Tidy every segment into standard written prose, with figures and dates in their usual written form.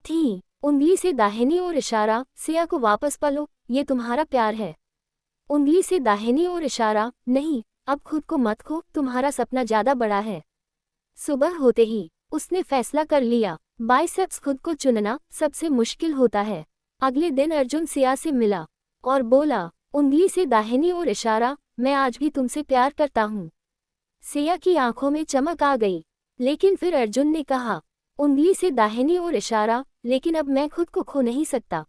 थी। उंगली से दाहिनी ओर इशारा, सिया को वापस पालो, ये तुम्हारा प्यार है। उंगली से दाहिनी ओर इशारा, नहीं, अब खुद को मत खो, तुम्हारा सपना ज्यादा बड़ा है। सुबह होते ही उसने फैसला कर लिया, बाइसेप्स खुद को चुनना सबसे मुश्किल होता है। अगले दिन अर्जुन सिया से मिला और बोला, उंगली से दाहिनी ओर इशारा, मैं आज भी तुमसे प्यार करता हूँ। सिया की आंखों में चमक आ गई, लेकिन फिर अर्जुन ने कहा, उंगली से दाहिनी ओर इशारा, लेकिन अब मैं खुद को खो नहीं सकता।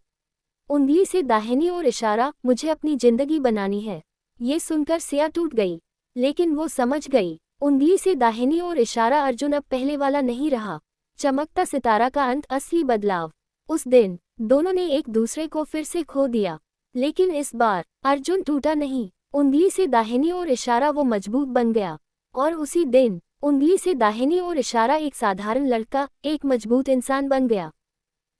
उंगली से दाहिनी ओर इशारा, मुझे अपनी जिंदगी बनानी है। ये सुनकर सिया टूट गई, लेकिन वो समझ गई, उंगली से दाहिनी ओर इशारा अर्जुन अब पहले वाला नहीं रहा। चमकता सितारा का अंत, असली बदलाव। उस दिन दोनों ने एक दूसरे को फिर से खो दिया, लेकिन इस बार अर्जुन टूटा नहीं। उंगली से दाहिनी ओर इशारा वो मजबूत बन गया, और उसी दिन उंगली से दाहिनी ओर इशारा एक साधारण लड़का एक मजबूत इंसान बन गया।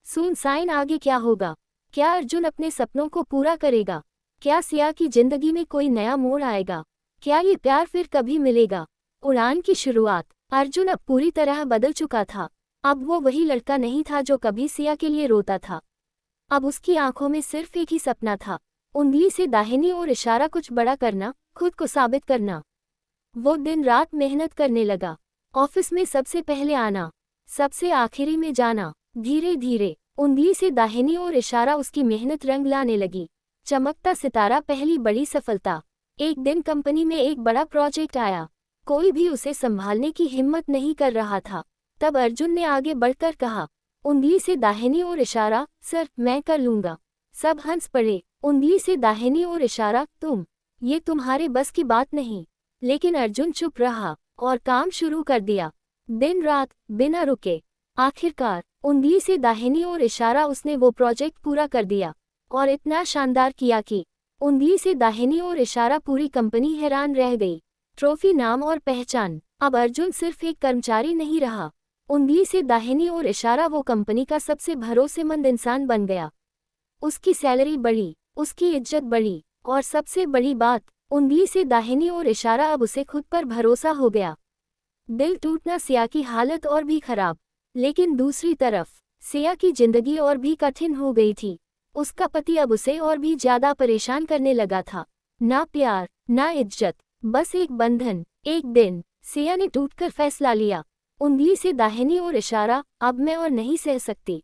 सुनसाइन आगे क्या होगा? क्या अर्जुन अपने सपनों को पूरा करेगा? क्या सिया की जिंदगी में कोई नया मोड़ आएगा? क्या ये प्यार फिर कभी मिलेगा? उड़ान की शुरुआत। अर्जुन अब पूरी तरह बदल चुका था। अब वो वही लड़का नहीं था जो कभी सिया के लिए रोता था। अब उसकी आंखों में सिर्फ एक ही सपना था, उंगली से दाहिनी ओर इशारा, कुछ बड़ा करना, खुद को साबित करना। वो दिन रात मेहनत करने लगा, ऑफिस में सबसे पहले आना, सबसे आखिरी में जाना। धीरे धीरे उंगली से दाहिनी ओर इशारा उसकी मेहनत रंग लाने लगी। चमकता सितारा, पहली बड़ी सफलता। एक दिन कंपनी में एक बड़ा प्रोजेक्ट आया, कोई भी उसे संभालने की हिम्मत नहीं कर रहा था। तब अर्जुन ने आगे बढ़कर कहा, उंगली से दाहिनी ओर इशारा, सर मैं कर लूंगा। सब हंस पड़े। उंगली से दाहिनी ओर इशारा, ये तुम्हारे बस की बात नहीं। लेकिन अर्जुन चुप रहा और काम शुरू कर दिया, दिन रात बिना रुके। आखिरकार उंगली से दाहिनी ओर इशारा, उसने वो प्रोजेक्ट पूरा कर दिया, और इतना शानदार किया कि उंगली से दाहिनी ओर इशारा पूरी कंपनी हैरान रह गई। ट्रॉफी, नाम और पहचान। अब अर्जुन सिर्फ एक कर्मचारी नहीं रहा, उंगली से दाहिनी ओर इशारा वो कंपनी का सबसे भरोसेमंद इंसान बन गया। उसकी सैलरी बढ़ी, उसकी इज्जत बढ़ी, और सबसे बड़ी बात, उंगली से दाहिनी ओर इशारा अब उसे खुद पर भरोसा हो गया। दिल टूटना, सिया की हालत और भी खराब। लेकिन दूसरी तरफ सिया की जिंदगी और भी कठिन हो गई थी। उसका पति अब उसे और भी ज्यादा परेशान करने लगा था। ना प्यार, ना इज्जत, बस एक बंधन। एक दिन सिया ने टूटकर फैसला लिया, उंगली से दाहिनी ओर इशारा, अब मैं और नहीं सह सकती।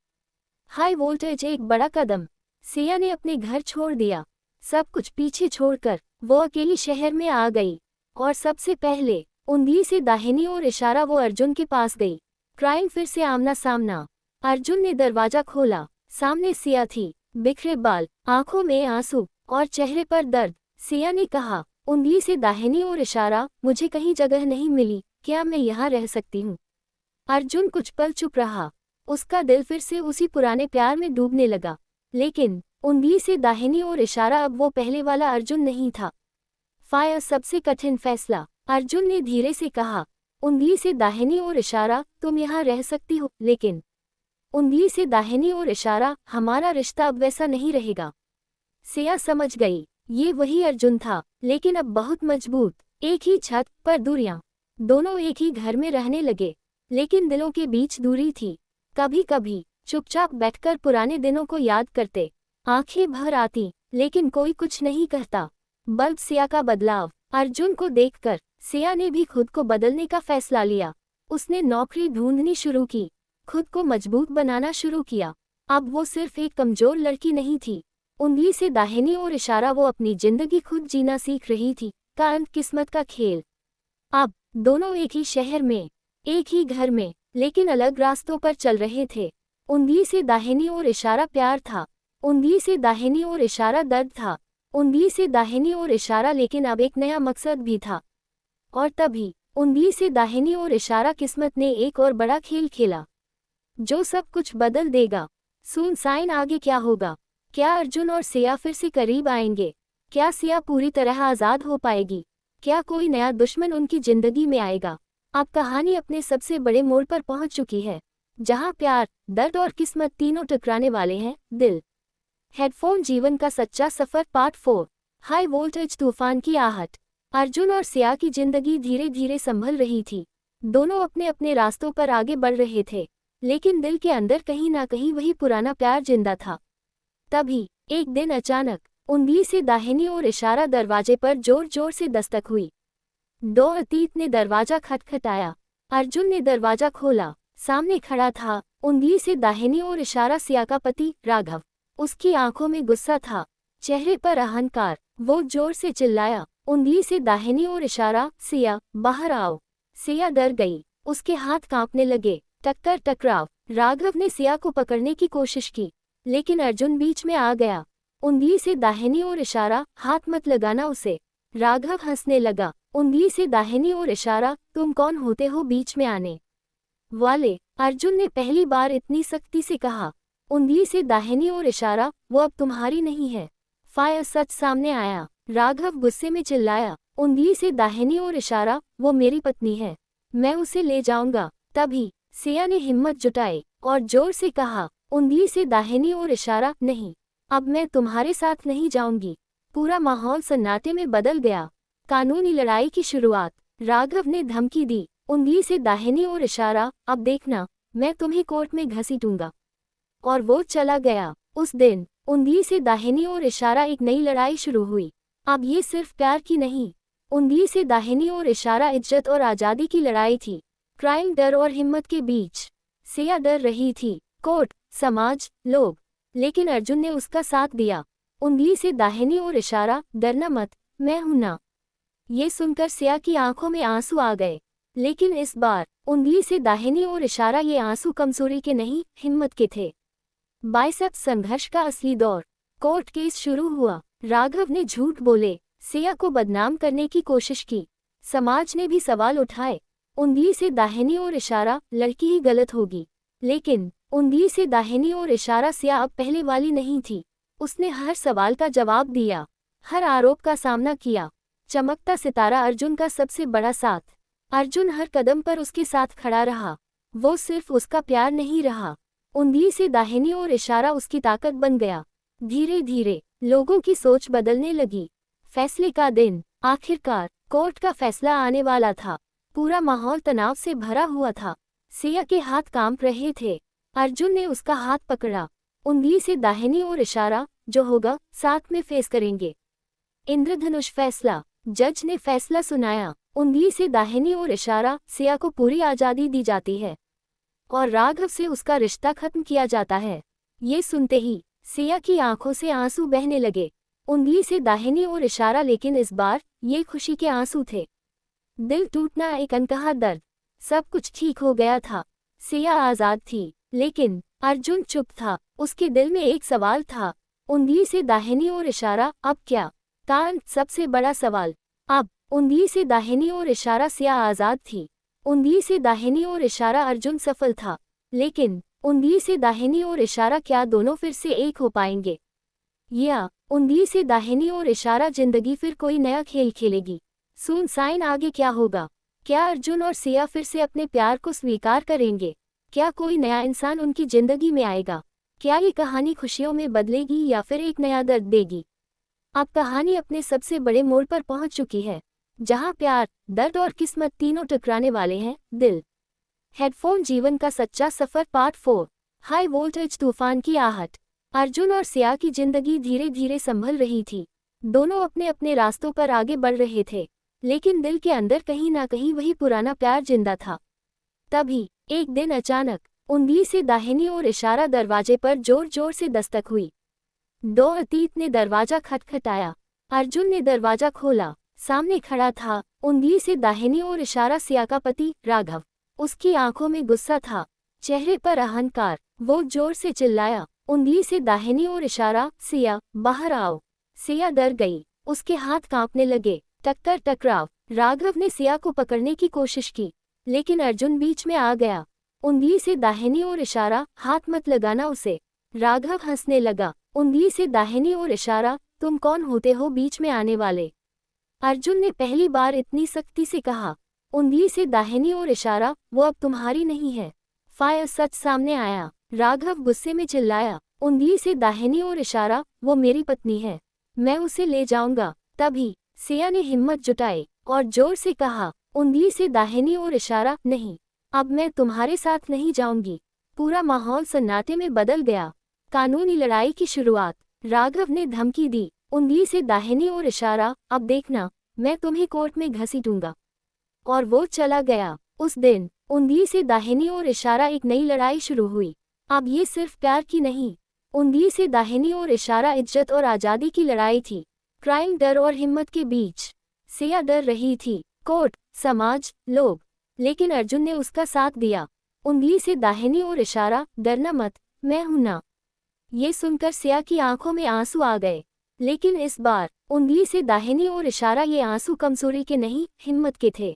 हाई वोल्टेज, एक बड़ा कदम। सिया ने अपने घर छोड़ दिया, सब कुछ पीछे छोड़कर वो अकेली शहर में आ गई, और सबसे पहले उंगली से दाहिनी ओर इशारा वो अर्जुन के पास गई। क्राइम फिर से आमना सामना। अर्जुन ने दरवाजा खोला, सामने सिया थी, बिखरे बाल, आंखों में आंसू और चेहरे पर दर्द। सिया ने कहा, उंगली से दाहिनी ओर इशारा, मुझे कहीं जगह नहीं मिली, क्या मैं यहाँ रह सकती हूँ? अर्जुन कुछ पल चुप रहा, उसका दिल फिर से उसी पुराने प्यार में डूबने लगा। लेकिन उंगली से दाहिनी ओर इशारा अब वो पहले वाला अर्जुन नहीं था। फायर, सबसे कठिन फैसला। अर्जुन ने धीरे से कहा, उंगली से दाहिनी ओर इशारा, तुम यहाँ रह सकती हो, लेकिन उंगली से दाहिनी ओर इशारा, हमारा रिश्ता अब वैसा नहीं रहेगा। सिया समझ गई, ये वही अर्जुन था, लेकिन अब बहुत मजबूत। एक ही छत पर दूरियां, दोनों एक ही घर में रहने लगे, लेकिन दिलों के बीच दूरी थी। कभी कभी चुपचाप बैठकर पुराने दिनों को याद करते, आंखें भर आती, लेकिन कोई कुछ नहीं कहता। बल्ब, सिया का बदलाव। अर्जुन को देखकर सिया ने भी खुद को बदलने का फैसला लिया। उसने नौकरी ढूंढनी शुरू की, खुद को मजबूत बनाना शुरू किया। अब वो सिर्फ एक कमजोर लड़की नहीं थी। उंगली से दाहिनी ओर इशारा, वो अपनी जिंदगी खुद जीना सीख रही थी। का अंत, किस्मत का खेल। अब दोनों एक ही शहर में, एक ही घर में, लेकिन अलग रास्तों पर चल रहे थे। उंगली से दाहिनी ओर इशारा प्यार था, उंगली से दाहिनी ओर इशारा दर्द था, उंगली से दाहिनी ओर इशारा, लेकिन अब एक नया मकसद भी था। और तभी उंगली से दाहिनी ओर इशारा, किस्मत ने एक और बड़ा खेल खेला, जो सब कुछ बदल देगा। सुनसाइन आगे क्या होगा? क्या अर्जुन और सिया फिर से करीब आएंगे? क्या सिया पूरी तरह आज़ाद हो पाएगी? क्या कोई नया दुश्मन उनकी जिंदगी में आएगा? अब कहानी अपने सबसे बड़े मोड़ पर पहुंच चुकी है, जहां प्यार, दर्द और किस्मत तीनों टकराने वाले हैं। दिल हेडफोन, जीवन का सच्चा सफर, पार्ट 4। हाई वोल्टेज, तूफान की आहट। अर्जुन और सिया की जिंदगी धीरे धीरे संभल रही थी। दोनों अपने अपने रास्तों पर आगे बढ़ रहे थे, लेकिन दिल के अंदर कहीं ना कहीं वही पुराना प्यार जिंदा था। तभी एक दिन अचानक उंगली से दाहिनी ओर इशारा दरवाजे पर जोर जोर से दस्तक हुई। दो अतीत ने दरवाजा खटखटाया। अर्जुन ने दरवाजा खोला। सामने खड़ा था उंगली से दाहिनी ओर इशारा सिया का पति राघव। उसकी आंखों में गुस्सा था, चेहरे पर अहंकार। वो जोर से चिल्लाया, उंगली से दाहिनी ओर इशारा, सिया बाहर आओ। सिया डर गई, उसके हाथ कांपने लगे। टक्कर टकराव। राघव ने सिया को पकड़ने की कोशिश की, लेकिन अर्जुन बीच में आ गया। उंगली से दाहिनी ओर इशारा, हाथ मत लगाना उसे। राघव हंसने लगा। उंगली से दाहिनी ओर इशारा, तुम कौन होते हो बीच में आने वाले? अर्जुन ने पहली बार इतनी सख्ती से कहा। उंगली से दाहिनी ओर इशारा, वो अब तुम्हारी नहीं है। फायर सच सामने आया। राघव गुस्से में चिल्लाया, उंगली से दाहिनी ओर इशारा, वो मेरी पत्नी है, मैं उसे ले जाऊंगा। तभी सिया ने हिम्मत जुटाई और जोर से कहा, उंगली से दाहिनी ओर इशारा, नहीं, अब मैं तुम्हारे साथ नहीं जाऊंगी। पूरा माहौल सन्नाटे में बदल गया। कानूनी लड़ाई की शुरुआत। राघव ने धमकी दी, उंगली से दाहिनी ओर इशारा, अब देखना मैं तुम्हें कोर्ट में घसीटूंगा। और वो चला गया। उस दिन उंगली से दाहिनी ओर इशारा एक नई लड़ाई शुरू हुई। अब ये सिर्फ प्यार की नहीं, उंगली से दाहिनी ओर इशारा इज्जत और आज़ादी की लड़ाई थी। क्राइम, डर और हिम्मत के बीच। सिया डर रही थी, कोर्ट, समाज, लोग, लेकिन अर्जुन ने उसका साथ दिया। उंगली से दाहिनी ओर इशारा, डरना मत, मैं हूं ना। ये सुनकर सिया की आंखों में आंसू आ गए, लेकिन इस बार उंगली से दाहिनी ओर इशारा, ये आंसू कमजोरी के नहीं, हिम्मत के थे। बाइसेप्स संघर्ष का असली दौर। कोर्ट केस शुरू हुआ। राघव ने झूठ बोले, सिया को बदनाम करने की कोशिश की। समाज ने भी सवाल उठाए। उंगली से दाहिनी ओर इशारा, लड़की ही गलत होगी। लेकिन उंगली से दाहिनी ओर इशारा, सिया अब पहले वाली नहीं थी। उसने हर सवाल का जवाब दिया, हर आरोप का सामना किया। चमकता सितारा अर्जुन का सबसे बड़ा साथ। अर्जुन हर कदम पर उसके साथ खड़ा रहा। वो सिर्फ उसका प्यार नहीं रहा, उंगली से दाहिनी ओर इशारा उसकी ताकत बन गया। धीरे धीरे लोगों की सोच बदलने लगी। फैसले का दिन। आखिरकार कोर्ट का फैसला आने वाला था। पूरा माहौल तनाव से भरा हुआ था। सिया के हाथ कांप रहे थे। अर्जुन ने उसका हाथ पकड़ा। उंगली से दाहिनी ओर इशारा, जो होगा साथ में फेस करेंगे। इंद्रधनुष फैसला। जज ने फैसला सुनाया। उंगली से दाहिनी ओर इशारा, सिया को पूरी आज़ादी दी जाती है और राघव से उसका रिश्ता खत्म किया जाता है। ये सुनते ही सिया की आंखों से आंसू बहने लगे। उंगली से दाहिनी ओर इशारा, लेकिन इस बार ये खुशी के आंसू थे। दिल टूटना, एक अनकहा दर्द। सब कुछ ठीक हो गया था। सिया आज़ाद थी, लेकिन अर्जुन चुप था। उसके दिल में एक सवाल था, उंगली से दाहिनी ओर इशारा, अब क्या? कान, सबसे बड़ा सवाल। अब उंगली से दाहिनी ओर इशारा, सिया आज़ाद थी। उंगली से दाहिनी ओर इशारा, अर्जुन सफल था। लेकिन उंगली से दाहिनी ओर इशारा, क्या दोनों फिर से एक हो पाएंगे? या उंगली से दाहिनी ओर इशारा, जिंदगी फिर कोई नया खेल खेलेगी? सून साइन, आगे क्या होगा? क्या अर्जुन और सिया फिर से अपने प्यार को स्वीकार करेंगे? क्या कोई नया इंसान उनकी जिंदगी में आएगा? क्या ये कहानी खुशियों में बदलेगी या फिर एक नया दर्द देगी? अब कहानी अपने सबसे बड़े मोड़ पर पहुंच चुकी है, जहां प्यार, दर्द और किस्मत तीनों टकराने वाले हैं। दिल हेडफोन, जीवन का सच्चा सफर, पार्ट 4। हाई वोल्टेज तूफान की आहट। अर्जुन और सिया की जिंदगी धीरे धीरे संभल रही थी। दोनों अपने अपने रास्तों पर आगे बढ़ रहे थे, लेकिन दिल के अंदर कहीं ना कहीं वही पुराना प्यार जिंदा था। तभी एक दिन अचानक उंगली से दाहिनी ओर इशारा, दरवाजे पर जोर जोर से दस्तक हुई। दो अतीत ने दरवाजा खटखटाया। अर्जुन ने दरवाजा खोला। सामने खड़ा था उंगली से दाहिनी ओर इशारा, सिया का पति राघव। उसकी आंखों में गुस्सा था, चेहरे पर अहंकार। वो जोर से चिल्लाया, उंगली से दाहिनी ओर इशारा, सिया बाहर आओ। सिया डर गई, उसके हाथ कांपने लगे। टक्कर टकराव। राघव ने सिया को पकड़ने की कोशिश की, लेकिन अर्जुन बीच में आ गया। उंगली से दाहिनी ओर इशारा, हाथ मत लगाना उसे। राघव हंसने लगा। उंगली से दाहिनी ओर इशारा, तुम कौन होते हो बीच में आने वाले? अर्जुन ने पहली बार इतनी सख्ती से कहा। उंगली से दाहिनी ओर इशारा, वो अब तुम्हारी नहीं है। फायर सच सामने आया। राघव गुस्से में चिल्लाया, उंगली से दाहिनी ओर इशारा, वो मेरी पत्नी है, मैं उसे ले जाऊंगा। तभी सिया ने हिम्मत जुटाई और जोर से कहा, उंगली से दाहिनी ओर इशारा, नहीं, अब मैं तुम्हारे साथ नहीं जाऊंगी। पूरा माहौल सन्नाटे में बदल गया। कानूनी लड़ाई की शुरुआत। राघव ने धमकी दी, उंगली से दाहिनी ओर इशारा, अब देखना, मैं तुम्हें कोर्ट में घसीटूंगा। और वो चला गया। उस दिन उंगली से दाहिनी ओर इशारा एक नई लड़ाई शुरू हुई। अब ये सिर्फ प्यार की नहीं, उंगली से दाहिनी ओर इशारा इज्जत और आज़ादी की लड़ाई थी। क्राइम, डर और हिम्मत के बीच। सिया डर रही थी, कोर्ट, समाज, लोग, लेकिन अर्जुन ने उसका साथ दिया। उंगली से दाहिनी ओर इशारा, डरना मत, मैं हूं ना। ये सुनकर सिया की आंखों में आंसू आ गए। लेकिन इस बार उंगली से दाहिनी ओर इशारा, ये आंसू कमजोरी के नहीं, हिम्मत के थे।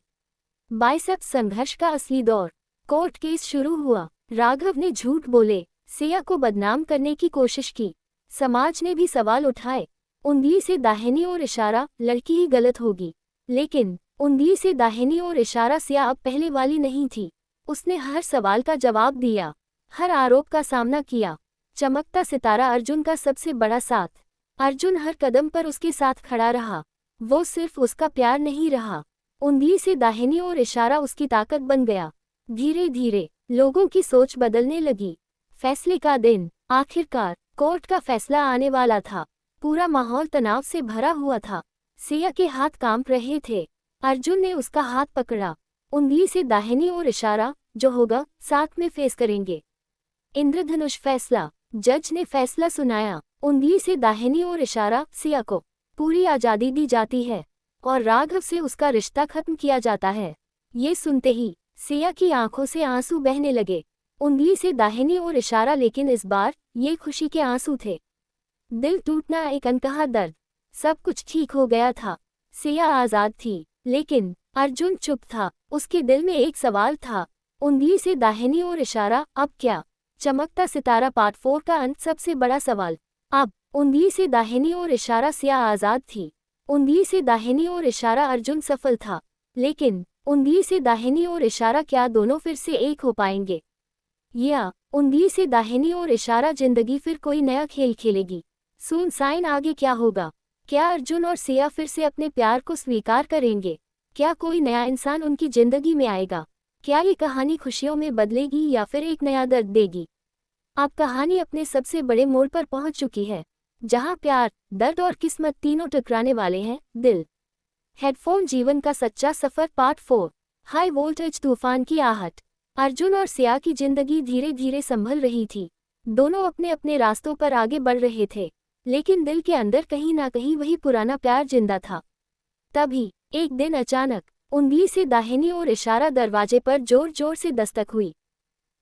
बाइसेप्स संघर्ष का असली दौर। कोर्ट केस शुरू हुआ। राघव ने झूठ बोले, सिया को बदनाम करने की कोशिश की। समाज ने भी सवाल उठाए। उंगली से दाहिनी ओर इशारा, लड़की ही गलत होगी। लेकिन उंगली से दाहिनी ओर इशारा, सिया अब पहले वाली नहीं थी। उसने हर सवाल का जवाब दिया, हर आरोप का सामना किया। चमकता सितारा अर्जुन का सबसे बड़ा साथ। अर्जुन हर कदम पर उसके साथ खड़ा रहा। वो सिर्फ उसका प्यार नहीं रहा, उंगली से दाहिनी ओर इशारा उसकी ताकत बन गया। धीरे धीरे लोगों की सोच बदलने लगी। फैसले का दिन। आखिरकार कोर्ट का फैसला आने वाला था। पूरा माहौल तनाव से भरा हुआ था। सिया के हाथ कांप रहे थे। अर्जुन ने उसका हाथ पकड़ा, उंगली से दाहिनी ओर इशारा, जो होगा साथ में फेस करेंगे। इंद्रधनुष फैसला। जज ने फैसला सुनाया, उंगली से दाहिनी ओर इशारा, सिया को पूरी आज़ादी दी जाती है और राघव से उसका रिश्ता खत्म किया जाता है। ये सुनते ही सिया की आंखों से आंसू बहने लगे। उंगली से दाहिनी ओर इशारा, लेकिन इस बार ये खुशी के आंसू थे। दिल टूटना, एक अनकहा दर्द। सब कुछ ठीक हो गया था। सिया आज़ाद थी, लेकिन अर्जुन चुप था। उसके दिल में एक सवाल था, उंगली से दाहिनी ओर इशारा, अब क्या। चमकता सितारा पार्ट 4 का अंत। सबसे बड़ा सवाल। अब उंगली से दाहिनी ओर इशारा, सिया आज़ाद थी। उंगली से दाहिनी ओर इशारा, अर्जुन सफल था। लेकिन उंगली से दाहिनी ओर इशारा, क्या दोनों फिर से एक हो पाएंगे? या उंगली से दाहिनी ओर इशारा जिंदगी फिर कोई नया खेल खेलेगी? सून साइन, आगे क्या होगा? क्या अर्जुन और सिया फिर से अपने प्यार को स्वीकार करेंगे? क्या कोई नया इंसान उनकी जिंदगी में आएगा? क्या ये कहानी खुशियों में बदलेगी या फिर एक नया दर्द देगी? अब कहानी अपने सबसे बड़े मोड़ पर पहुंच चुकी है, जहां प्यार, दर्द और किस्मत तीनों टकराने वाले हैं। दिल हेडफोन, जीवन का सच्चा सफर पार्ट 4। हाई वोल्टेज तूफान की आहट। अर्जुन और सिया की जिंदगी धीरे धीरे संभल रही थी। दोनों अपने अपने रास्तों पर आगे बढ़ रहे थे, लेकिन दिल के अंदर कहीं ना कहीं वही पुराना प्यार जिंदा था। तभी एक दिन अचानक उंगली से दाहिनी ओर इशारा दरवाजे पर जोर जोर से दस्तक हुई।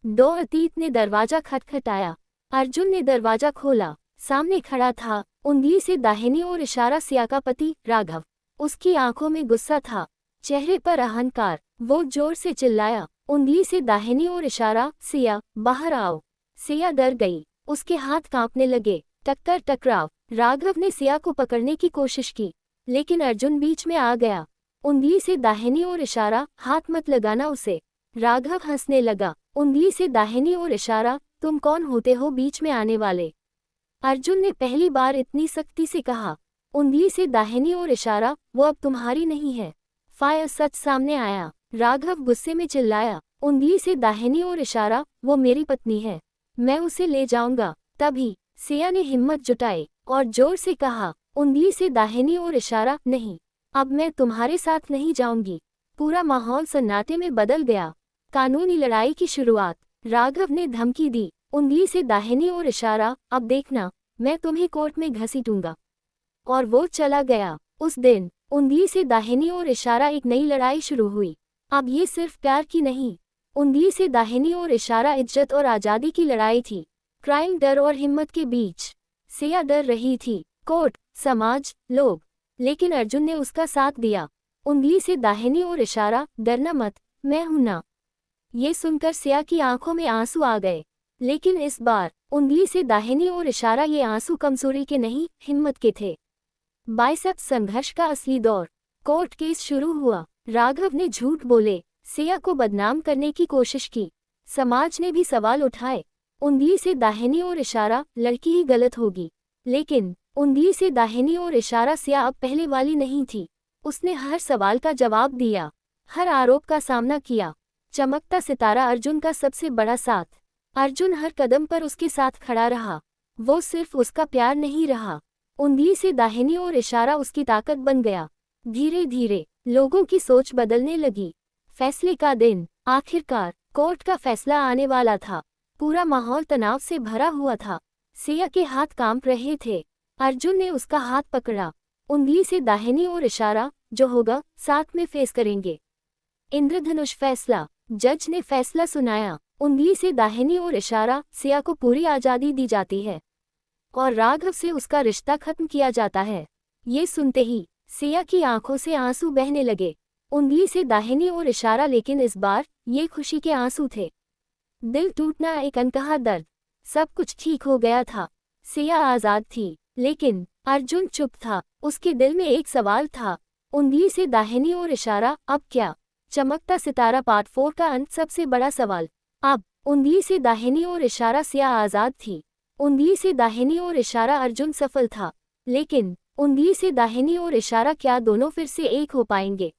दो अतीत ने दरवाजा खटखटाया। अर्जुन ने दरवाजा खोला। सामने खड़ा था उंगली से दाहिनी ओर इशारा, सिया का पति राघव। उसकी आंखों में गुस्सा था, चेहरे पर अहंकार। वो जोर से चिल्लाया, उंगली से दाहिनी ओर इशारा, सिया बाहर आओ। सिया डर गई, उसके हाथ कांपने लगे। टक्कर, टकराव। राघव ने सिया को पकड़ने की कोशिश की, लेकिन अर्जुन बीच में आ गया। उंगली से दाहिनी ओर इशारा, हाथ मत लगाना उसे। राघव हंसने लगा, उंगली से दाहिनी ओर इशारा, तुम कौन होते हो बीच में आने वाले? अर्जुन ने पहली बार इतनी सख्ती से कहा। उंगली से दाहिनी ओर इशारा, वो अब तुम्हारी नहीं है। फायर, सच सामने आया। राघव गुस्से में चिल्लाया, उंगली से दाहिनी ओर इशारा, वो मेरी पत्नी है, मैं उसे ले जाऊंगा। तभी सिया ने हिम्मत जुटाई और जोर से कहा, उंगली से दाहिनी ओर इशारा, नहीं, अब मैं तुम्हारे साथ नहीं जाऊंगी। पूरा माहौल सन्नाटे में बदल गया। कानूनी लड़ाई की शुरुआत। राघव ने धमकी दी, उंगली से दाहिनी ओर इशारा, अब देखना, मैं तुम्हें कोर्ट में घसीटूंगा। और वो चला गया। उस दिन उंगली से दाहिनी ओर इशारा, एक नई लड़ाई शुरू हुई। अब ये सिर्फ प्यार की नहीं, उंगली से दाहिनी ओर इशारा इज्जत और आज़ादी की लड़ाई थी। क्राइम, डर और हिम्मत के बीच। सिया डर रही थी, कोर्ट, समाज, लोग, लेकिन अर्जुन ने उसका साथ दिया। उंगली से दाहिनी ओर इशारा, डरना मत, मैं हूं ना। ये सुनकर सिया की आंखों में आंसू आ गए। लेकिन इस बार उंगली से दाहिनी ओर इशारा, ये आंसू कमजोरी के नहीं, हिम्मत के थे। बाइसेप्स संघर्ष का असली दौर। कोर्ट केस शुरू हुआ। राघव ने झूठ बोले, सिया को बदनाम करने की कोशिश की। समाज ने भी सवाल उठाए। उंगली से दाहिनी ओर इशारा, लड़की ही गलत होगी। लेकिन उंगली से दाहिनी ओर इशारा, सिया अब पहले वाली नहीं थी। उसने हर सवाल का जवाब दिया, हर आरोप का सामना किया। चमकता सितारा अर्जुन का सबसे बड़ा साथ। अर्जुन हर कदम पर उसके साथ खड़ा रहा। वो सिर्फ उसका प्यार नहीं रहा, उंगली से दाहिनी ओर इशारा उसकी ताकत बन गया। धीरे धीरे लोगों की सोच बदलने लगी। फैसले का दिन, आखिरकार कोर्ट का फैसला आने वाला था। पूरा माहौल तनाव से भरा हुआ था। सिया के हाथ कांप रहे थे। अर्जुन ने उसका हाथ पकड़ा, उंगली से दाहिनी ओर इशारा, जो होगा साथ में फेस करेंगे। इंद्रधनुष फैसला। जज ने फैसला सुनाया, उंगली से दाहिनी ओर इशारा, सिया को पूरी आज़ादी दी जाती है और राघव से उसका रिश्ता खत्म किया जाता है। ये सुनते ही सिया की आंखों से आंसू बहने लगे। उंगली से दाहिनी ओर इशारा, लेकिन इस बार ये खुशी के आंसू थे। दिल टूटना, एक अनकहा दर्द। सब कुछ ठीक हो गया था। सिया आज़ाद थी, लेकिन अर्जुन चुप था। उसके दिल में एक सवाल था। उंगली से दाहिनी ओर इशारा, अब क्या? चमकता सितारा पार्ट 4 का अंत। सबसे बड़ा सवाल अब। उंगली से दाहिनी ओर इशारा, सिया आज़ाद थी। उंगली से दाहिनी ओर इशारा, अर्जुन सफल था। लेकिन उंगली से दाहिनी ओर इशारा, क्या दोनों फिर से एक हो पाएंगे?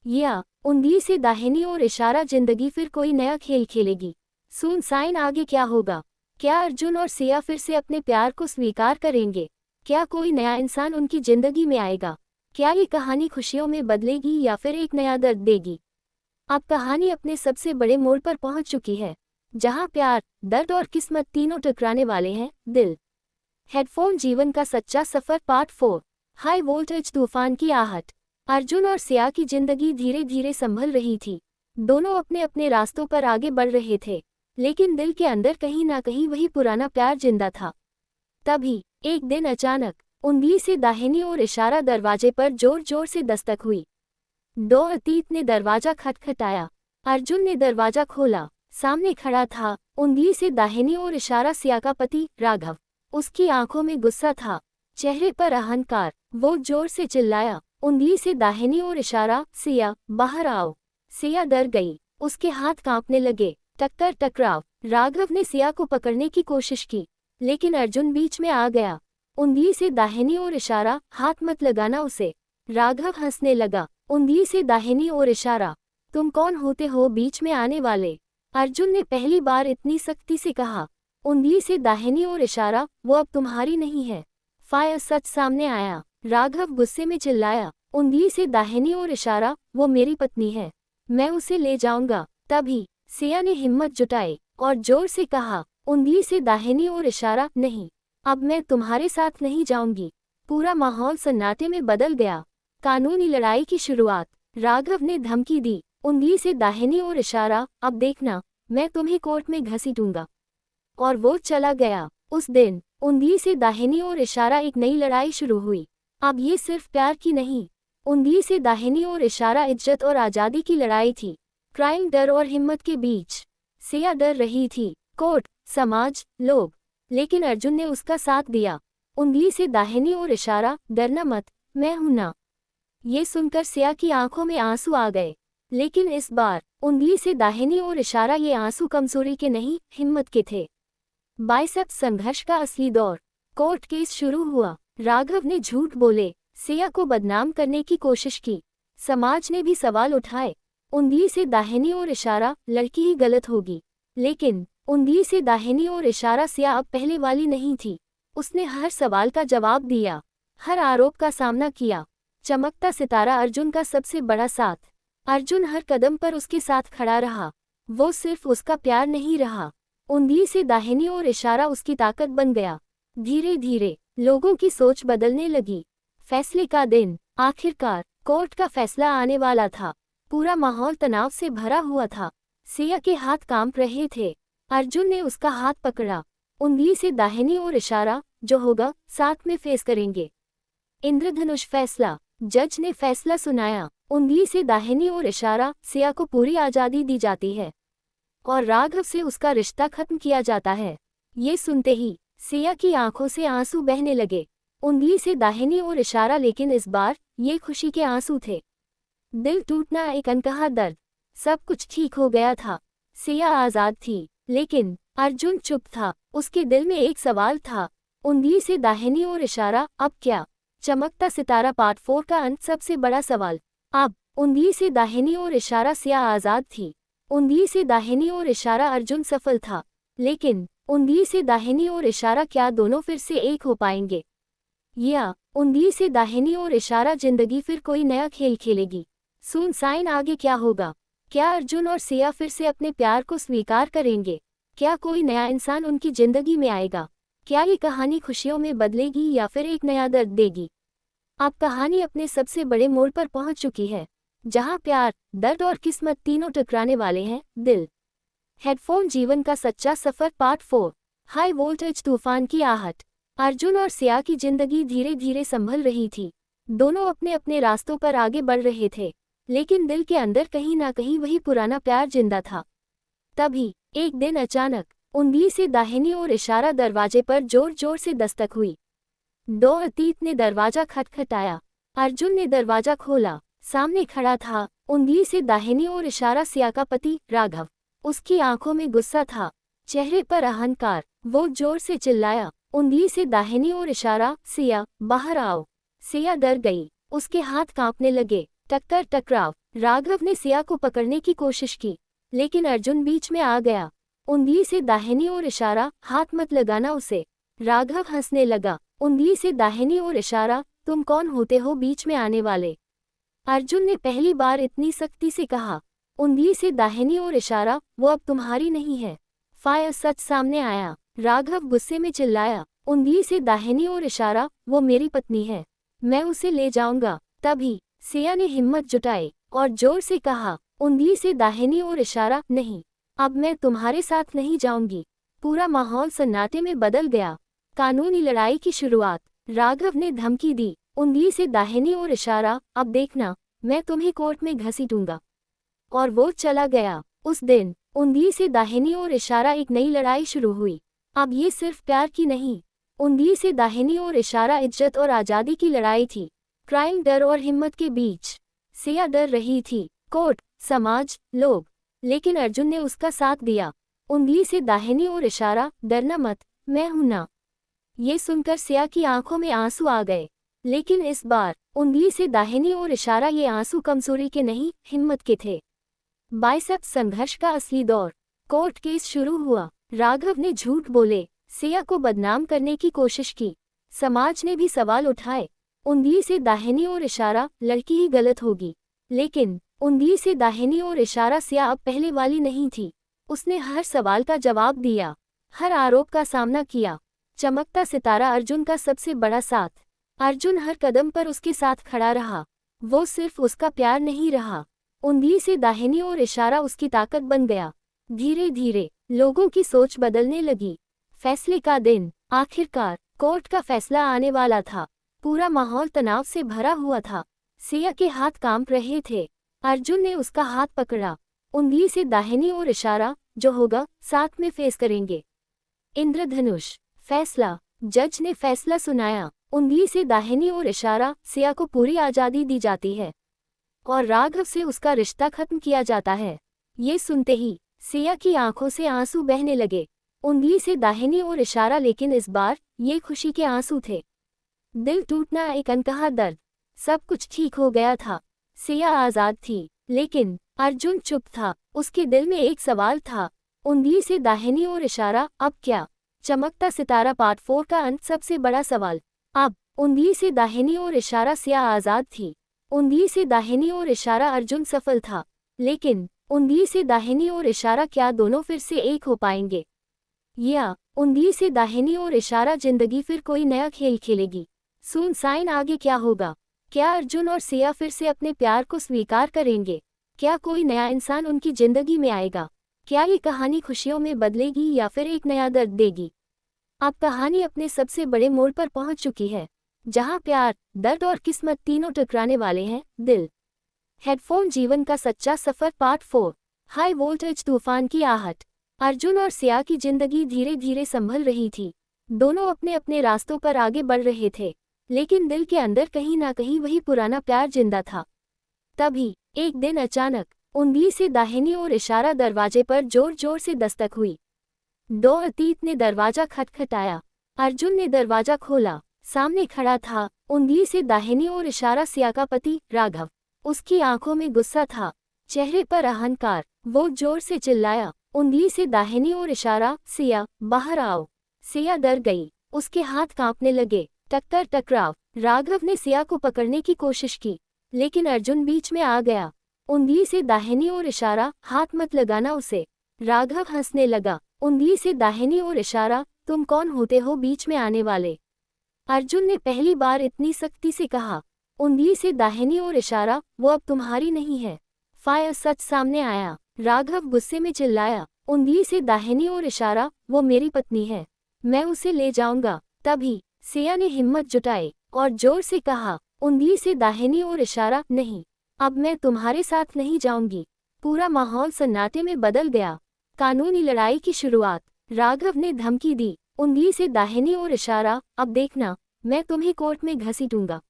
या उंगली से दाहिनी ओर इशारा, जिंदगी फिर कोई नया खेल खेलेगी? सून साइन, आगे क्या होगा? क्या अर्जुन और सिया फिर से अपने प्यार को स्वीकार करेंगे? क्या कोई नया इंसान उनकी जिंदगी में आएगा? क्या ये कहानी खुशियों में बदलेगी या फिर एक नया दर्द देगी? अब कहानी अपने सबसे बड़े मोड़ पर पहुंच चुकी है, जहां प्यार, दर्द और किस्मत तीनों टकराने वाले हैं। दिल हेडफोन, जीवन का सच्चा सफर पार्ट 4। हाई वोल्टेज तूफान की आहट। अर्जुन और सिया की जिंदगी धीरे धीरे संभल रही थी। दोनों अपने अपने रास्तों पर आगे बढ़ रहे थे, लेकिन दिल के अंदर कहीं ना कहीं वही पुराना प्यार जिंदा था। तभी एक दिन अचानक उंगली से दाहिनी ओर इशारा, दरवाजे पर जोर जोर से दस्तक हुई। दो अतीत ने दरवाजा खटखटाया। अर्जुन ने दरवाजा खोला। सामने खड़ा था उंगली से दाहिनी ओर इशारा, सिया का पति राघव। उसकी आंखों में गुस्सा था, चेहरे पर अहंकार। वो जोर से चिल्लाया, उंगली से दाहिनी ओर इशारा, सिया बाहर आओ। सिया डर गई, उसके हाथ कांपने लगे। टक्कर, टकराव। राघव ने सिया को पकड़ने की कोशिश की, लेकिन अर्जुन बीच में आ गया। उंगली से दाहिनी ओर इशारा, हाथ मत लगाना उसे। राघव हंसने लगा, उंगली से दाहिनी ओर इशारा, तुम कौन होते हो बीच में आने वाले? अर्जुन ने पहली बार इतनी सख्ती से कहा। उंगली से दाहिनी ओर इशारा, वो अब तुम्हारी नहीं है। फायर, सच सामने आया। राघव गुस्से में चिल्लाया, उंगली से दाहिनी ओर इशारा, वो मेरी पत्नी है, मैं उसे ले जाऊंगा। तभी सिया ने हिम्मत जुटाई और जोर से कहा, उंगली से दाहिनी ओर इशारा, नहीं, अब मैं तुम्हारे साथ नहीं जाऊंगी। पूरा माहौल सन्नाटे में बदल गया। कानूनी लड़ाई की शुरुआत। राघव ने धमकी दी, उंगली से दाहिनी ओर इशारा, अब देखना मैं तुम्हें कोर्ट में घसीटूंगा। और वो चला गया। उस दिन उंगली से दाहिनी ओर इशारा, एक नई लड़ाई शुरू हुई। अब ये सिर्फ प्यार की नहीं, उंगली से दाहिनी ओर इशारा इज्जत और आज़ादी की लड़ाई थी। क्राइम, डर और हिम्मत के बीच। सिया डर रही थी, कोर्ट, समाज, लोग, लेकिन अर्जुन ने उसका साथ दिया। उंगली से दाहिनी ओर इशारा, डरना मत, मैं हूं ना। ये सुनकर सिया की आंखों में आंसू आ गए, लेकिन इस बार उंगली से दाहिनी ओर इशारा, ये आंसू कमजोरी के नहीं, हिम्मत के थे। बाइसेप्स संघर्ष का असली दौर। कोर्ट केस शुरू हुआ। राघव ने झूठ बोले, सिया को बदनाम करने की कोशिश की। समाज ने भी सवाल उठाए। उंगली से दाहिनी ओर इशारा, लड़की ही गलत होगी। लेकिन उंगली से दाहिनी ओर इशारा, सिया अब पहले वाली नहीं थी। उसने हर सवाल का जवाब दिया, हर आरोप का सामना किया। चमकता सितारा, अर्जुन का सबसे बड़ा साथ। अर्जुन हर कदम पर उसके साथ खड़ा रहा। वो सिर्फ उसका प्यार नहीं रहा, उंगली से दाहिनी ओर इशारा उसकी ताकत बन गया। धीरे धीरे लोगों की सोच बदलने लगी। फैसले का दिन, आखिरकार कोर्ट का फैसला आने वाला था। पूरा माहौल तनाव से भरा हुआ था। सिया के हाथ कांप रहे थे। अर्जुन ने उसका हाथ पकड़ा, उंगली से दाहिनी ओर इशारा, जो होगा साथ में फेस करेंगे। इंद्रधनुष फैसला। जज ने फैसला सुनाया, उंगली से दाहिनी ओर इशारा, सिया को पूरी आज़ादी दी जाती है और राघव से उसका रिश्ता खत्म किया जाता है। ये सुनते ही सिया की आंखों से आंसू बहने लगे। उंगली से दाहिनी ओर इशारा, लेकिन इस बार ये खुशी के आंसू थे। दिल टूटना, एक अनकहा दर्द। सब कुछ ठीक हो गया था। सिया आज़ाद थी, लेकिन अर्जुन चुप था। उसके दिल में एक सवाल था। उंगली से दाहिनी ओर इशारा, अब क्या? चमकता सितारा पार्ट 4 का अंत। सबसे बड़ा सवाल अब। उंगली से दाहिनी ओर इशारा, सिया आज़ाद थी। उंगली से दाहिनी ओर इशारा, अर्जुन सफल था। लेकिन उंगली से दाहिनी ओर इशारा, क्या दोनों फिर से एक हो पाएंगे? या उंगली से दाहिनी ओर इशारा, जिंदगी फिर कोई नया खेल खेलेगी? सुन साइन, आगे क्या होगा? क्या अर्जुन और सिया फिर से अपने प्यार को स्वीकार करेंगे? क्या कोई नया इंसान उनकी जिंदगी में आएगा? क्या ये कहानी खुशियों में बदलेगी या फिर एक नया दर्द देगी? अब कहानी अपने सबसे बड़े मोड़ पर पहुंच चुकी है, जहां प्यार, दर्द और किस्मत तीनों टकराने वाले हैं। दिल हेडफोन, जीवन का सच्चा सफर, पार्ट 4। हाई वोल्टेज तूफान की आहट। अर्जुन और सिया की जिंदगी धीरे धीरे संभल रही थी। दोनों अपने अपने रास्तों पर आगे बढ़ रहे थे, लेकिन दिल के अंदर कहीं ना कहीं वही पुराना प्यार जिंदा था। तभी एक दिन अचानक उंगली से दाहिनी ओर इशारा, दरवाजे पर जोर जोर से दस्तक हुई। दो अतीत ने दरवाजा खटखटाया। अर्जुन ने दरवाजा खोला। सामने खड़ा था उंगली से दाहिनी ओर इशारा, सिया का पति राघव। उसकी आंखों में गुस्सा था, चेहरे पर अहंकार। वो जोर से चिल्लाया, उंगली से दाहिनी ओर इशारा, सिया बाहर आओ। सिया डर गई, उसके हाथ कांपने लगे। टक्कर टकराव। राघव ने सिया को पकड़ने की कोशिश की, लेकिन अर्जुन बीच में आ गया। उंगली से दाहिनी ओर इशारा, हाथ मत लगाना उसे। राघव हंसने लगा। उंगली से दाहिनी ओर इशारा, तुम कौन होते हो बीच में आने वाले? अर्जुन ने पहली बार इतनी सख्ती से कहा। उंगली से दाहिनी ओर इशारा, वो अब तुम्हारी नहीं है। फायर, सच सामने आया। राघव गुस्से में चिल्लाया, उंगली से दाहिनी ओर इशारा, वो मेरी पत्नी है, मैं उसे ले जाऊंगा। तभी सिया ने हिम्मत जुटाई और जोर से कहा, उंगली से दाहिनी ओर इशारा, नहीं, अब मैं तुम्हारे साथ नहीं जाऊंगी। पूरा माहौल सन्नाटे में बदल गया। कानूनी लड़ाई की शुरुआत। राघव ने धमकी दी, उंगली से दाहिनी ओर इशारा, अब देखना मैं तुम्हें कोर्ट में घसीटूंगा। और वो चला गया। उस दिन उंगली से दाहिनी ओर इशारा, एक नई लड़ाई शुरू हुई। अब ये सिर्फ प्यार की नहीं, उंगली से दाहिनी ओर इशारा इज्जत और आज़ादी की लड़ाई थी। क्राइम, डर और हिम्मत के बीच। सिया डर रही थी, कोर्ट, समाज, लोग, लेकिन अर्जुन ने उसका साथ दिया। उंगली से दाहिनी ओर इशारा, डरना मत, मैं हूं ना। ये सुनकर सिया की आंखों में आंसू आ गए, लेकिन इस बार उंगली से दाहिनी ओर इशारा, ये आंसू कमजोरी के नहीं, हिम्मत के थे। बाइसेप्स संघर्ष का असली दौर। कोर्ट केस शुरू हुआ। राघव ने झूठ बोले, सिया को बदनाम करने की कोशिश की। समाज ने भी सवाल उठाए। उंगली से दाहिनी ओर इशारा, लड़की ही गलत होगी। लेकिन उंगली से दाहिनी ओर इशारा, सिया अब पहले वाली नहीं थी। उसने हर सवाल का जवाब दिया, हर आरोप का सामना किया। चमकता सितारा, अर्जुन का सबसे बड़ा साथ। अर्जुन हर कदम पर उसके साथ खड़ा रहा। वो सिर्फ उसका प्यार नहीं रहा, उंगली से दाहिनी ओर इशारा उसकी ताकत बन गया। धीरे धीरे लोगों की सोच बदलने लगी। फैसले का दिन। आखिरकार कोर्ट का फैसला आने वाला था। पूरा माहौल तनाव से भरा हुआ था। सिया के हाथ कांप रहे थे। अर्जुन ने उसका हाथ पकड़ा। उंगली से दाहिनी ओर इशारा, जो होगा साथ में फेस करेंगे। इंद्रधनुष। फैसला। जज ने फैसला सुनाया। उंगली से दाहिनी ओर इशारा, सिया को पूरी आज़ादी दी जाती है और राघव से उसका रिश्ता खत्म किया जाता है। ये सुनते ही सिया की आंखों से आंसू बहने लगे। उंगली से दाहिनी ओर इशारा, लेकिन इस बार ये खुशी के आंसू थे। दिल टूटना, एक अनकहा दर्द। सब कुछ ठीक हो गया था। सिया आज़ाद थी, लेकिन अर्जुन चुप था। उसके दिल में एक सवाल था। उंगली से दाहिनी ओर इशारा, अब क्या? चमकता सितारा, पार्ट 4 का अंत। सबसे बड़ा सवाल। अब उंगली से दाहिनी ओर इशारा, सिया आज़ाद थी। उंगली से दाहिनी ओर इशारा, अर्जुन सफल था। लेकिन उंगली से दाहिनी ओर इशारा, क्या दोनों फिर से एक हो पाएंगे? या उंगली से दाहिनी ओर इशारा, जिंदगी फिर कोई नया खेल खेलेगी? सुन साइन, आगे क्या होगा? क्या अर्जुन और सिया फिर से अपने प्यार को स्वीकार करेंगे? क्या कोई नया इंसान उनकी जिंदगी में आएगा? क्या ये कहानी खुशियों में बदलेगी या फिर एक नया दर्द देगी? अब कहानी अपने सबसे बड़े मोड़ पर पहुंच चुकी है, जहां प्यार, दर्द और किस्मत तीनों टकराने वाले हैं। दिल हेडफोन, जीवन का सच्चा सफर, पार्ट 4। हाई वोल्टेज तूफान की आहट। अर्जुन और सिया की जिंदगी धीरे धीरे संभल रही थी। दोनों अपने अपने रास्तों पर आगे बढ़ रहे थे, लेकिन दिल के अंदर कहीं ना कहीं वही पुराना प्यार जिंदा था। तभी एक दिन अचानक उंगली से दाहिनी ओर इशारा, दरवाजे पर जोर जोर से दस्तक हुई। दो अतीत ने दरवाजा खटखटाया। अर्जुन ने दरवाजा खोला। सामने खड़ा था उंगली से दाहिनी ओर इशारा, सिया का पति राघव। उसकी आंखों में गुस्सा था, चेहरे पर अहंकार। वो जोर से चिल्लाया, उंगली से दाहिनी ओर इशारा, सिया बाहर आओ। सिया डर गई, उसके हाथ कांपने लगे। टक्कर टकराव। राघव ने सिया को पकड़ने की कोशिश की, लेकिन अर्जुन बीच में आ गया। उंगली से दाहिनी ओर इशारा, हाथ मत लगाना उसे। राघव हंसने लगा। उंगली से दाहिनी ओर इशारा, तुम कौन होते हो बीच में आने वाले? अर्जुन ने पहली बार इतनी सख्ती से कहा। उंगली से दाहिनी ओर इशारा, वो अब तुम्हारी नहीं है। फायर सच सामने आया। राघव गुस्से में चिल्लाया। उंगली से दाहिनी ओर इशारा, वो मेरी पत्नी है, मैं उसे ले जाऊंगा। तभी सिया ने हिम्मत जुटाई और जोर से कहा, उंगली से दाहिनी ओर इशारा, नहीं, अब मैं तुम्हारे साथ नहीं जाऊंगी। पूरा माहौल सन्नाटे में बदल गया। कानूनी लड़ाई की शुरुआत। राघव ने धमकी दी, उंगली से दाहिनी ओर इशारा, अब देखना मैं तुम्हें कोर्ट में घसीटूंगा।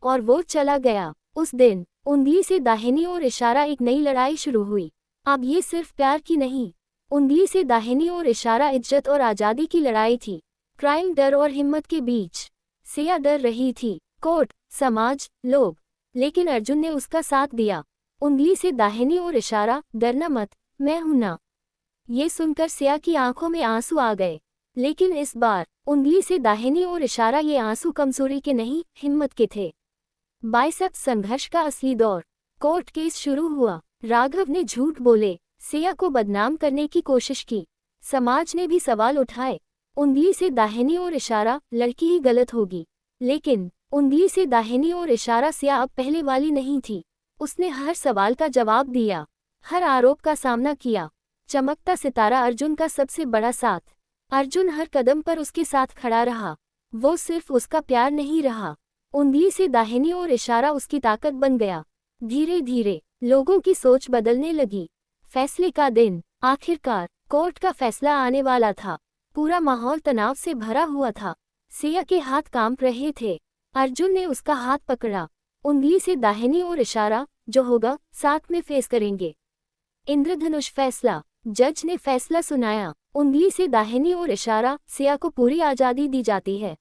और वो चला गया। उस दिन उंगली से दाहिनी ओर इशारा एक नई लड़ाई शुरू हुई। अब ये सिर्फ प्यार की नहीं, उंगली से दाहिनी ओर इशारा इज्जत और आज़ादी की लड़ाई थी। क्राइम, डर और हिम्मत के बीच। सिया डर रही थी, कोर्ट, समाज, लोग, लेकिन अर्जुन ने उसका साथ दिया। उंगली से दाहिनी ओर इशारा, डरना मत, मैं हूं ना। ये सुनकर सिया की आंखों में आंसू आ गए, लेकिन इस बार उंगली से दाहिनी ओर इशारा, ये आंसू कमजोरी के नहीं, हिम्मत के थे। बाइसेप्स संघर्ष का असली दौर। कोर्ट केस शुरू हुआ। राघव ने झूठ बोले, सिया को बदनाम करने की कोशिश की। समाज ने भी सवाल उठाए। उंगली से दाहिनी ओर इशारा, लड़की ही गलत होगी। लेकिन उंगली से दाहिनी ओर इशारा, सिया अब पहले वाली नहीं थी। उसने हर सवाल का जवाब दिया, हर आरोप का सामना किया। चमकता सितारा अर्जुन का सबसे बड़ा साथ। अर्जुन हर कदम पर उसके साथ खड़ा रहा। वो सिर्फ उसका प्यार नहीं रहा, उंगली से दाहिनी ओर इशारा उसकी ताकत बन गया। धीरे धीरे लोगों की सोच बदलने लगी। फैसले का दिन। आखिरकार कोर्ट का फैसला आने वाला था। पूरा माहौल तनाव से भरा हुआ था। सिया के हाथ कांप रहे थे। अर्जुन ने उसका हाथ पकड़ा। उंगली से दाहिनी ओर इशारा, जो होगा साथ में फेस करेंगे। इंद्रधनुष फैसला। जज ने फैसला सुनाया। उंगली से दाहिनी ओर इशारा, सिया को पूरी आज़ादी दी जाती है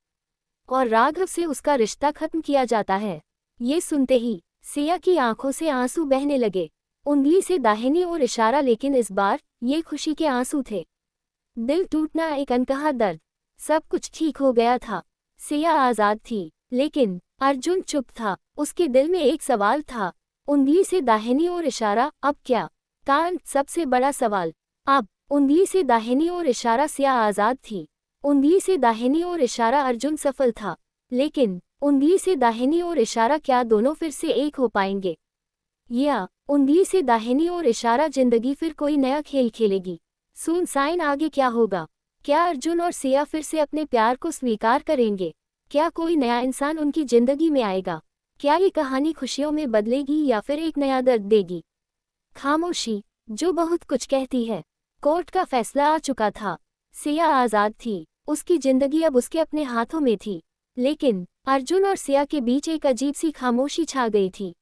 और राघव से उसका रिश्ता खत्म किया जाता है। ये सुनते ही सिया की आंखों से आंसू बहने लगे। उंगली से दाहिनी ओर इशारा, लेकिन इस बार ये खुशी के आंसू थे। दिल टूटना, एक अनकहा दर्द। सब कुछ ठीक हो गया था। सिया आज़ाद थी, लेकिन अर्जुन चुप था। उसके दिल में एक सवाल था। उंगली से दाहिनी ओर इशारा, अब क्या? कान, सबसे बड़ा सवाल। अब उंगली से दाहिनी ओर इशारा, सिया आज़ाद थी। उंगली से दाहिनी ओर इशारा, अर्जुन सफल था। लेकिन उंगली से दाहिनी ओर इशारा, क्या दोनों फिर से एक हो पाएंगे? या उंगली से दाहिनी ओर इशारा, जिंदगी फिर कोई नया खेल खेलेगी? सुन साइन, आगे क्या होगा? क्या अर्जुन और सिया फिर से अपने प्यार को स्वीकार करेंगे? क्या कोई नया इंसान उनकी जिंदगी में आएगा? क्या ये कहानी खुशियों में बदलेगी या फिर एक नया दर्द देगी? खामोशी, जो बहुत कुछ कहती है। कोर्ट का फैसला आ चुका था। सिया आज़ाद थी। उसकी जिंदगी अब उसके अपने हाथों में थी। लेकिन अर्जुन और सिया के बीच एक अजीब सी खामोशी छा गई थी।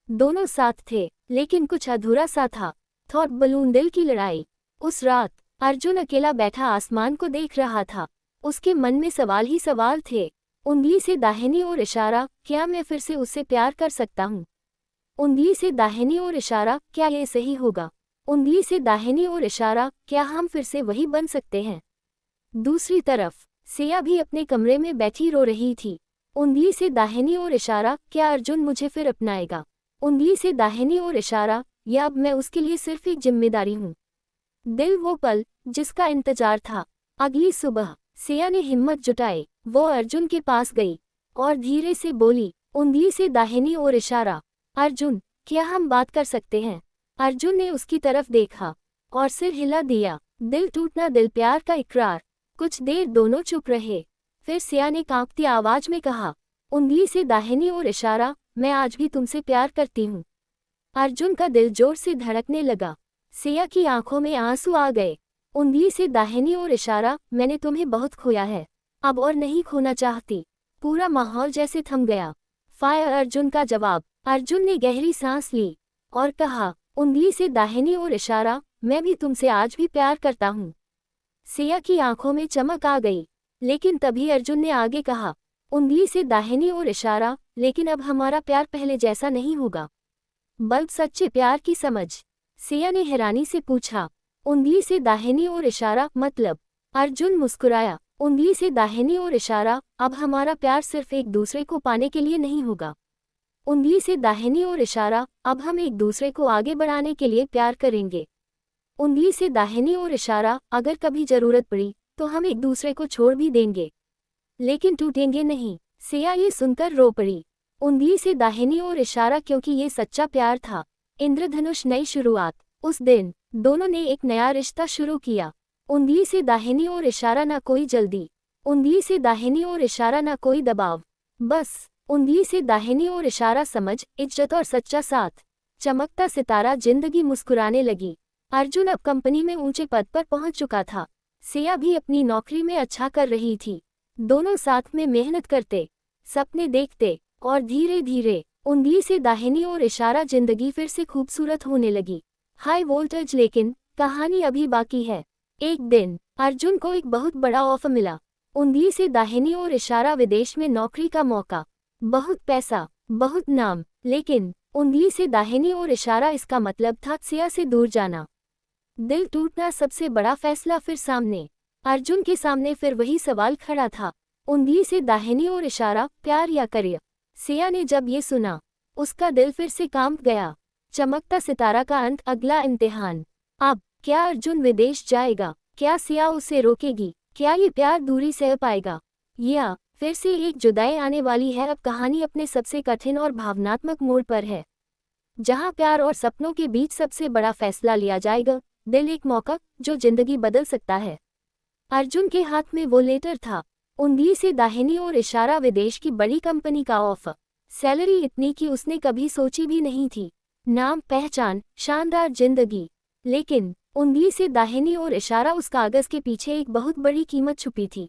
दोनों साथ थे, लेकिन कुछ अधूरा सा था। थॉट बलून, दिल की लड़ाई। उस रात अर्जुन अकेला बैठा आसमान को देख रहा था। उसके मन में सवाल ही सवाल थे। उंगली से दाहिनी ओर इशारा, क्या मैं फिर से उससे प्यार कर सकता हूँ? उंगली से दाहिनी ओर इशारा, क्या ये सही होगा? उंगली से दाहिनी ओर इशारा, क्या हम फिर से वही बन सकते हैं? दूसरी तरफ सिया भी अपने कमरे में बैठी रो रही थी। उंगली से दाहिनी ओर इशारा, क्या अर्जुन मुझे फिर अपनाएगा? उंगली से दाहिनी ओर इशारा, या अब मैं उसके लिए सिर्फ एक जिम्मेदारी हूँ? दिल, वो पल जिसका इंतजार था। अगली सुबह सिया ने हिम्मत जुटाई। वो अर्जुन के पास गई और धीरे से बोली, उंगली से दाहिनी ओर इशारा, अर्जुन, क्या हम बात कर सकते हैं? अर्जुन ने उसकी तरफ देखा और सिर हिला दिया। दिल टूटना, दिल प्यार का इकरार। कुछ देर दोनों चुप रहे। फिर सिया ने कांपती आवाज में कहा, उंगली से दाहिनी ओर इशारा, मैं आज भी तुमसे प्यार करती हूँ। अर्जुन का दिल जोर से धड़कने लगा। सिया की आंखों में आंसू आ गए। उंगली से दाहिनी ओर इशारा, मैंने तुम्हें बहुत खोया है, अब और नहीं खोना चाहती। पूरा माहौल जैसे थम गया। फायर, अर्जुन का जवाब। अर्जुन ने गहरी सांस ली और कहा, उंगली से दाहिनी ओर इशारा, मैं भी तुमसे आज भी प्यार करता हूँ। सिया की आंखों में चमक आ गई, लेकिन तभी अर्जुन ने आगे कहा, उंगली से दाहिनी ओर इशारा, लेकिन अब हमारा प्यार पहले जैसा नहीं होगा। बल्ब, सच्चे प्यार की समझ। सिया ने हैरानी से पूछा, उंगली से दाहिनी ओर इशारा मतलब। अर्जुन मुस्कुराया। उंगली से दाहिनी ओर इशारा, अब हमारा प्यार सिर्फ एक दूसरे को पाने के लिए नहीं होगा। उंगली से दाहिनी ओर इशारा, अब हम एक दूसरे को आगे बढ़ाने के लिए प्यार करेंगे। उंगली से दाहिनी ओर इशारा, अगर कभी जरूरत पड़ी तो हम एक दूसरे को छोड़ भी देंगे, लेकिन टूटेंगे नहीं। सिया ये सुनकर रो पड़ी। उंगली से दाहिनी ओर इशारा, क्योंकि ये सच्चा प्यार था। इंद्रधनुष नई शुरुआत। उस दिन दोनों ने एक नया रिश्ता शुरू किया। उंगली से दाहिनी ओर इशारा, ना कोई जल्दी। उंगली से दाहिनी ओर इशारा, ना कोई दबाव। बस उंगली से दाहिनी ओर इशारा, समझ, इज्जत और सच्चा साथ। चमकता सितारा। जिंदगी मुस्कुराने लगी। अर्जुन अब कंपनी में ऊंचे पद पर पहुंच चुका था। सिया भी अपनी नौकरी में अच्छा कर रही थी। दोनों साथ में मेहनत करते, सपने देखते, और धीरे धीरे उंगली से दाहिनी ओर इशारा, जिंदगी फिर से खूबसूरत होने लगी। High voltage. लेकिन कहानी अभी बाकी है। एक दिन अर्जुन को एक बहुत बड़ा ऑफर मिला। उंगली से दाहिनी ओर इशारा, विदेश में नौकरी का मौका, बहुत पैसा, बहुत नाम। लेकिन उंगली से दाहिनी ओर इशारा, इसका मतलब था सिया से दूर जाना। दिल टूटना। सबसे बड़ा फैसला फिर सामने। अर्जुन के सामने फिर वही सवाल खड़ा था। उंगली से दाहिनी ओर इशारा, प्यार या करियर। सिया ने जब ये सुना, उसका दिल फिर से कांप गया। चमकता सितारा का अंत। अगला इम्तिहान। अब क्या अर्जुन विदेश जाएगा? क्या सिया उसे रोकेगी? क्या ये प्यार दूरी सह पाएगा, या फिर से एक जुदाई आने वाली है? अब कहानी अपने सबसे कठिन और भावनात्मक मोड़ पर है, जहां प्यार और सपनों के बीच सबसे बड़ा फैसला लिया जाएगा। दिल, एक मौका जो जिंदगी बदल सकता है। अर्जुन के हाथ में वो लेटर था। उंगली से दाहिनी ओर इशारा, विदेश की बड़ी कंपनी का ऑफर। सैलरी इतनी कि उसने कभी सोची भी नहीं थी। नाम, पहचान, शानदार जिंदगी। लेकिन उंगली से दाहिनी ओर इशारा, उस कागज के पीछे एक बहुत बड़ी कीमत छुपी थी।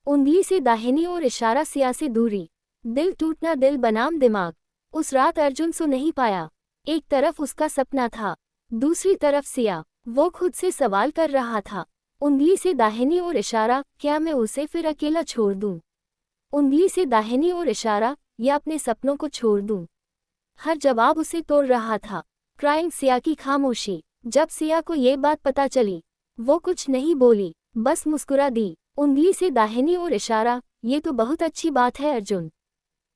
उंगली से दाहिनी ओर इशारा, सिया से दूरी। दिल टूटना। दिल बनाम दिमाग। उस रात अर्जुन सो नहीं पाया। एक तरफ उसका सपना था, दूसरी तरफ सिया। वो खुद से सवाल कर रहा था। उंगली से दाहिनी ओर इशारा, क्या मैं उसे फिर अकेला छोड़ दूं? उंगली से दाहिनी ओर इशारा, या अपने सपनों को छोड़ दूं? हर जवाब उसे तोड़ रहा था। क्राइम। सिया की खामोशी। जब सिया को ये बात पता चली, वो कुछ नहीं बोली, बस मुस्कुरा दी। उंगली से दाहिनी ओर इशारा, ये तो बहुत अच्छी बात है अर्जुन।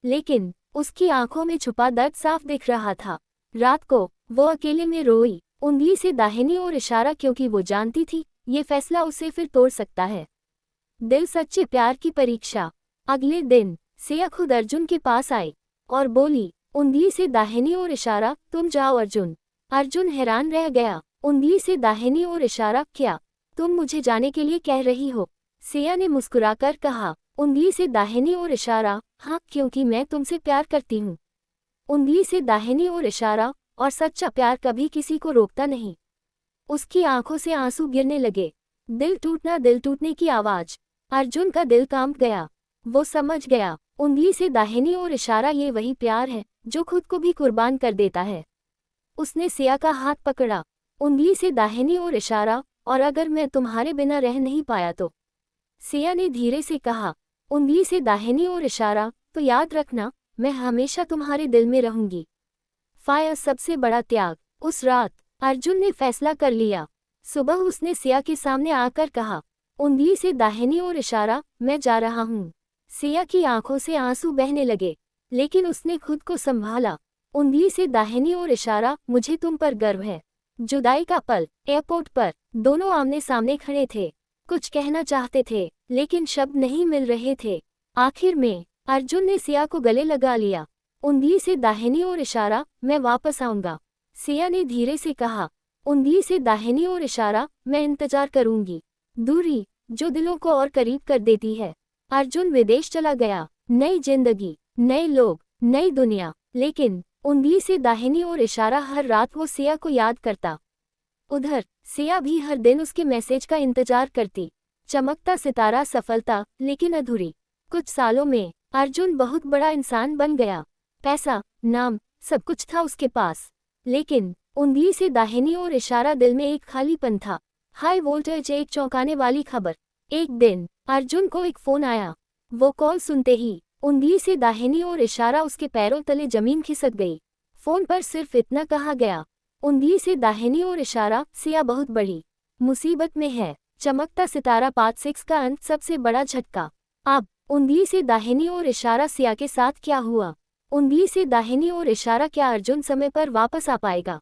लेकिन उसकी आंखों में छुपा दर्द साफ दिख रहा था। रात को वो अकेले में रोई। उंगली से दाहिनी ओर इशारा, क्योंकि वो जानती थी ये फैसला उसे फिर तोड़ सकता है। दिल, सच्चे प्यार की परीक्षा। अगले दिन सिया खुद अर्जुन के पास आई और बोली, उंगली से दाहिनी ओर इशारा, तुम जाओ अर्जुन। अर्जुन हैरान रह गया। उंगली से दाहिनी ओर इशारा, क्या तुम मुझे जाने के लिए कह रही हो? सिया ने मुस्कुराकर कहा। उंगली से दाहिनी ओर इशारा, हाँ, क्योंकि मैं तुमसे प्यार करती हूँ। उंगली से दाहिनी ओर इशारा, और सच्चा प्यार कभी किसी को रोकता नहीं। उसकी आंखों से आंसू गिरने लगे। दिल टूटना। दिल टूटने की आवाज। अर्जुन का दिल कांप गया। वो समझ गया, उंगली से दाहिनी ओर इशारा, ये वही प्यार है जो खुद को भी कुर्बान कर देता है। उसने सिया का हाथ पकड़ा। उंगली से दाहिनी ओर इशारा, और अगर मैं तुम्हारे बिना रह नहीं पाया तो? सिया ने धीरे से कहा। उंगली से दाहिनी ओर इशारा, तो याद रखना, मैं हमेशा तुम्हारे दिल में रहूंगी। फायर। सबसे बड़ा त्याग। उस रात अर्जुन ने फैसला कर लिया। सुबह उसने सिया के सामने आकर कहा, उंगली से दाहिनी ओर इशारा, मैं जा रहा हूँ। सिया की आंखों से आंसू बहने लगे, लेकिन उसने खुद को संभाला। उंगली से दाहिनी ओर इशारा, मुझे तुम पर गर्व है। जुदाई का पल। एयरपोर्ट पर दोनों आमने सामने खड़े थे। कुछ कहना चाहते थे, लेकिन शब्द नहीं मिल रहे थे। आखिर में अर्जुन ने सिया को गले लगा लिया। उंगली से दाहिनी ओर इशारा, मैं वापस आऊंगा। सिया ने धीरे से कहा। उंगली से दाहिनी ओर इशारा, मैं इंतजार करूंगी। दूरी जो दिलों को और करीब कर देती है। अर्जुन विदेश चला गया। नई जिंदगी, नए लोग, नई दुनिया। लेकिन उंगली से दाहिनी ओर इशारा, हर रात वो सिया को याद करता। उधर सिया भी हर दिन उसके मैसेज का इंतजार करती। चमकता सितारा। सफलता, लेकिन अधूरी। कुछ सालों में अर्जुन बहुत बड़ा इंसान बन गया। पैसा, नाम, सब कुछ था उसके पास। लेकिन उंगली से दाहिनी ओर इशारा, दिल में एक खालीपन था। High voltage. एक चौंकाने वाली खबर। एक दिन अर्जुन को एक फोन आया। वो कॉल सुनते ही उंगली से दाहिनी ओर इशारा, उसके पैरों तले जमीन खिसक गई। फोन पर सिर्फ इतना कहा गया, उंगली से दाहिनी ओर इशारा, सिया बहुत बड़ी। मुसीबत में है। चमकता सितारा पार्ट 6 का अंत सबसे बड़ा झटका। अब उंगली से दाहिनी ओर इशारा, सिया के साथ क्या हुआ? उंगली से दाहिनी ओर इशारा, क्या अर्जुन समय पर वापस आ पाएगा?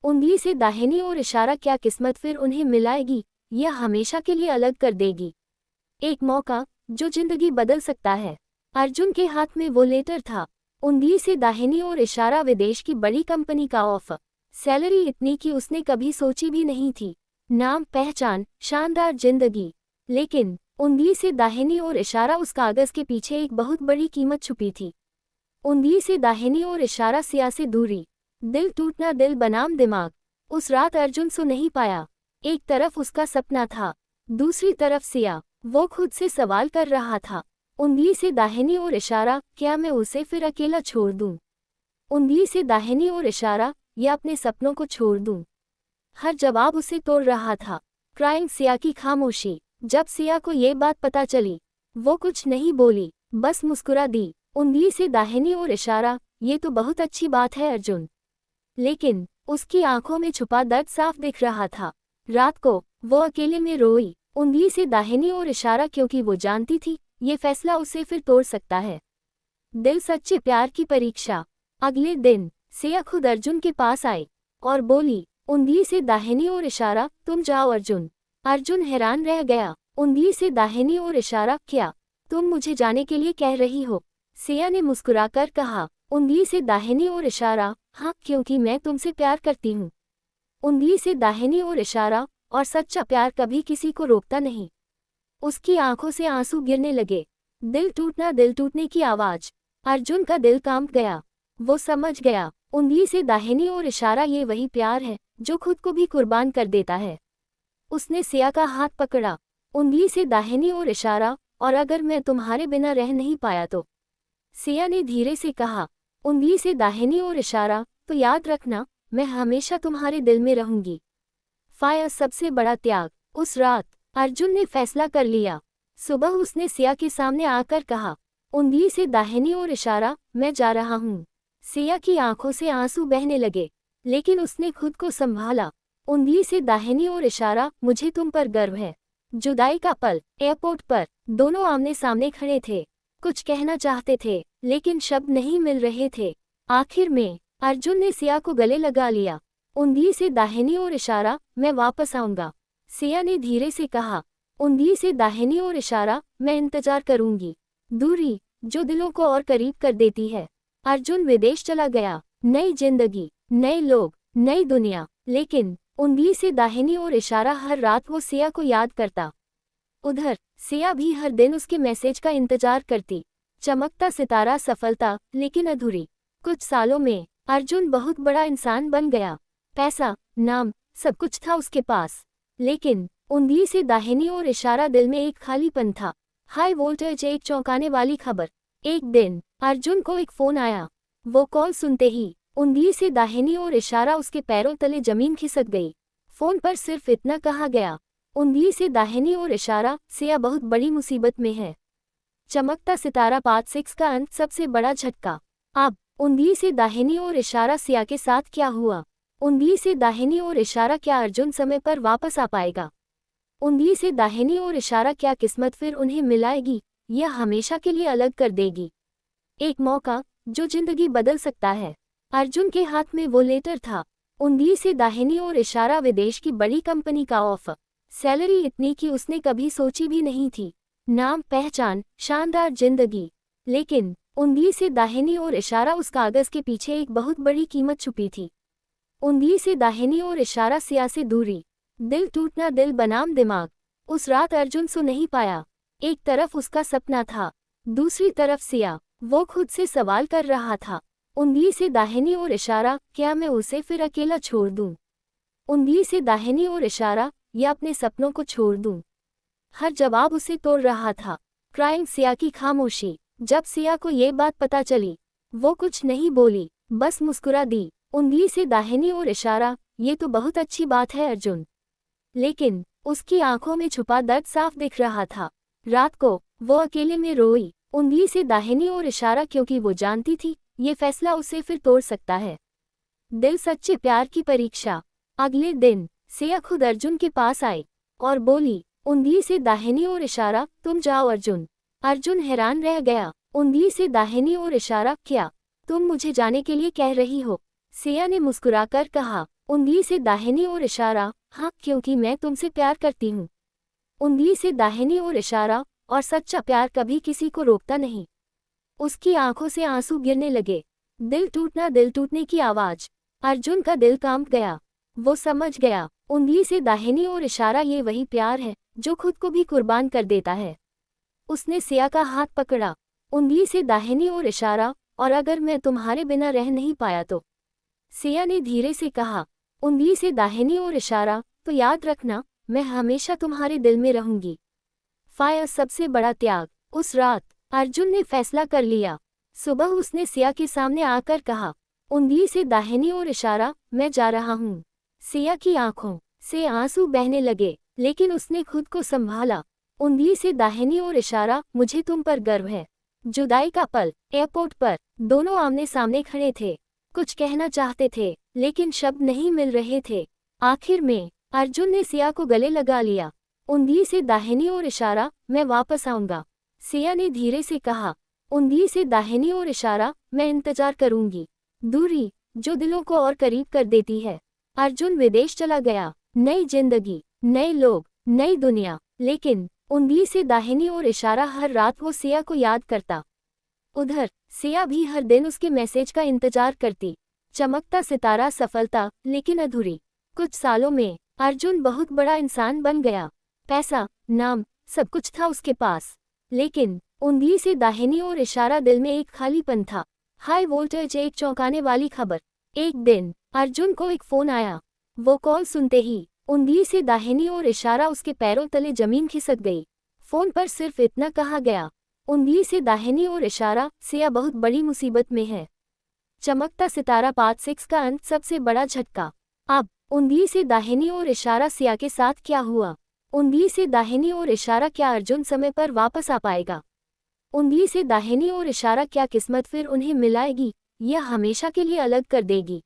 उंगली से दाहिनी ओर इशारा, क्या किस्मत फिर उन्हें मिलाएगी या हमेशा के लिए अलग कर देगी? एक मौका जो जिंदगी बदल सकता है। अर्जुन के हाथ में वो लेटर था। उंगली से दाहिनी ओर इशारा, विदेश की बड़ी कंपनी का ऑफर, सैलरी इतनी कि उसने कभी सोची भी नहीं थी, नाम, पहचान, शानदार जिंदगी। लेकिन उंगली से दाहिनी ओर इशारा, उस कागज के पीछे एक बहुत बड़ी कीमत छुपी थी। उंगली से दाहिनी ओर इशारा, सिया से दूरी। दिल टूटना, दिल बनाम दिमाग। उस रात अर्जुन सो नहीं पाया। एक तरफ उसका सपना था, दूसरी तरफ सिया। वो खुद से सवाल कर रहा था। उंगली से दाहिनी ओर इशारा, क्या मैं उसे फिर अकेला छोड़ दूं? उंगली से दाहिनी ओर इशारा, या अपने सपनों को छोड़ दूं? हर जवाब उसे तोड़ रहा था। क्राइंग सिया की खामोशी। जब सिया को ये बात पता चली, वो कुछ नहीं बोली, बस मुस्कुरा दी। उंगली से दाहिनी ओर इशारा, ये तो बहुत अच्छी बात है अर्जुन। लेकिन उसकी आंखों में छुपा दर्द साफ दिख रहा था। रात को वो अकेले में रोई। उंगली से दाहिनी ओर इशारा, क्योंकि वो जानती थी ये फैसला उसे फिर तोड़ सकता है। दिल सच्चे प्यार की परीक्षा। अगले दिन सिया खुद अर्जुन के पास आई और बोली, उंगली से दाहिनी ओर इशारा, तुम जाओ अर्जुन। अर्जुन हैरान रह गया। उंगली से दाहिनी ओर इशारा, क्या तुम मुझे जाने के लिए कह रही हो? सिया ने मुस्कुराकर कहा। उंगली से दाहिनी ओर इशारा, हाँ, क्योंकि मैं तुमसे प्यार करती हूँ। उंगली से दाहिनी ओर इशारा, और सच्चा प्यार कभी किसी को रोकता नहीं। उसकी आंखों से आंसू गिरने लगे। दिल टूटना, दिल टूटने की आवाज। अर्जुन का दिल कांप गया। वो समझ गया, उंगली से दाहिनी ओर इशारा, ये वही प्यार है जो खुद को भी कुर्बान कर देता है। उसने सिया का हाथ पकड़ा। उंगली से दाहिनी ओर इशारा, और अगर मैं तुम्हारे बिना रह नहीं पाया तो? सिया ने धीरे से कहा। उंगली से दाहिनी ओर इशारा, तो याद रखना, मैं हमेशा तुम्हारे दिल में रहूंगी। फायर सबसे बड़ा त्याग। उस रात अर्जुन ने फैसला कर लिया। सुबह उसने सिया के सामने आकर कहा, उंगली से दाहिनी ओर इशारा, मैं जा रहा हूँ। सिया की आंखों से आंसू बहने लगे, लेकिन उसने खुद को संभाला। उंगली से दाहिनी ओर इशारा, मुझे तुम पर गर्व है। जुदाई का पल। एयरपोर्ट पर दोनों आमने सामने खड़े थे। कुछ कहना चाहते थे, लेकिन शब्द नहीं मिल रहे थे। आखिर में अर्जुन ने सिया को गले लगा लिया। उंगली से दाहिनी ओर इशारा, मैं वापस आऊंगा। सिया ने धीरे से कहा। उंगली से दाहिनी ओर इशारा, मैं इंतजार करूंगी। दूरी जो दिलों को और करीब कर देती है। अर्जुन विदेश चला गया। नई जिंदगी, नए लोग, नई दुनिया। लेकिन उंगली से दाहिनी ओर इशारा, हर रात वो सिया को याद करता। उधर सिया भी हर दिन उसके मैसेज का इंतजार करती। चमकता सितारा, सफलता लेकिन अधूरी। कुछ सालों में अर्जुन बहुत बड़ा इंसान बन गया। पैसा, नाम, सब कुछ था उसके पास। लेकिन उंगली से दाहिनी ओर इशारा, दिल में एक खालीपन था। हाई वोल्टेज, एक चौंकाने वाली खबर। एक दिन अर्जुन को एक फोन आया। वो कॉल सुनते ही उंगली से दाहिनी ओर इशारा, उसके पैरों तले जमीन खिसक गई। फोन पर सिर्फ इतना कहा गया, उंगली से दाहिनी ओर इशारा, सिया बहुत बड़ी मुसीबत में है। चमकता सितारा पार्ट 6 का अंत सबसे बड़ा झटका। अब उंगली से दाहिनी ओर इशारा, सिया के साथ क्या हुआ? उंगली से दाहिनी ओर इशारा, क्या अर्जुन समय पर वापस आ पाएगा? उंगली से दाहिनी ओर इशारा, क्या किस्मत फिर उन्हें मिलाएगी या हमेशा के लिए अलग कर देगी? एक मौका जो जिंदगी बदल सकता है। अर्जुन के हाथ में वो लेटर था। उंगली से दाहिनी ओर इशारा, विदेश की बड़ी कंपनी का ऑफर, सैलरी इतनी कि उसने कभी सोची भी नहीं थी, नाम, पहचान, शानदार जिंदगी। लेकिन उंगली से दाहिनी ओर इशारा, उस कागज के पीछे एक बहुत बड़ी कीमत छुपी थी। उंगली से दाहिनी ओर इशारा, सिया से दूरी। दिल टूटना, दिल बनाम दिमाग। उस रात अर्जुन सो नहीं पाया। एक तरफ उसका सपना था, दूसरी तरफ सिया। वो खुद से सवाल कर रहा था। उंगली से दाहिनी ओर इशारा, क्या मैं उसे फिर अकेला छोड़ दूं? उंगली से दाहिनी ओर इशारा, या अपने सपनों को छोड़ दूं? हर जवाब उसे तोड़ रहा था। क्राइंग सिया की खामोशी। जब सिया को ये बात पता चली, वो कुछ नहीं बोली, बस मुस्कुरा दी। उंगली से दाहिनी ओर इशारा, ये तो बहुत अच्छी बात है अर्जुन। लेकिन उसकी आंखों में छुपा दर्द साफ दिख रहा था। रात को वो अकेले में रोई। उंगली से दाहिनी ओर इशारा, क्योंकि वो जानती थी ये फैसला उसे फिर तोड़ सकता है। दिल सच्चे प्यार की परीक्षा। अगले दिन सिया खुद अर्जुन के पास आई और बोली, उंगली से दाहिनी ओर इशारा, तुम जाओ अर्जुन। अर्जुन हैरान रह गया। उंगली से दाहिनी ओर इशारा, क्या तुम मुझे जाने के लिए कह रही हो? सिया ने मुस्कुराकर कहा, उंगली से दाहिनी ओर इशारा, हाँ, क्योंकि मैं तुमसे प्यार करती हूँ। उंगली से दाहिनी ओर इशारा, और सच्चा प्यार कभी किसी को रोकता नहीं। उसकी आंखों से आंसू गिरने लगे। दिल टूटने की आवाज। अर्जुन का दिल कांप गया। वो समझ गया, उंगली से दाहिनी ओर इशारा, ये वही प्यार है जो खुद को भी कुर्बान कर देता है। उसने सिया का हाथ पकड़ा। उंगली से दाहिनी ओर इशारा, और अगर मैं तुम्हारे बिना रह नहीं पाया तो। सिया ने धीरे से कहा, उंगली से दाहिनी ओर इशारा, तो याद रखना, मैं हमेशा तुम्हारे दिल में रहूंगी। फायर सबसे बड़ा त्याग। उस रात अर्जुन ने फैसला कर लिया। सुबह उसने सिया के सामने आकर कहा, उंगली से दाहिनी ओर इशारा, मैं जा रहा हूँ। सिया की आंखों से आंसू बहने लगे, लेकिन उसने खुद को संभाला। उंगली से दाहिनी ओर इशारा, मुझे तुम पर गर्व है। जुदाई का पल। एयरपोर्ट पर दोनों आमने सामने खड़े थे। कुछ कहना चाहते थे, लेकिन शब्द नहीं मिल रहे थे। आखिर में अर्जुन ने सिया को गले लगा लिया। उंगली से दाहिनी ओर इशारा, मैं वापस आऊंगा। सिया ने धीरे से कहा, उंगली से दाहिनी ओर इशारा, मैं इंतजार करूंगी। दूरी जो दिलों को और करीब कर देती है। अर्जुन विदेश चला गया। नई जिंदगी, नए लोग, नई दुनिया, लेकिन उंगली से दाहिनी ओर इशारा, हर रात वो सिया को याद करता। उधर सिया भी हर दिन उसके मैसेज का इंतजार करती। चमकता सितारा, सफलता, लेकिन अधूरी। कुछ सालों में अर्जुन बहुत बड़ा इंसान बन गया। पैसा, नाम, सब कुछ था उसके पास, लेकिन उंगली से दाहिनी ओर इशारा, दिल में एक खालीपन था। हाई वोल्टेज, एक चौंकाने वाली खबर। एक दिन अर्जुन को एक फोन आया। वो कॉल सुनते ही उंगली से दाहिनी ओर इशारा, उसके पैरों तले जमीन खिसक गई। फोन पर सिर्फ इतना कहा गया, उंगली से दाहिनी ओर इशारा, सिया बहुत बड़ी मुसीबत में है। चमकता सितारा, पार्ट 6 का अंत, सबसे बड़ा झटका। अब उंगली से दाहिनी ओर इशारा, सिया के साथ क्या हुआ? उंगली से दाहिनी ओर इशारा, क्या अर्जुन समय पर वापस आ पाएगा? उंगली से दाहिनी ओर इशारा, क्या किस्मत फिर उन्हें मिलाएगी या हमेशा के लिए अलग कर देगी?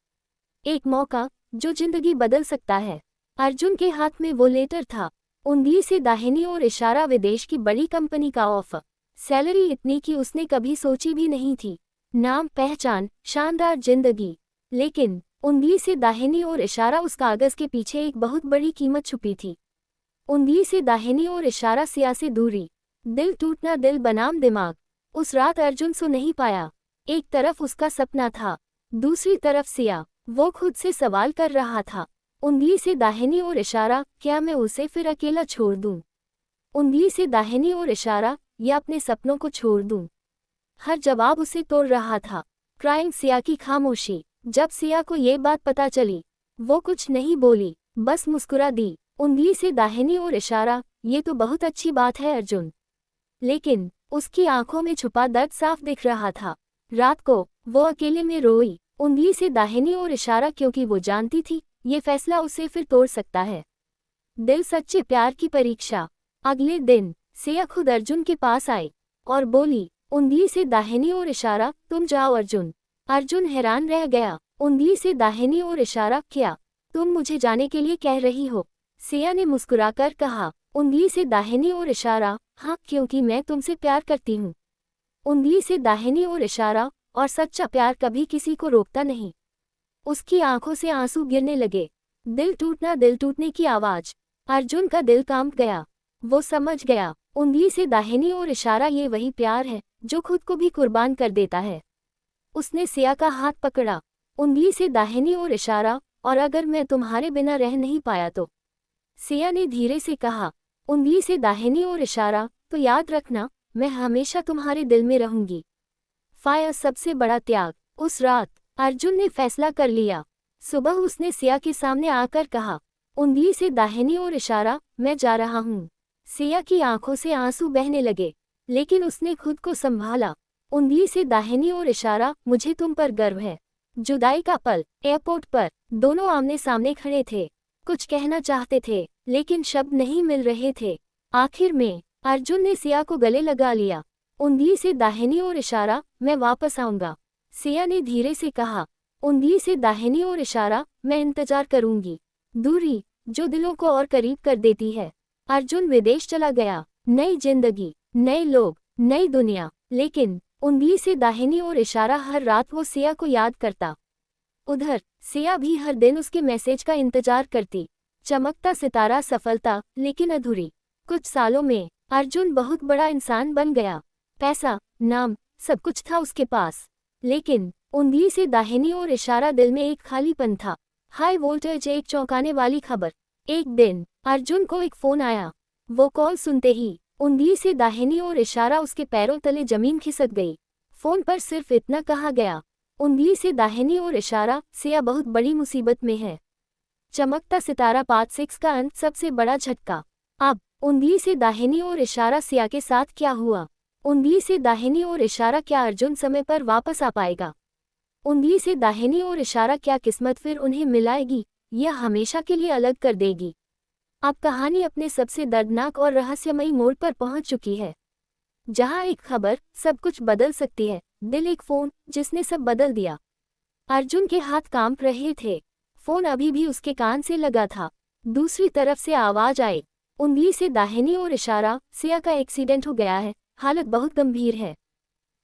एक मौका जो जिंदगी बदल सकता है। अर्जुन के हाथ में वो लेटर था। उंगली से दाहिनी ओर इशारा, विदेश की बड़ी कंपनी का ऑफर। सैलरी इतनी कि उसने कभी सोची भी नहीं थी। नाम, पहचान, शानदार जिंदगी, लेकिन उंगली से दाहिनी ओर इशारा, उस कागज के पीछे एक बहुत बड़ी कीमत छुपी थी। उंगली से दाहिनी ओर इशारा, सिया से दूरी। दिल टूटना, दिल बनाम दिमाग। उस रात अर्जुन सो नहीं पाया। एक तरफ उसका सपना था, दूसरी तरफ सिया। वो खुद से सवाल कर रहा था, उंगली से दाहिनी ओर इशारा, क्या मैं उसे फिर अकेला छोड़ दूं? उंगली से दाहिनी ओर इशारा, या अपने सपनों को छोड़ दूं? हर जवाब उसे तोड़ रहा था। क्राइंग, सिया की खामोशी। जब सिया को ये बात पता चली, वो कुछ नहीं बोली, बस मुस्कुरा दी। उंगली से दाहिनी ओर इशारा, ये तो बहुत अच्छी बात है अर्जुन। लेकिन उसकी आंखों में छुपा दर्द साफ दिख रहा था। रात को वो अकेले में रोई। उंगली से दाहिनी ओर इशारा, क्योंकि वो जानती थी ये फैसला उसे फिर तोड़ सकता है। दिल सच्चे प्यार की परीक्षा। अगले दिन सिया खुद अर्जुन के पास आई और बोली, उंगली से दाहिनी ओर इशारा, तुम जाओ अर्जुन। अर्जुन हैरान रह गया। उंगली से दाहिनी ओर इशारा, क्या तुम मुझे जाने के लिए कह रही हो? सिया ने मुस्कुराकर कहा, उंगली से दाहिनी ओर इशारा, हाँ, क्योंकि मैं तुमसे प्यार करती हूँ। उंगली से दाहिनी ओर इशारा, और सच्चा प्यार कभी किसी को रोकता नहीं। उसकी आंखों से आंसू गिरने लगे। दिल टूटने की आवाज। अर्जुन का दिल कांप गया। वो समझ गया, उंगली से दाहिनी ओर इशारा, ये वही प्यार है जो खुद को भी कुर्बान कर देता है। उसने सिया का हाथ पकड़ा। उंगली से दाहिनी ओर इशारा, और अगर मैं तुम्हारे बिना रह नहीं पाया तो। सिया ने धीरे से कहा, उंगली से दाहिनी ओर इशारा, तो याद रखना, मैं हमेशा तुम्हारे दिल में रहूंगी। फायर सबसे बड़ा त्याग। उस रात अर्जुन ने फैसला कर लिया। सुबह उसने सिया के सामने आकर कहा, उंगली से दाहिनी ओर इशारा, मैं जा रहा हूँ। सिया की आंखों से आंसू बहने लगे, लेकिन उसने खुद को संभाला। उंगली से दाहिनी ओर इशारा, मुझे तुम पर गर्व है। जुदाई का पल। एयरपोर्ट पर दोनों आमने सामने खड़े थे। कुछ कहना चाहते थे, लेकिन शब्द नहीं मिल रहे थे। आखिर में अर्जुन ने सिया को गले लगा लिया। उंगली से दाहिनी ओर इशारा, मैं वापस आऊंगा। सिया ने धीरे से कहा, उंगली से दाहिनी ओर इशारा, मैं इंतजार करूंगी। दूरी जो दिलों को और करीब कर देती है। अर्जुन विदेश चला गया, नई जिंदगी, नए लोग, नई दुनिया, लेकिन उंगली से दाहिनी ओर इशारा हर रात वो सिया को याद करता। उधर सिया भी हर दिन उसके मैसेज का इंतजार करती। चमकता सितारा सफलता लेकिन अधूरी। कुछ सालों में अर्जुन बहुत बड़ा इंसान बन गया। पैसा, नाम, सब कुछ था उसके पास, लेकिन उंगली से दाहिनी ओर इशारा दिल में एक खालीपन था। हाई वोल्टेज, एक चौंकाने वाली खबर। एक दिन अर्जुन को एक फोन आया। वो कॉल सुनते ही उंगली से दाहिनी ओर इशारा उसके पैरों तले जमीन खिसक गई। फोन पर सिर्फ इतना कहा गया, उंगली से दाहिनी ओर इशारा, सिया बहुत बड़ी मुसीबत में है। चमकता सितारा पार्ट 6 का अंत, सबसे बड़ा झटका। अब उंगली से दाहिनी ओर इशारा, सिया के साथ क्या हुआ? उंगली से दाहिनी ओर इशारा, क्या अर्जुन समय पर वापस आ पाएगा? उंगली से दाहिनी ओर इशारा, क्या किस्मत फिर उन्हें मिलाएगी या हमेशा के लिए अलग कर देगी? अब कहानी अपने सबसे दर्दनाक और रहस्यमयी मोड़ पर पहुंच चुकी है, जहां एक खबर सब कुछ बदल सकती है। दिल, एक फोन जिसने सब बदल दिया। अर्जुन के हाथ कांप रहे थे। फोन अभी भी उसके कान से लगा था। दूसरी तरफ से आवाज आई, उंगली से दाहिनी ओर इशारा, सिया का एक्सीडेंट हो गया है, हालत बहुत गंभीर है।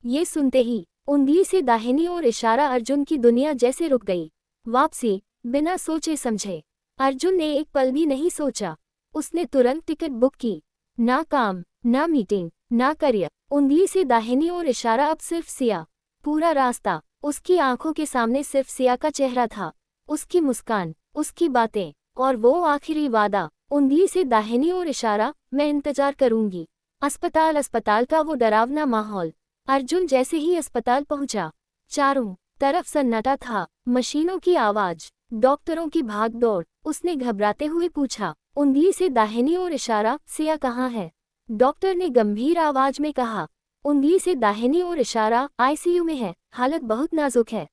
ये सुनते ही उंगली से दाहिनी ओर इशारा, अर्जुन की दुनिया जैसे रुक गई। वापसी, बिना सोचे समझे। अर्जुन ने एक पल भी नहीं सोचा। उसने तुरंत टिकट बुक की। ना काम, ना मीटिंग, ना करियर, उंगली से दाहिनी ओर इशारा, अब सिर्फ सिया। पूरा रास्ता उसकी आंखों के सामने सिर्फ सिया का चेहरा था, उसकी मुस्कान, उसकी बातें, और वो आखिरी वादा, उंगली से दाहिनी ओर इशारा, मैं इंतजार करूंगी। अस्पताल का वो डरावना माहौल। अर्जुन जैसे ही अस्पताल पहुंचा, चारों तरफ सन्नाटा था। मशीनों की आवाज, डॉक्टरों की भागदौड़। उसने घबराते हुए पूछा, उंगली से दाहिनी ओर इशारा, सिया कहाँ है? डॉक्टर ने गंभीर आवाज में कहा, उंगली से दाहिनी ओर इशारा, आईसीयू में है, हालत बहुत नाजुक है।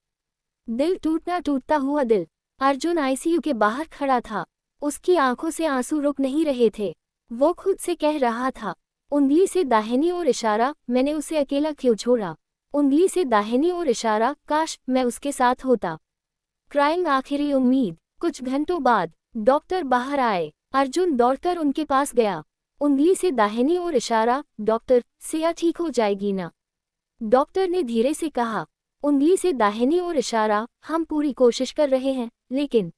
दिल टूटता हुआ दिल। अर्जुन आईसीयू के बाहर खड़ा था। उसकी आंखों से आंसू रुक नहीं रहे थे। वो खुद से कह रहा था, उंगली से दाहिनी ओर इशारा, मैंने उसे अकेला क्यों छोड़ा? उंगली से दाहिनी ओर इशारा, काश मैं उसके साथ होता। क्राइंग, आखिरी उम्मीद। कुछ घंटों बाद डॉक्टर बाहर आए। अर्जुन दौड़कर उनके पास गया। उंगली से दाहिनी ओर इशारा, डॉक्टर, सिया ठीक हो जाएगी ना? डॉक्टर ने धीरे से कहा। उंगली से दाहिनी ओर इशारा, हम पूरी कोशिश कर रहे हैं, लेकिन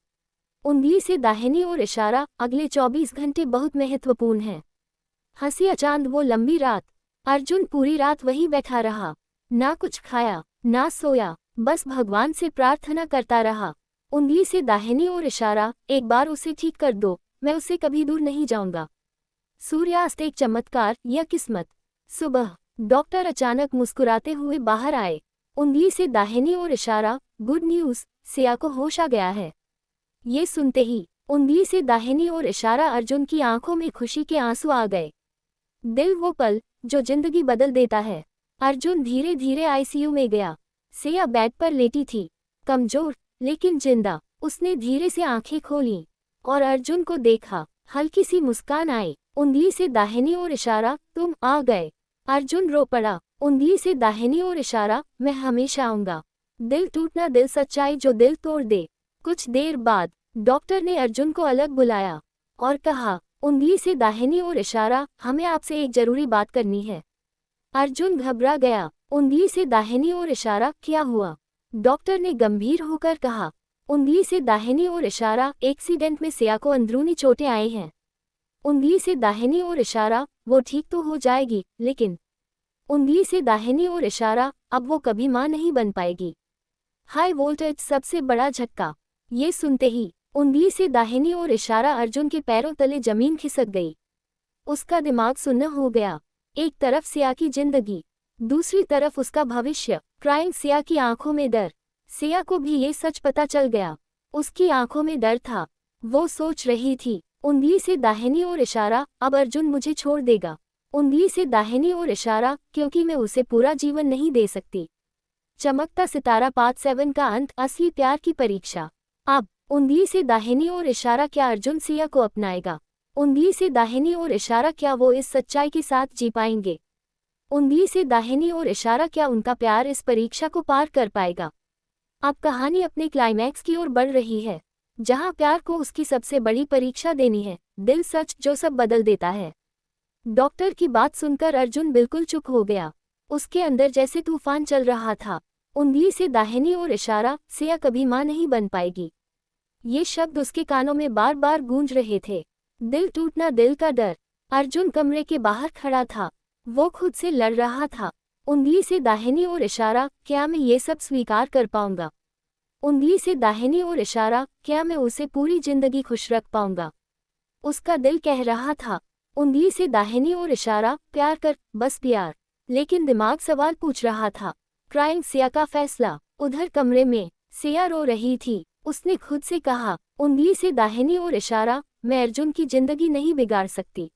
उंगली से दाहिनी ओर इशारा, अगले 24 घंटे बहुत महत्वपूर्ण हैं। हंसी अचानक वो लंबी रात। अर्जुन पूरी रात वहीं बैठा रहा, ना कुछ खाया, ना सोया, बस भगवान से प्रार्थना करता रहा। उंगली से दाहिनी ओर इशारा, एक बार उसे ठीक कर दो, मैं उससे कभी दूर नहीं जाऊंगा। सूर्यास्त, एक चमत्कार या किस्मत। सुबह डॉक्टर अचानक मुस्कुराते हुए बाहर आए। उंगली से दाहिनी ओर इशारा, गुड न्यूज, सिया को होश आ गया है। ये सुनते ही उंगली से दाहिनी ओर इशारा, अर्जुन की आंखों में खुशी के आंसू आ गए। दिल, वो पल जो जिंदगी बदल देता है। अर्जुन धीरे धीरे आईसीयू में गया। सिया बेड पर लेटी थी, कमजोर लेकिन जिंदा। उसने धीरे से आंखें खोलीं और अर्जुन को देखा। हल्की सी मुस्कान आई। उंगली से दाहिनी ओर इशारा, तुम आ गए। अर्जुन रो पड़ा। उंगली से दाहिनी ओर इशारा, मैं हमेशा आऊंगा। दिल टूटना, दिल सच्चाई जो दिल तोड़ दे। कुछ देर बाद डॉक्टर ने अर्जुन को अलग बुलाया और कहा, उंगली से दाहिनी ओर इशारा, हमें आपसे एक जरूरी बात करनी है। अर्जुन घबरा गया। उंगली से दाहिनी ओर इशारा, क्या हुआ? डॉक्टर ने गंभीर होकर कहा। उंगली से दाहिनी ओर इशारा, एक्सीडेंट में सिया को अंदरूनी चोटें आई हैं। उंगली से दाहिनी ओर इशारा, वो ठीक तो हो जाएगी, लेकिन उंगली से दाहिनी ओर इशारा, अब वो कभी मां नहीं बन पाएगी। हाई वोल्टेज, सबसे बड़ा झटका। ये सुनते ही उंगली से दाहिनी ओर इशारा, अर्जुन के पैरों तले जमीन खिसक गई। उसका दिमाग सुन्न हो गया। एक तरफ सिया की जिंदगी, दूसरी तरफ उसका भविष्य। क्राइंग, सिया की आंखों में डर। सिया को भी ये सच पता चल गया। उसकी आंखों में डर था। वो सोच रही थी, उंगली से दाहिनी ओर इशारा, अब अर्जुन मुझे छोड़ देगा। उंगली से दाहिनी ओर इशारा, क्योंकि मैं उसे पूरा जीवन नहीं दे सकती। चमकता सितारा पार्ट 7 का अंत, असली प्यार की परीक्षा। अब उंगली से दाहिनी ओर इशारा, क्या अर्जुन सिया को अपनाएगा? उंगली से दाहिनी ओर इशारा, क्या वो इस सच्चाई के साथ जी पाएंगे? उंगली से दाहिनी ओर इशारा, क्या उनका प्यार इस परीक्षा को पार कर पाएगा? अब कहानी अपने क्लाइमैक्स की ओर बढ़ रही है। जहाँ प्यार को उसकी सबसे बड़ी परीक्षा देनी है, दिल सच जो सब बदल देता है। डॉक्टर की बात सुनकर अर्जुन बिल्कुल चुप हो गया। उसके अंदर जैसे तूफान चल रहा था। उंगली से दाहिनी ओर इशारा, सिया कभी मां नहीं बन पाएगी। ये शब्द उसके कानों में बार बार गूंज रहे थे। दिल टूटना, दिल का डर। अर्जुन कमरे के बाहर खड़ा था। वो खुद से लड़ रहा था। उंगली से दाहिनी ओर इशारा, क्या मैं ये सब स्वीकार कर पाऊंगा? उंगली से दाहिनी ओर इशारा, क्या मैं उसे पूरी जिंदगी खुश रख पाऊंगा? उसका दिल कह रहा था। उंगली से दाहिनी ओर इशारा, प्यार कर, बस प्यार। लेकिन दिमाग सवाल पूछ रहा था। क्राइम सिया का फैसला। उधर कमरे में सिया रो रही थी। उसने खुद से कहा, उंगली से दाहिनी ओर इशारा, मैं अर्जुन की जिंदगी नहीं बिगाड़ सकती।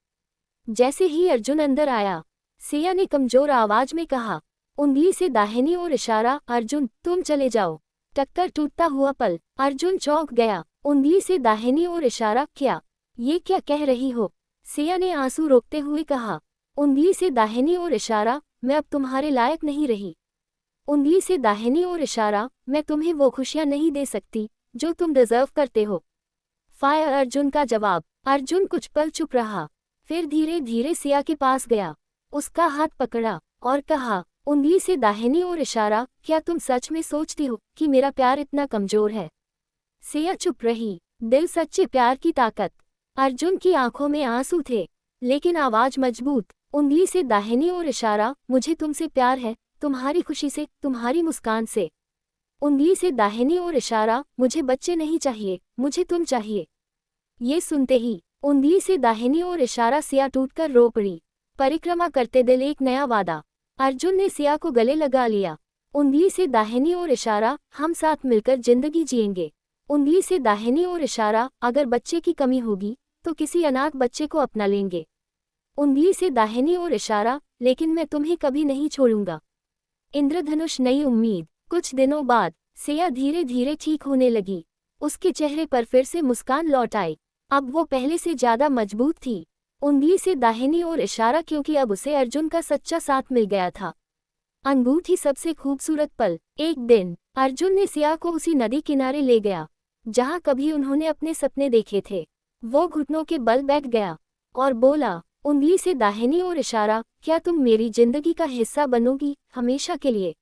जैसे ही अर्जुन अंदर आया, सिया ने कमजोर आवाज में कहा, उंगली से दाहिनी ओर इशारा, अर्जुन तुम चले जाओ। टक्कर टूटता हुआ पल। अर्जुन चौंक गया। उंगली से दाहिनी ओर इशारा, क्या? ये क्या कह रही हो? सिया ने आंसू रोकते हुए कहा, उंगली से दाहिनी ओर इशारा, मैं अब तुम्हारे लायक नहीं रही। उंगली से दाहिनी ओर इशारा, मैं तुम्हें वो खुशियां नहीं दे सकती जो तुम डिजर्व करते हो। फायर अर्जुन का जवाब। अर्जुन कुछ पल चुप रहा, फिर धीरे धीरे सिया के पास गया, उसका हाथ पकड़ा और कहा, उंगली से दाहिनी ओर इशारा, क्या तुम सच में सोचती हो कि मेरा प्यार इतना कमजोर है? सिया चुप रही। दिल सच्चे प्यार की ताकत। अर्जुन की आंखों में आंसू थे, लेकिन आवाज मजबूत। उंगली से दाहिनी ओर इशारा, मुझे तुमसे प्यार है, तुम्हारी खुशी से, तुम्हारी मुस्कान से। उंगली से दाहिनी ओर इशारा, मुझे बच्चे नहीं चाहिए, मुझे तुम चाहिए। ये सुनते ही उंगली से दाहिनी ओर इशारा, सिया टूटकर रो पड़ी। परिक्रमा करते दिल, एक नया वादा। अर्जुन ने सिया को गले लगा लिया। उंगली से दाहिनी ओर इशारा, हम साथ मिलकर जिंदगी जिएंगे। उंगली से दाहिनी ओर इशारा, अगर बच्चे की कमी होगी तो किसी अनाथ बच्चे को अपना लेंगे। उंगली से दाहिनी ओर इशारा, लेकिन मैं तुम्हें कभी नहीं छोड़ूंगा। इंद्रधनुष, नई उम्मीद। कुछ दिनों बाद सिया धीरे धीरे ठीक होने लगी। उसके चेहरे पर फिर से मुस्कान लौट आई। अब वो पहले से ज्यादा मजबूत थी। उंगली से दाहिनी ओर इशारा, क्योंकि अब उसे अर्जुन का सच्चा साथ मिल गया था। अंगूठी, सबसे खूबसूरत पल। एक दिन अर्जुन ने सिया को उसी नदी किनारे ले गया जहां कभी उन्होंने अपने सपने देखे थे। वो घुटनों के बल बैठ गया और बोला, उंगली से दाहिनी ओर इशारा, क्या तुम मेरी जिंदगी का हिस्सा बनोगी, हमेशा के लिए?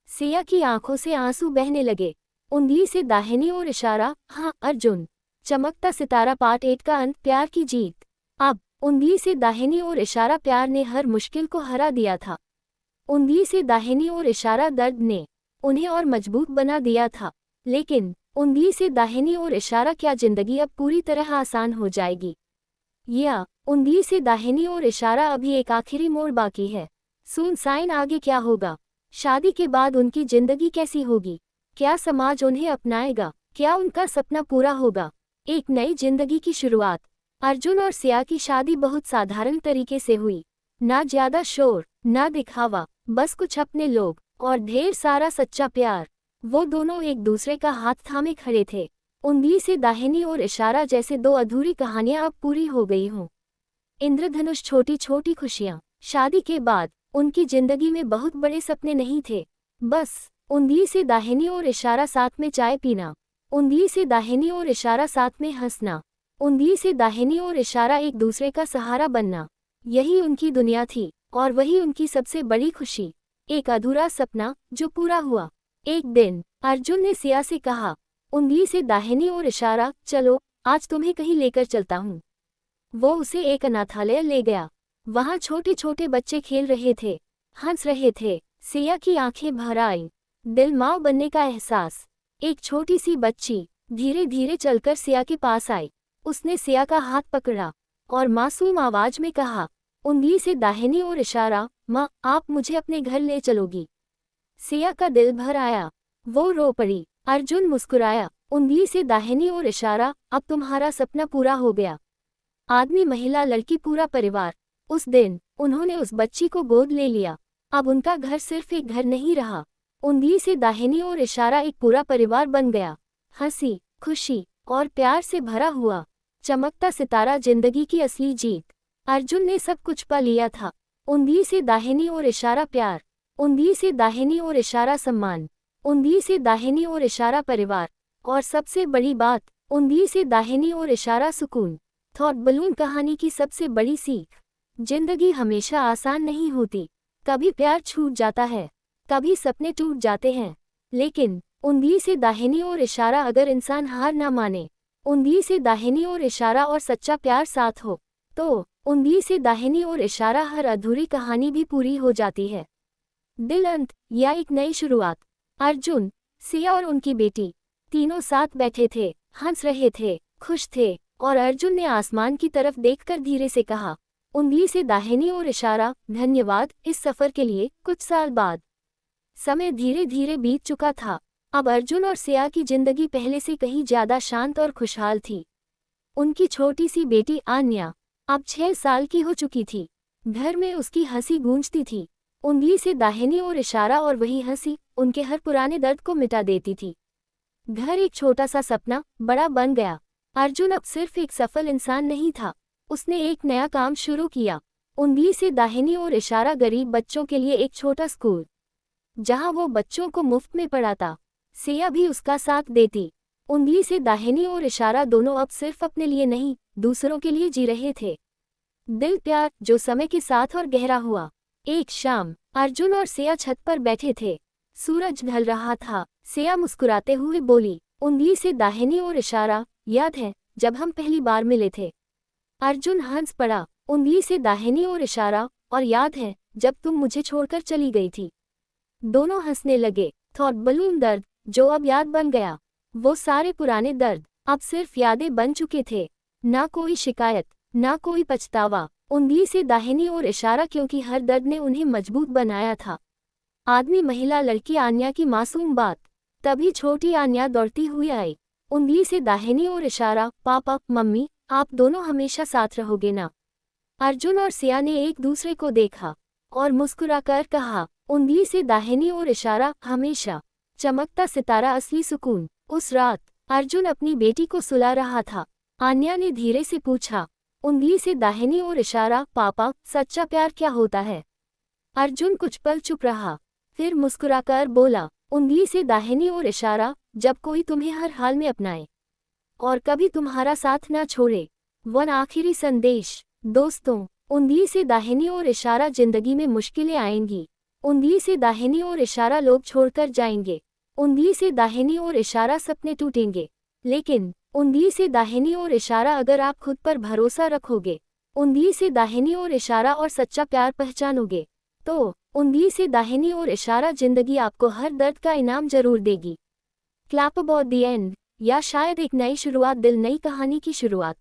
सिया की आंखों से आंसू बहने लगे। उंगली से दाहिनी ओर इशारा, हाँ अर्जुन। चमकता सितारा, पार्ट 8 का अंत, प्यार की जीत। अब उंगली से दाहिनी ओर इशारा, प्यार ने हर मुश्किल को हरा दिया था। उंगली से दाहिनी ओर इशारा, दर्द ने उन्हें और मजबूत बना दिया था। लेकिन उंगली से दाहिनी ओर इशारा, क्या जिंदगी अब पूरी तरह आसान हो जाएगी? या उंगली से दाहिनी ओर इशारा, अभी एक आखिरी मोड़ बाकी है। सून साइन, आगे क्या होगा? शादी के बाद उनकी जिंदगी कैसी होगी? क्या समाज उन्हें अपनाएगा? क्या उनका सपना पूरा होगा? एक नई जिंदगी की शुरुआत। अर्जुन और सिया की शादी बहुत साधारण तरीके से हुई। ना ज्यादा शोर, ना दिखावा, बस कुछ अपने लोग और ढेर सारा सच्चा प्यार। वो दोनों एक दूसरे का हाथ थामे खड़े थे। उंगली से दाहिनी ओर इशारा, जैसे दो अधूरी कहानियां अब पूरी हो गई हों। इंद्रधनुष, छोटी छोटी खुशियां। शादी के बाद उनकी जिंदगी में बहुत बड़े सपने नहीं थे। बस उंगली से दाहिनी ओर इशारा, साथ में चाय पीना। उंगली से दाहिनी ओर इशारा, साथ में हंसना। उंगली से दाहिनी ओर इशारा, एक दूसरे का सहारा बनना। यही उनकी दुनिया थी और वही उनकी सबसे बड़ी खुशी। एक अधूरा सपना जो पूरा हुआ। एक दिन अर्जुन ने सिया से कहा, उंगली से दाहिनी ओर इशारा, चलो आज तुम्हें कहीं लेकर चलता हूँ। वो उसे एक अनाथालय ले गया। वहाँ छोटे छोटे बच्चे खेल रहे थे, हंस रहे थे। सिया की आंखें भर आईं। दिल माँ बनने का एहसास। एक छोटी सी बच्ची धीरे धीरे चलकर सिया के पास आई। उसने सिया का हाथ पकड़ा और मासूम आवाज में कहा, उंगली से दाहिनी ओर इशारा, माँ आप मुझे अपने घर ले चलोगी? सिया का दिल भर आया। वो रो पड़ी। अर्जुन मुस्कुराया। उंगली से दाहिनी ओर इशारा, अब तुम्हारा सपना पूरा हो गया। आदमी, महिला, लड़की, पूरा परिवार। उस दिन उन्होंने उस बच्ची को गोद ले लिया। अब उनका घर सिर्फ एक घर नहीं रहा। उंगली से दाहिनी ओर इशारा, एक पूरा परिवार बन गया। हंसी, खुशी और प्यार से भरा हुआ। चमकता सितारा, जिंदगी की असली जीत। अर्जुन ने सब कुछ पा लिया था। उंगली से दाहिनी ओर इशारा, प्यार। उंगली से दाहिनी ओर इशारा, सम्मान। उंगली से दाहिनी ओर इशारा, परिवार। और सबसे बड़ी बात, उंगली से दाहिनी ओर इशारा सुकून। थॉट बलून कहानी की सबसे बड़ी सीख। जिंदगी हमेशा आसान नहीं होती। कभी प्यार छूट जाता है, कभी सपने टूट जाते हैं, लेकिन उंगली से दाहिनी ओर इशारा, अगर इंसान हार ना माने, उंगली से दाहिनी ओर इशारा और सच्चा प्यार साथ हो, तो उंगली से दाहिनी ओर इशारा हर अधूरी कहानी भी पूरी हो जाती है। दिल अंत या एक नई शुरुआत। अर्जुन, सिया और उनकी बेटी तीनों साथ बैठे थे, हंस रहे थे, खुश थे, और अर्जुन ने आसमान की तरफ देखकर धीरे से कहा, उंगली से दाहिनी ओर इशारा, धन्यवाद इस सफर के लिए। कुछ साल बाद समय धीरे धीरे बीत चुका था। अब अर्जुन और सिया की जिंदगी पहले से कहीं ज्यादा शांत और खुशहाल थी। उनकी छोटी सी बेटी आन्या अब 6 साल की हो चुकी थी। घर में उसकी हंसी गूंजती थी। उंगली से दाहिनी ओर इशारा और वही हंसी उनके हर पुराने दर्द को मिटा देती थी। घर एक छोटा सा सपना बड़ा बन गया। अर्जुन अब सिर्फ एक सफल इंसान नहीं था, उसने एक नया काम शुरू किया। उंगली से दाहिनी ओर इशारा गरीब बच्चों के लिए एक छोटा स्कूल, जहां वो बच्चों को मुफ्त में पढ़ाता। सिया भी उसका साथ देती। उंगली से दाहिनी ओर इशारा दोनों अब सिर्फ अपने लिए नहीं, दूसरों के लिए जी रहे थे। दिल प्यार जो समय के साथ और गहरा हुआ। एक शाम अर्जुन और सिया छत पर बैठे थे। सूरज ढल रहा था। सिया मुस्कुराते हुए बोली, उंगली से दाहिनी ओर इशारा, याद है जब हम पहली बार मिले थे? अर्जुन हंस पड़ा। उंगली से दाहिनी ओर इशारा, और याद है जब तुम मुझे छोड़कर चली गई थी? दोनों हंसने लगे। थॉट बलून दर्द जो अब याद बन गया। वो सारे पुराने दर्द अब सिर्फ यादें बन चुके थे। ना कोई शिकायत, ना कोई पछतावा। उंगली से दाहिनी ओर इशारा, क्योंकि हर दर्द ने उन्हें मजबूत बनाया था। आदमी, महिला, लड़की, आन्या की मासूम बात। तभी छोटी आन्या दौड़ती हुई आई। उंगली से दाहिनी ओर इशारा, पापा, मम्मी, आप दोनों हमेशा साथ रहोगे ना? अर्जुन और सिया ने एक दूसरे को देखा और मुस्कुराकर कहा, उंगली से दाहिनी ओर इशारा, हमेशा। चमकता सितारा, असली सुकून। उस रात अर्जुन अपनी बेटी को सुला रहा था। आन्या ने धीरे से पूछा, उंगली से दाहिनी ओर इशारा, पापा, सच्चा प्यार क्या होता है? अर्जुन कुछ पल चुप रहा, फिर मुस्कुराकर बोला, उंगली से दाहिनी ओर इशारा, जब कोई तुम्हें हर हाल में अपनाए और कभी तुम्हारा साथ ना छोड़े। वन आखिरी संदेश। दोस्तों, उंगली से दाहिनी ओर इशारा, जिंदगी में मुश्किलें आएंगी। उंगली से दाहिनी ओर इशारा, लोग छोड़कर जाएंगे। उंगली से दाहिनी ओर इशारा, सपने टूटेंगे। लेकिन उंगली से दाहिनी ओर इशारा, अगर आप खुद पर भरोसा रखोगे, उंगली से दाहिनी ओर इशारा और सच्चा प्यार पहचानोगे, तो उंगली से दाहिनी ओर इशारा जिंदगी आपको हर दर्द का इनाम जरूर देगी। क्लैप अबाउट द एंड, या शायद एक नई शुरुआत, दिल नई कहानी की शुरुआत।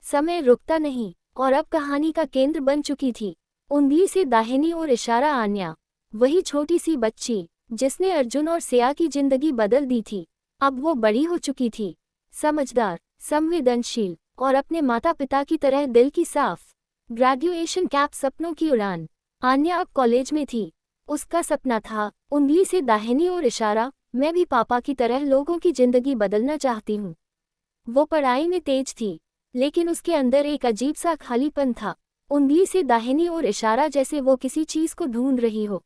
समय रुकता नहीं, और अब कहानी का केंद्र बन चुकी थी। उंगली से दाहिनी ओर इशारा, आन्या, वही छोटी सी बच्ची जिसने अर्जुन और सिया की जिंदगी बदल दी थी। अब वो बड़ी हो चुकी थी, समझदार, संवेदनशील, और अपने माता पिता की तरह दिल की साफ। ग्रेजुएशन कैप, सपनों की उड़ान। आन्या अब कॉलेज में थी। उसका सपना था, उंगली से दाहिनी ओर इशारा, मैं भी पापा की तरह लोगों की जिंदगी बदलना चाहती हूँ। वो पढ़ाई में तेज थी, लेकिन उसके अंदर एक अजीब सा खालीपन था। उंगली से दाहिनी ओर इशारा, जैसे वो किसी चीज को ढूंढ रही हो।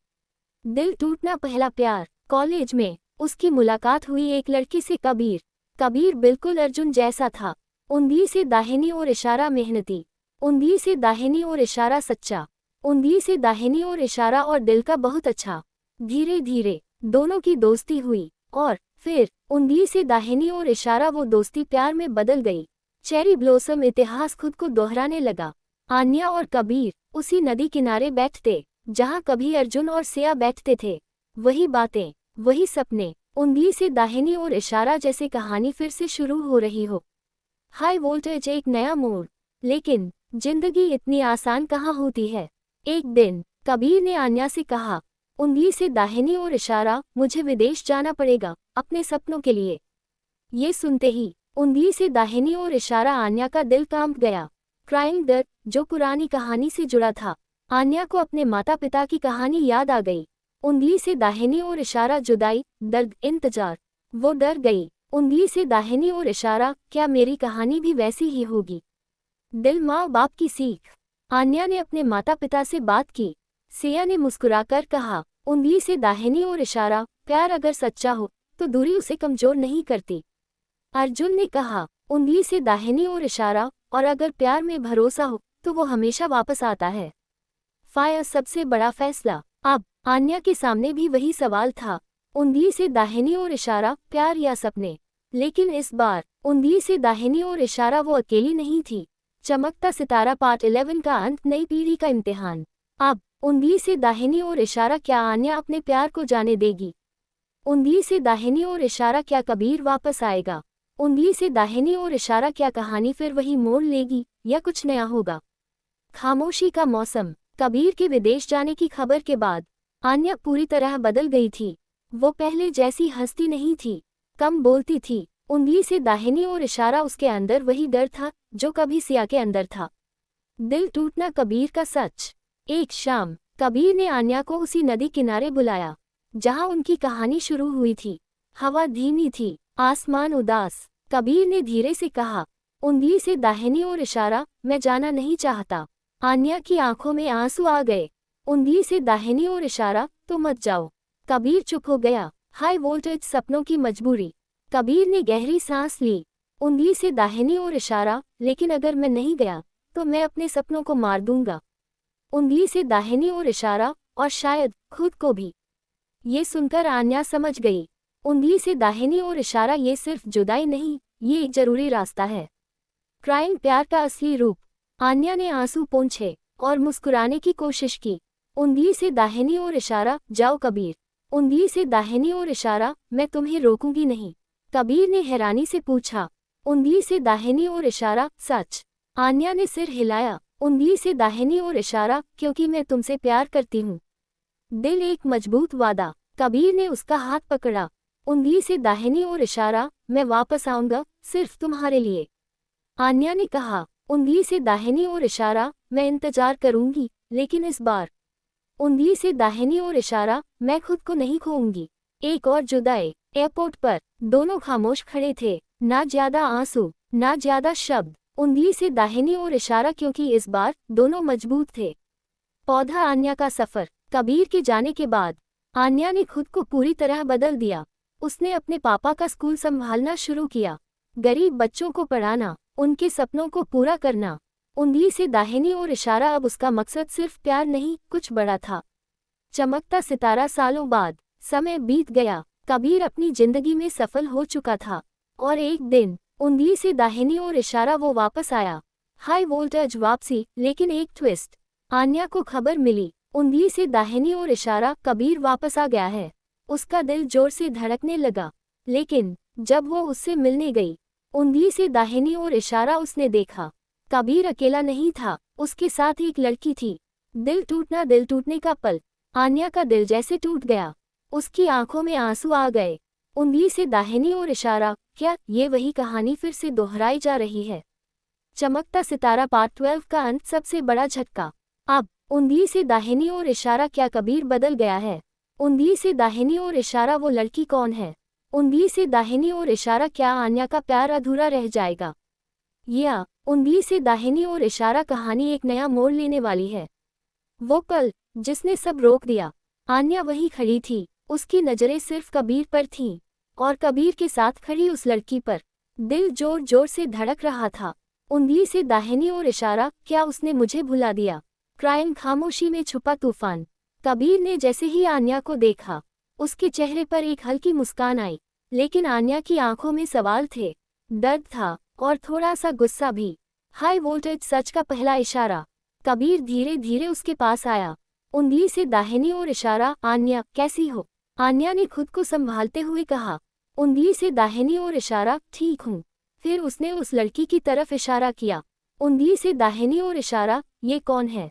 दिल टूटना, पहला प्यार। कॉलेज में उसकी मुलाकात हुई एक लड़की से, कबीर। कबीर बिल्कुल अर्जुन जैसा था। उंगली से दाहिनी ओर इशारा, मेहनती। उंगली से दाहिनी ओर इशारा, सच्चा। उंगली से दाहिनी ओर इशारा, और दिल का बहुत अच्छा। धीरे धीरे दोनों की दोस्ती हुई, और फिर उंगली से दाहिनी ओर इशारा, वो दोस्ती प्यार में बदल गई। चेरी ब्लॉसम इतिहास खुद को दोहराने लगा। आन्या और कबीर उसी नदी किनारे बैठते जहां कभी अर्जुन और सिया बैठते थे। वही बातें, वही सपने। उंगली से दाहिनी ओर इशारा, जैसे कहानी फिर से शुरू हो रही हो। हाई वोल्टेज, एक नया मोड़। लेकिन जिंदगी इतनी आसान कहाँ होती है। एक दिन कबीर ने आन्या से कहा, उंगली से दाहिनी ओर इशारा, मुझे विदेश जाना पड़ेगा अपने सपनों के लिए। ये सुनते ही उंगली से दाहिनी ओर इशारा, आन्या का दिल कांप गया। क्राइंग दर्द जो पुरानी कहानी से जुड़ा था। आन्या को अपने माता पिता की कहानी याद आ गई। उंगली से दाहिनी ओर इशारा, जुदाई, दर्द, इंतजार। वो डर गई। उंगली से दाहिनी ओर इशारा, क्या मेरी कहानी भी वैसी ही होगी? दिल, माँ बाप की सीख। आन्या ने अपने माता पिता से बात की। सिया ने मुस्कुराकर कहा, उंगली से दाहिनी ओर इशारा, प्यार अगर सच्चा हो तो दूरी उसे कमजोर नहीं करती। अर्जुन ने कहा, उंगली से दाहिनी ओर इशारा, और अगर प्यार में भरोसा हो तो वो हमेशा वापस आता है। फायर सबसे बड़ा फैसला। अब आन्या के सामने भी वही सवाल था, उंगली से दाहिनी ओर इशारा, प्यार या सपने। लेकिन इस बार उंगली से दाहिनी ओर इशारा वो अकेली नहीं थी। चमकता सितारा पार्ट 11 का अंत, नई पीढ़ी का इम्तिहान। अब उंगली से दाहिनी ओर इशारा, क्या आन्या अपने प्यार को जाने देगी? उंगली से दाहिनी ओर इशारा, क्या कबीर वापस आएगा? उंगली से दाहिनी ओर इशारा, क्या कहानी फिर वही मोड़ लेगी या कुछ नया होगा? खामोशी का मौसम। कबीर के विदेश जाने की खबर के बाद आन्या पूरी तरह बदल गई थी। वो पहले जैसी हंसती नहीं थी, कम बोलती थी। उंगली से दाहिनी ओर इशारा, उसके अंदर वही डर था जो कभी सिया के अंदर था। दिल टूटना, कबीर का सच। एक शाम कबीर ने आन्या को उसी नदी किनारे बुलाया जहां उनकी कहानी शुरू हुई थी। हवा धीमी थी, आसमान उदास। कबीर ने धीरे से कहा, उंगली से दाहिनी ओर इशारा, मैं जाना नहीं चाहता। आन्या की आंखों में आंसू आ गए। उंगली से दाहिनी ओर इशारा, तो मत जाओ। कबीर चुप हो गया। हाई वोल्टेज सपनों की मजबूरी। कबीर ने गहरी सांस ली। उंगली से दाहिनी ओर इशारा, लेकिन अगर मैं नहीं गया तो मैं अपने सपनों को मार दूंगा। उंगली से दाहिनी ओर इशारा, और शायद खुद को भी। ये सुनकर आन्या समझ गई, उंगली से दाहिनी ओर इशारा ये सिर्फ जुदाई नहीं, ये एक जरूरी रास्ता है। क्राइम, प्यार का असली रूप। आन्या ने आंसू पोंछे और मुस्कुराने की कोशिश की। उंगली से दाहिनी ओर इशारा, जाओ कबीर। उंगली से दाहिनी ओर इशारा, मैं तुम्हें रोकूंगी नहीं। कबीर ने हैरानी से पूछा, उंगली से दाहिनी ओर इशारा, सच? आन्या ने सिर हिलाया। उंगली से दाहिनी ओर इशारा, क्योंकि मैं तुमसे प्यार करती हूँ। दिल एक मजबूत वादा। कबीर ने उसका हाथ पकड़ा। उंगली से दाहिनी ओर इशारा, मैं वापस आऊंगा, सिर्फ तुम्हारे लिए। आन्या ने कहा, उंगली से दाहिनी ओर इशारा, मैं इंतजार करूंगी, लेकिन इस बार। उंगली से दाहिनी ओर इशारा, मैं खुद को नहीं खोऊंगी। एक और जुदाई। एयरपोर्ट पर दोनों खामोश खड़े थे, ना ज्यादा आंसू, ना ज्यादा शब्द। उंगली से दाहिनी ओर इशारा, क्योंकि इस बार दोनों मजबूत थे। पौधा, आन्या का सफर। कबीर के जाने के बाद आन्या ने खुद को पूरी तरह बदल दिया। उसने अपने पापा का स्कूल संभालना शुरू किया, गरीब बच्चों को पढ़ाना, उनके सपनों को पूरा करना। उंगली से दाहिनी ओर इशारा, अब उसका मकसद सिर्फ प्यार नहीं, कुछ बड़ा था। चमकता सितारा। सालों बाद समय बीत गया। कबीर अपनी जिंदगी में सफल हो चुका था, और एक दिन उंगली से दाहिनी ओर इशारा, वो वापस आया। हाई वोल्टेज वापसी, लेकिन एक ट्विस्ट। आन्या को खबर मिली, उंगली से दाहिनी ओर इशारा, कबीर वापस आ गया है। उसका दिल जोर से धड़कने लगा। लेकिन जब वो उससे मिलने गई, उंगली से दाहिनी ओर इशारा, उसने देखा कबीर अकेला नहीं था, उसके साथ एक लड़की थी। दिल टूटना, दिल टूटने का पल। आन्या का दिल जैसे टूट गया। उसकी आंखों में आंसू आ गए। उंगली से दाहिनी ओर इशारा, क्या ये वही कहानी फिर से दोहराई जा रही है? चमकता सितारा पार्ट 12 का अंत, सबसे बड़ा झटका। अब उंगली से दाहिनी ओर इशारा, क्या कबीर बदल गया है? उंगली से दाहिनी ओर इशारा, वो लड़की कौन है? उंगली से दाहिनी ओर इशारा, क्या आन्या का प्यार अधूरा रह जाएगा? या उंगली से दाहिनी ओर इशारा कहानी एक नया मोड़ लेने वाली है? वो पल जिसने सब रोक दिया। आन्या वहीं खड़ी थी, उसकी नजरें सिर्फ कबीर पर थीं, और कबीर के साथ खड़ी उस लड़की पर। दिल जोर जोर से धड़क रहा था। उंगली से दाहिनी ओर इशारा, क्या उसने मुझे भुला दिया? क्राइम, खामोशी में छुपा तूफान। कबीर ने जैसे ही आन्या को देखा, उसके चेहरे पर एक हल्की मुस्कान आई, लेकिन आन्या की आंखों में सवाल थे, दर्द था, और थोड़ा सा गुस्सा भी। हाई वोल्टेज सच का पहला इशारा। कबीर धीरे धीरे उसके पास आया। उंगली से दाहिनी ओर इशारा, आन्या कैसी हो? आन्या ने खुद को संभालते हुए कहा। उंगली से दाहिनी ओर इशारा, ठीक हूँ। फिर उसने उस लड़की की तरफ इशारा किया। उंगली से दाहिनी ओर इशारा, ये कौन है?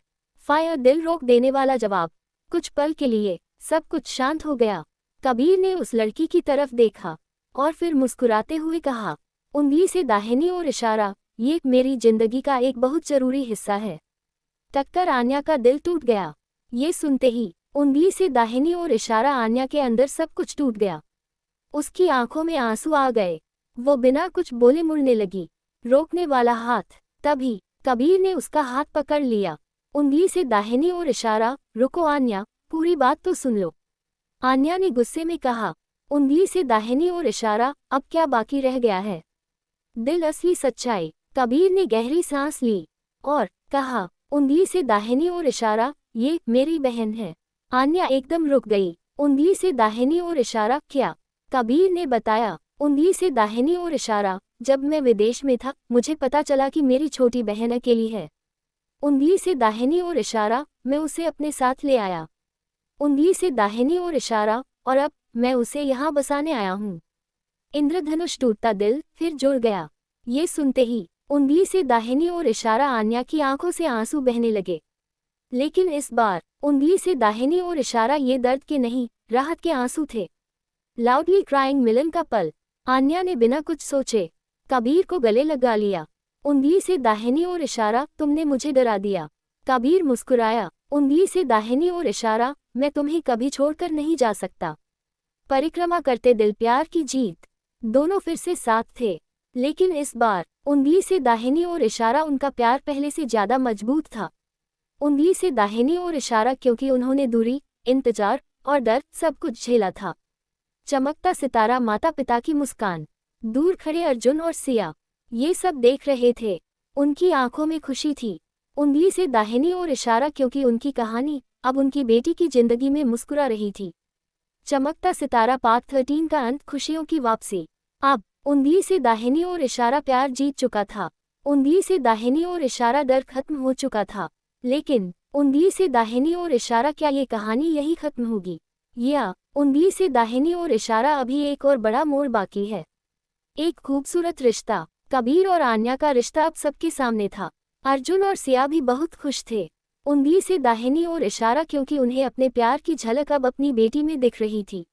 फायर, दिल रोक देने वाला जवाब। कुछ पल के लिए सब कुछ शांत हो गया। कबीर ने उस लड़की की तरफ देखा और फिर मुस्कुराते हुए कहा, उंगली से दाहिनी ओर इशारा, ये मेरी जिंदगी का एक बहुत जरूरी हिस्सा है। टक्कर, आन्या का दिल टूट गया। ये सुनते ही उंगली से दाहिनी ओर इशारा, आन्या के अंदर सब कुछ टूट गया। उसकी आंखों में आंसू आ गए। वो बिना कुछ बोले मुड़ने लगी। रोकने वाला हाथ। तभी कबीर ने उसका हाथ पकड़ लिया। उंगली से दाहिनी ओर इशारा, रुको आन्या, पूरी बात तो सुन लो। आन्या ने गुस्से में कहा। उंगली से दाहिनी ओर इशारा, अब क्या बाकी रह गया है? दिल असली सच्चाई। कबीर ने गहरी सांस ली और कहा, उंगली से दाहिनी ओर इशारा, ये मेरी बहन है। आन्या एकदम रुक गई। उंगली से दाहिनी ओर इशारा क्या? कबीर ने बताया, उंगली से दाहिनी ओर इशारा, जब मैं विदेश में था मुझे पता चला कि मेरी छोटी बहन अकेली है। उंगली से दाहिनी ओर इशारा, मैं उसे अपने साथ ले आया। उंगली से दाहिनी ओर इशारा, और अब मैं उसे यहाँ बसाने आया हूँ। इंद्रधनुष टूटता दिल फिर जुड़ गया। ये सुनते ही उंगली से दाहिनी ओर इशारा, आन्या की आंखों से आंसू बहने लगे। लेकिन इस बार उंगली से दाहिनी ओर इशारा ये दर्द के नहीं, राहत के आंसू थे। लाउडली क्राइंग मिलन का पल। आन्या ने बिना कुछ सोचे कबीर को गले लगा लिया। उंगली से दाहिनी ओर इशारा, तुमने मुझे डरा दिया। कबीर मुस्कुराया। उंगली से दाहिनी ओर इशारा, मैं तुम्हें कभी छोड़कर नहीं जा सकता। परिक्रमा करते दिल प्यार की जीत। दोनों फिर से साथ थे, लेकिन इस बार उंगली से दाहिनी ओर इशारा, उनका प्यार पहले से ज्यादा मजबूत था। उंगली से दाहिनी ओर इशारा, क्योंकि उन्होंने दूरी, इंतजार और डर सब कुछ झेला था। चमकता सितारा, माता पिता की मुस्कान, दूर खड़े अर्जुन और सिया, ये सब देख रहे थे। उनकी आंखों में खुशी थी। उंगली से दाहिनी ओर इशारा, क्योंकि उनकी कहानी अब उनकी बेटी की जिंदगी में मुस्कुरा रही थी। चमकता सितारा पार्ट 13 का अंत, खुशियों की वापसी। अब उंगली से दाहिनी ओर इशारा, प्यार जीत चुका था। उंगली से दाहिनी ओर इशारा, डर खत्म हो चुका था। लेकिन उंगली से दाहिनी ओर इशारा, क्या ये कहानी यही खत्म होगी, या उंगली से दाहिनी ओर इशारा अभी एक और बड़ा मोड़ बाकी है? एक खूबसूरत रिश्ता। कबीर और आन्या का रिश्ता अब सबके सामने था। अर्जुन और सिया भी बहुत खुश थे। उंगली से दाहिनी ओर इशारा, क्योंकि उन्हें अपने प्यार की झलक अब अपनी बेटी में दिख रही थी।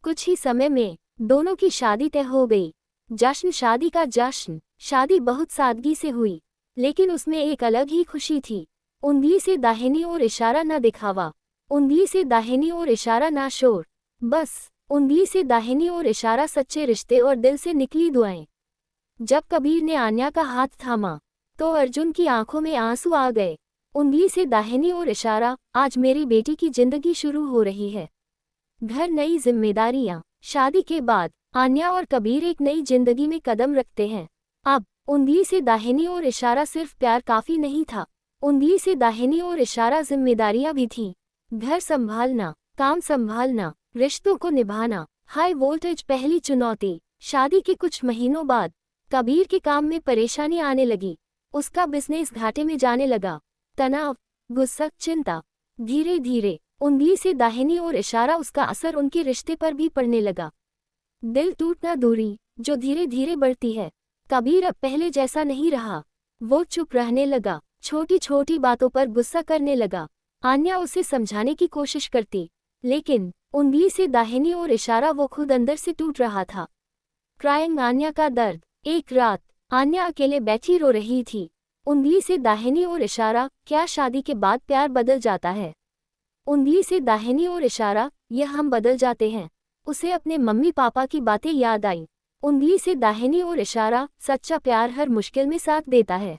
कुछ ही समय में दोनों की शादी तय हो गई। जश्न, शादी का जश्न। शादी बहुत सादगी से हुई, लेकिन उसमें एक अलग ही खुशी थी। उंगली से दाहिनी ओर इशारा, ना दिखावा। उंगली से दाहिनी ओर इशारा, ना शोर। बस उंगली से दाहिनी ओर इशारा, सच्चे रिश्ते और दिल से निकली दुआएं। जब कबीर ने आन्या का हाथ थामा तो अर्जुन की आंखों में आंसू आ गए। उंगली से दाहिनी ओर इशारा, आज मेरी बेटी की जिंदगी शुरू हो रही है। घर, नई जिम्मेदारियां। शादी के बाद आन्या और कबीर एक नई जिंदगी में कदम रखते हैं। अब उंगली से दाहिनी ओर इशारा सिर्फ प्यार काफी नहीं था। उंगली से दाहिनी ओर इशारा, जिम्मेदारियां भी थीं। घर संभालना, काम संभालना, रिश्तों को निभाना। हाई वोल्टेज पहली चुनौती। शादी के कुछ महीनों बाद कबीर के काम में परेशानी आने लगी। उसका बिजनेस घाटे में जाने लगा। तनाव, गुस्सा, चिंता। धीरे धीरे उंगली से दाहिनी ओर इशारा, उसका असर उनके रिश्ते पर भी पड़ने लगा। दिल टूटना, दूरी जो धीरे धीरे बढ़ती है। कबीर अब पहले जैसा नहीं रहा। वो चुप रहने लगा, छोटी छोटी बातों पर गुस्सा करने लगा। आन्या उसे समझाने की कोशिश करती, लेकिन उंगली से दाहिनी ओर इशारा, वो खुद अंदर से टूट रहा था। क्राइंग, आन्या का दर्द। एक रात आन्या अकेले बैठी रो रही थी। उंगली से दाहिनी ओर इशारा, क्या शादी के बाद प्यार बदल जाता है? उंगली से दाहिनी ओर इशारा, यह हम बदल जाते हैं। उसे अपने मम्मी पापा की बातें याद आई। उंगली से दाहिनी ओर इशारा, सच्चा प्यार हर मुश्किल में साथ देता है।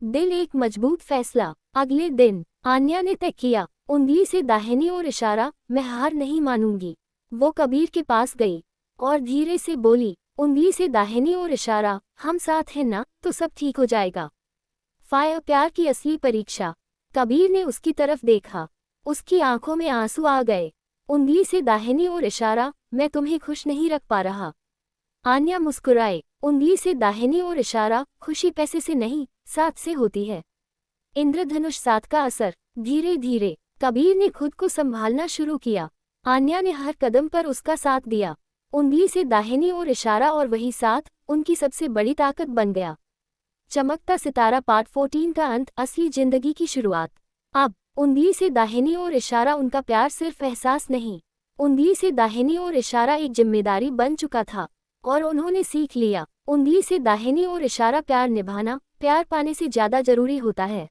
दिल, एक मजबूत फैसला। अगले दिन आन्या ने तय किया, उंगली से दाहिनी ओर इशारा, मैं हार नहीं मानूंगी। वो कबीर के पास गई और धीरे से बोली, उंगली से दाहिनी ओर इशारा, हम साथ हैं ना, तो सब ठीक हो जाएगा। फायर, प्यार की असली परीक्षा। कबीर ने उसकी तरफ देखा, उसकी आंखों में आंसू आ गए। उंगली से दाहिनी ओर इशारा, मैं तुम्हें खुश नहीं रख पा रहा। आन्या मुस्कुराए। उंगली से दाहिनी ओर इशारा, खुशी पैसे से नहीं, साथ से होती है। इंद्रधनुष, साथ का असर। धीरे धीरे कबीर ने खुद को संभालना शुरू किया। आन्या ने हर कदम पर उसका साथ दिया। उंगली से दाहिनी ओर इशारा, और वही साथ उनकी सबसे बड़ी ताकत बन गया। चमकता सितारा पार्ट 14 का अंत, असली जिंदगी की शुरुआत। अब उंगली से दाहिनी ओर इशारा, उनका प्यार सिर्फ एहसास नहीं, उंगली से दाहिनी ओर इशारा एक जिम्मेदारी बन चुका था, और उन्होंने सीख लिया, उंगली से दाहिनी ओर इशारा, प्यार निभाना प्यार पाने से ज्यादा जरूरी होता है।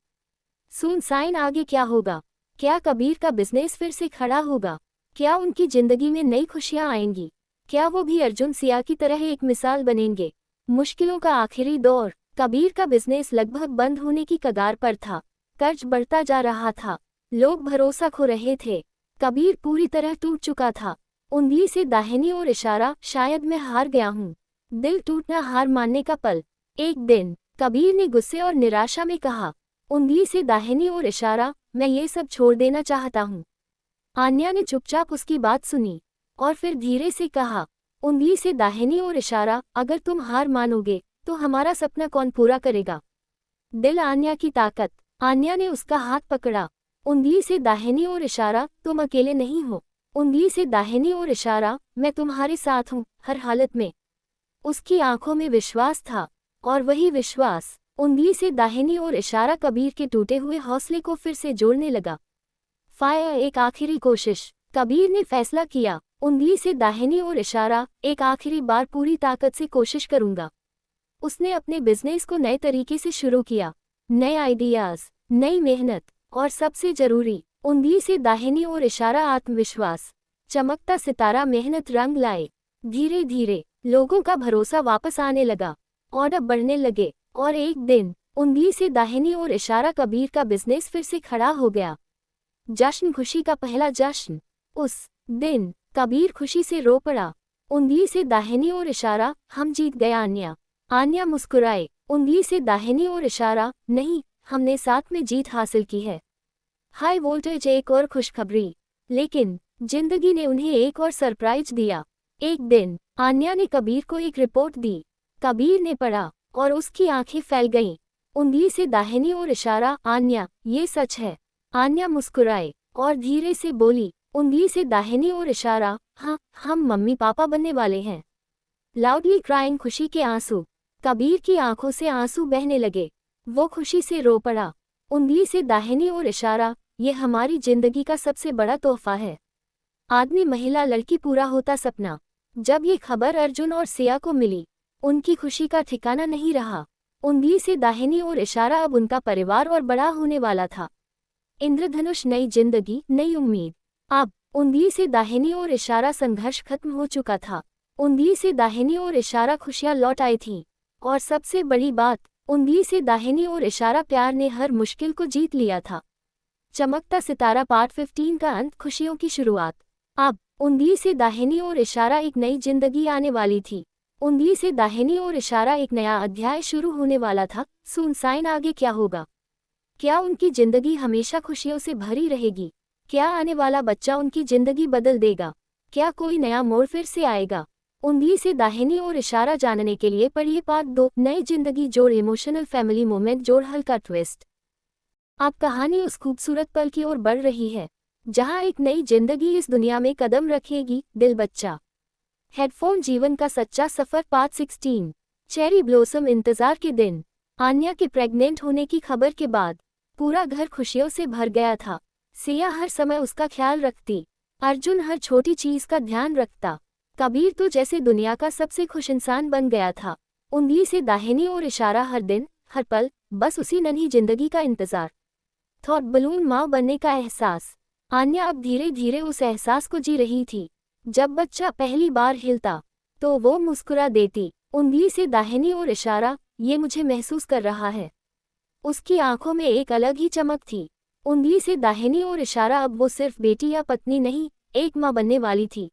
सुन साइन, आगे क्या होगा? क्या कबीर का बिजनेस फिर से खड़ा होगा? क्या उनकी जिंदगी में नई खुशियां आएंगी? क्या वो भी अर्जुन सिया की तरह एक मिसाल बनेंगे? मुश्किलों का आखिरी दौर। कबीर का बिजनेस लगभग बंद होने की कगार पर था। कर्ज बढ़ता जा रहा था, लोग भरोसा खो रहे थे। कबीर पूरी तरह टूट चुका था। उंगली से दाहिनी ओर इशारा, शायद मैं हार गया हूँ। दिल टूटना, हार मानने का पल। एक दिन कबीर ने गुस्से और निराशा में कहा, उंगली से दाहिनी ओर इशारा, मैं ये सब छोड़ देना चाहता हूँ। आन्या ने चुपचाप उसकी बात सुनी और फिर धीरे से कहा, उंगली से दाहिनी ओर इशारा, अगर तुम हार मानोगे तो हमारा सपना कौन पूरा करेगा। दिल, आन्या की ताकत। आन्या ने उसका हाथ पकड़ा। उंगली से दाहिनी ओर इशारा, तुम अकेले नहीं हो। उंगली से दाहिनी ओर इशारा, मैं तुम्हारे साथ हूँ, हर हालत में। उसकी आंखों में विश्वास था, और वही विश्वास उंगली से दाहिनी ओर इशारा कबीर के टूटे हुए हौसले को फिर से जोड़ने लगा। फायर, एक आखिरी कोशिश। कबीर ने फैसला किया, उंगली से दाहिनी ओर इशारा, एक आखिरी बार पूरी ताकत से कोशिश करूंगा। उसने अपने बिजनेस को नए तरीके से शुरू किया, नए आइडियाज, नई मेहनत, और सबसे जरूरी, उंगली से दाहिनी ओर इशारा, आत्मविश्वास। चमकता सितारा मेहनत रंग लाए। धीरे धीरे लोगों का भरोसा वापस आने लगा, ऑर्डर बढ़ने लगे, और एक दिन उंगली से दाहिनी ओर इशारा कबीर का बिजनेस फिर से खड़ा हो गया। जश्न, खुशी का पहला जश्न। उस दिन कबीर खुशी से रो पड़ा। उंगली से दाहिनी ओर इशारा, हम जीत गए आन्या। आन्या मुस्कुराए। उंगली से दाहिनी ओर इशारा, नहीं, हमने साथ में जीत हासिल की है। हाई वोल्टेज, एक और खुशखबरी। लेकिन जिंदगी ने उन्हें एक और सरप्राइज दिया। एक दिन आन्या ने कबीर को एक रिपोर्ट दी। कबीर ने पढ़ा और उसकी आंखें फैल गईं। उंगली से दाहिनी ओर इशारा, आन्या, ये सच है। आन्या मुस्कुराए और धीरे से बोली, उंगली से दाहिनी ओर इशारा, हाँ, हम मम्मी पापा बनने वाले हैं। लाउडली क्राइंग, खुशी के आंसू। कबीर की आंखों से आंसू बहने लगे। वो खुशी से रो पड़ा। उंगली से दाहिनी ओर इशारा, ये हमारी जिंदगी का सबसे बड़ा तोहफा है। आदमी, महिला, लड़की, पूरा होता सपना। जब ये खबर अर्जुन और सिया को मिली, उनकी खुशी का ठिकाना नहीं रहा। उंगली से दाहिनी ओर इशारा, अब उनका परिवार और बड़ा होने वाला था। इंद्रधनुष, नई जिंदगी, नई उम्मीद। अब उंगली से दाहिनी ओर इशारा, संघर्ष खत्म हो चुका था। उंगली से दाहिनी ओर इशारा, खुशियां लौट आई थीं। और सबसे बड़ी बात, उंगली से दाहिनी ओर इशारा, प्यार ने हर मुश्किल को जीत लिया था। चमकता सितारा पार्ट 15 का अंत, खुशियों की शुरुआत। अब उंगली से दाहिनी ओर इशारा, एक नई जिंदगी आने वाली थी। उंगली से दाहिनी ओर इशारा, एक नया अध्याय शुरू होने वाला था। सुनसाइन, आगे क्या होगा? क्या उनकी जिंदगी हमेशा खुशियों से भरी रहेगी? क्या आने वाला बच्चा उनकी जिंदगी बदल देगा? क्या कोई नया मोड़ फिर से आएगा? उंगली से दाहिनी ओर इशारा जानने के लिए पढ़िए पार्ट 2, नई जिंदगी जोड़, इमोशनल फैमिली मोमेंट जोड़, हल्का ट्विस्ट। अब कहानी उस खूबसूरत पल की ओर बढ़ रही है जहां एक नई जिंदगी इस दुनिया में कदम रखेगी। दिल बच्चा हेडफोन, जीवन का सच्चा सफर पार्ट 16। चेरी ब्लॉसम, इंतजार के दिन। आन्या के प्रेग्नेंट होने की खबर के बाद पूरा घर खुशियों से भर गया था। सिया हर समय उसका ख्याल रखती, अर्जुन हर छोटी चीज का ध्यान रखता, कबीर तो जैसे दुनिया का सबसे खुश इंसान बन गया था। उंगली से दाहिनी ओर इशारा, हर दिन, हर पल, बस उसी नन्ही जिंदगी का इंतजार। थॉट बलून, माँ बनने का एहसास। आन्या अब धीरे धीरे उस एहसास को जी रही थी। जब बच्चा पहली बार हिलता तो वो मुस्कुरा देती। उंगली से दाहिनी ओर इशारा, ये मुझे महसूस कर रहा है। उसकी आंखों में एक अलग ही चमक थी। उंगली से दाहिनी ओर इशारा, अब वो सिर्फ बेटी या पत्नी नहीं, एक माँ बनने वाली थी।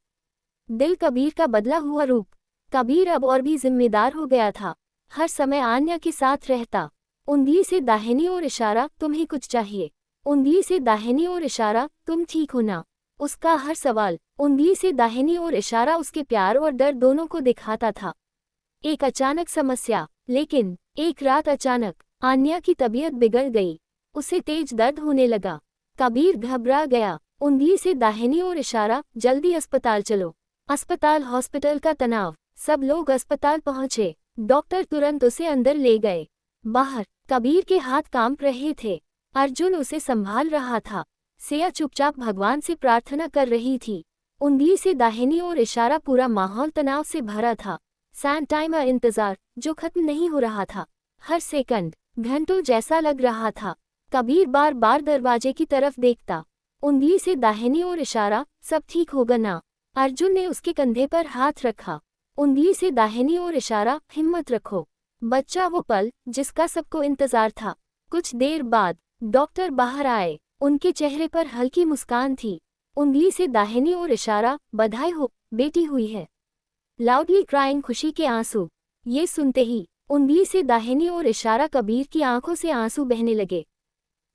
दिल, कबीर का बदला हुआ रूप। कबीर अब और भी जिम्मेदार हो गया था, हर समय आन्या के साथ रहता। उंगली से दाहिनी ओर इशारा, तुम्हें कुछ चाहिए? उंगली से दाहिनी ओर इशारा, तुम ठीक हो ना? उसका हर सवाल, उंगली से दाहिनी ओर इशारा, उसके प्यार और डर दोनों को दिखाता था। एक अचानक समस्या। लेकिन एक रात अचानक आन्या की तबीयत बिगड़ गई। उसे तेज दर्द होने लगा। कबीर घबरा गया। उंगली से दाहिनी ओर इशारा, जल्दी अस्पताल चलो। अस्पताल, हॉस्पिटल का तनाव। सब लोग अस्पताल पहुंचे। डॉक्टर तुरंत उसे अंदर ले गए। बाहर कबीर के हाथ कांप रहे थे। अर्जुन उसे संभाल रहा था। सिया चुपचाप भगवान से प्रार्थना कर रही थी। उंगली से दाहिनी ओर इशारा, पूरा माहौल तनाव से भरा था। सैंड टाइम, इंतजार जो खत्म नहीं हो रहा था। हर सेकंड घंटों जैसा लग रहा था। कबीर बार बार दरवाजे की तरफ देखता। उंगली से दाहिनी ओर इशारा, सब ठीक होगा ना? अर्जुन ने उसके कंधे पर हाथ रखा। उंगली से दाहिनी ओर इशारा, हिम्मत रखो। बच्चा, वो पल जिसका सबको इंतजार था। कुछ देर बाद डॉक्टर बाहर आए। उनके चेहरे पर हल्की मुस्कान थी। उंगली से दाहिनी ओर इशारा, बधाई हो, बेटी हुई है। लाउडली क्राइंग खुशी के आंसू। ये सुनते ही उंगली से दाहिनी ओर इशारा कबीर की आंखों से आंसू बहने लगे।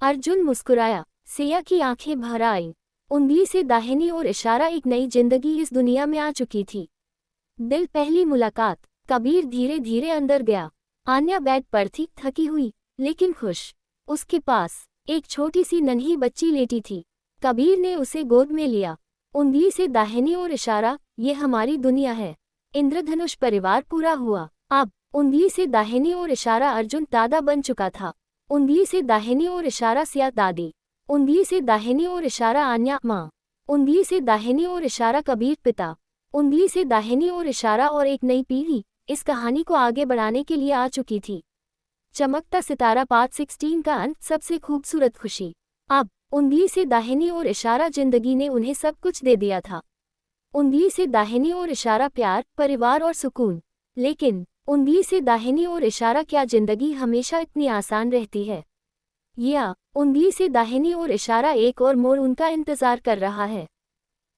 अर्जुन मुस्कुराया, सिया की आंखें भर आईं। उंगली से दाहिनी ओर इशारा एक नई जिंदगी इस दुनिया में आ चुकी थी। दिल पहली मुलाकात। कबीर धीरे धीरे अंदर गया। आन्या बेड पर थी, थकी हुई लेकिन खुश। उसके पास एक छोटी सी नन्ही बच्ची लेटी थी। कबीर ने उसे गोद में लिया। उंगली से दाहिनी ओर इशारा, ये हमारी दुनिया है। इंद्रधनुष परिवार पूरा हुआ। अब उंगली से दाहिनी ओर इशारा अर्जुन दादा बन चुका था। उंगली से दाहिनी ओर इशारा सिया दादी। उंगली से दाहिनी ओर इशारा आन्या माँ। उंगली से दाहिनी ओर इशारा कबीर पिता। उंगली से दाहिनी ओर इशारा और एक नई पीढ़ी इस कहानी को आगे बढ़ाने के लिए आ चुकी थी। चमकता सितारा पार्ट 16 का अंत, सबसे खूबसूरत खुशी। अब उंगली से दाहिनी ओर इशारा जिंदगी ने उन्हें सब कुछ दे दिया था। उंगली से दाहिनी ओर इशारा प्यार, परिवार और सुकून। लेकिन उंगली से दाहिनी ओर इशारा, क्या जिंदगी हमेशा इतनी आसान रहती है? या उंगली से दाहिनी ओर इशारा एक और मोड़ उनका इंतजार कर रहा है।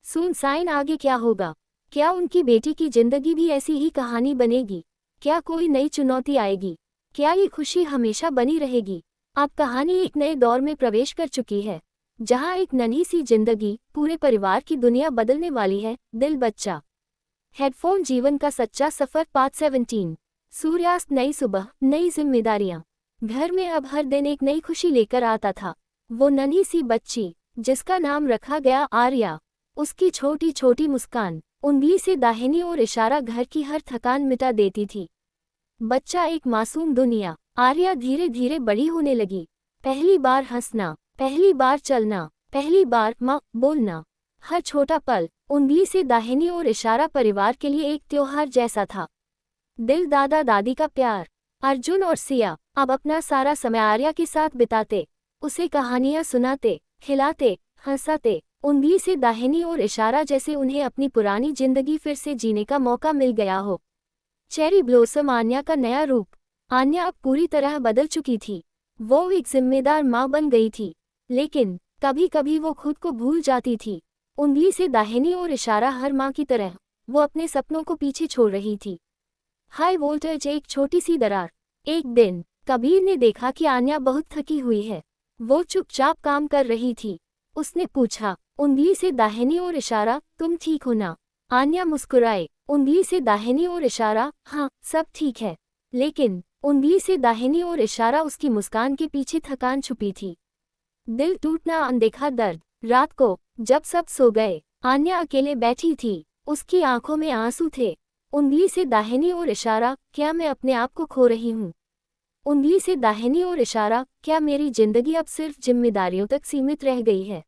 सुनसाइन आगे क्या होगा? क्या उनकी बेटी की जिंदगी भी ऐसी ही कहानी बनेगी? क्या कोई नई चुनौती आएगी? क्या ये खुशी हमेशा बनी रहेगी? अब कहानी एक नए दौर में प्रवेश कर चुकी है, जहां एक नन्ही सी जिंदगी पूरे परिवार की दुनिया बदलने वाली है। दिल बच्चा। हेडफोन जीवन का सच्चा सफर पार्ट 17। सूर्यास्त, नई सुबह, नई जिम्मेदारियां। घर में अब हर दिन एक नई खुशी लेकर आता था। वो नन्ही सी बच्ची जिसका नाम रखा गया आर्या। उसकी छोटी छोटी मुस्कान, उंगली से दाहिनी ओर इशारा घर की हर थकान मिटा देती थी। बच्चा एक मासूम दुनिया। आर्या धीरे धीरे बड़ी होने लगी। पहली बार हंसना, पहली बार चलना, पहली बार माँ बोलना। हर छोटा पल उंगली से दाहिनी ओर इशारा परिवार के लिए एक त्योहार जैसा था। दिल दादा दादी का प्यार। अर्जुन और सिया अब अपना सारा समय आर्या के साथ बिताते, उसे कहानियां सुनाते, खिलाते, हंसाते। उंगली से दाहिनी ओर इशारा जैसे उन्हें अपनी पुरानी जिंदगी फिर से जीने का मौका मिल गया हो। चेरी ब्लॉसम, आन्या का नया रूप। आन्या अब पूरी तरह बदल चुकी थी। वो एक जिम्मेदार माँ बन गई थी, लेकिन कभी कभी वो खुद को भूल जाती थी। उंगली से दाहिनी ओर इशारा हर माँ की तरह वो अपने सपनों को पीछे छोड़ रही थी। हाई वोल्टेज, एक छोटी सी दरार। एक दिन कबीर ने देखा कि आन्या बहुत थकी हुई है। वो चुपचाप काम कर रही थी। उसने पूछा, उंगली से दाहिनी ओर इशारा, तुम ठीक हो ना? आन्या मुस्कुराए। उंगली से दाहिनी ओर इशारा, हाँ सब ठीक है। लेकिन उंगली से दाहिनी ओर इशारा, उसकी मुस्कान के पीछे थकान छुपी थी। दिल टूटना, अनदेखा दर्द। रात को जब सब सो गए, आन्या अकेले बैठी थी। उसकी आंखों में आंसू थे। उंगली से दाहिनी ओर इशारा, क्या मैं अपने आप को खो रही हूँ? उंगली से दाहिनी ओर इशारा, क्या मेरी जिंदगी अब सिर्फ जिम्मेदारियों तक सीमित रह गई है?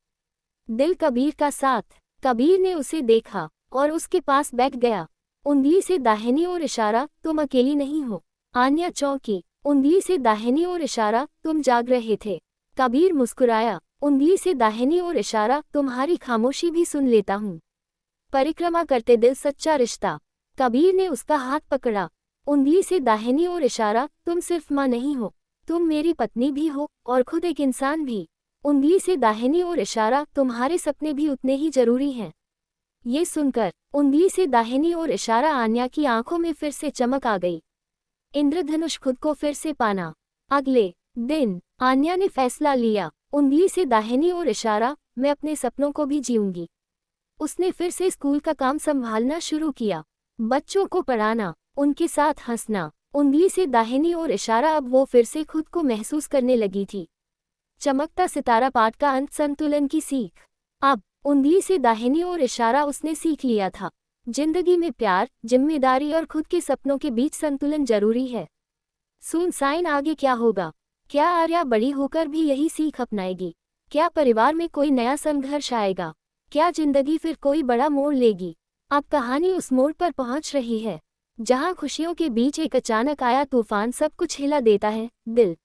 दिल कबीर का साथ। कबीर ने उसे देखा और उसके पास बैठ गया। उंगली से दाहिनी ओर इशारा, तुम अकेली नहीं हो। आन्या चौंकी। उंगली से दाहिनी ओर इशारा, तुम जाग रहे थे। कबीर मुस्कुराया। उंगली से दाहिनी ओर इशारा, तुम्हारी खामोशी भी सुन लेता हूँ। परिक्रमा करते दिल, सच्चा रिश्ता। कबीर ने उसका हाथ पकड़ा। उंगली से दाहिनी ओर इशारा, तुम सिर्फ माँ नहीं हो, तुम मेरी पत्नी भी हो और खुद एक इंसान भी। उंगली से दाहिनी ओर इशारा, तुम्हारे सपने भी उतने ही जरूरी हैं। ये सुनकर उंगली से दाहिनी ओर इशारा, आन्या की आंखों में फिर से चमक आ गई। इंद्रधनुष, खुद को फिर से पाना। अगले दिन आन्या ने फैसला लिया, उंगली से दाहिनी ओर इशारा, मैं अपने सपनों को भी जीऊंगी। उसने फिर से स्कूल का काम संभालना शुरू किया, बच्चों को पढ़ाना, उनके साथ हंसना। उंगली से दाहिनी ओर इशारा, अब वो फिर से खुद को महसूस करने लगी थी। चमकता सितारा पाठ का अंत, संतुलन की सीख। अब उंगली से दाहिनी ओर इशारा, उसने सीख लिया था, जिंदगी में प्यार, जिम्मेदारी और खुद के सपनों के बीच संतुलन जरूरी है। सुनसाइन आगे क्या होगा? क्या आर्या बड़ी होकर भी यही सीख अपनाएगी? क्या परिवार में कोई नया संघर्ष आएगा? क्या जिंदगी फिर कोई बड़ा मोड़ लेगी? अब कहानी उस मोड़ पर पहुंच रही है, जहां खुशियों के बीच एक अचानक आया तूफान सब कुछ हिला देता है। दिल।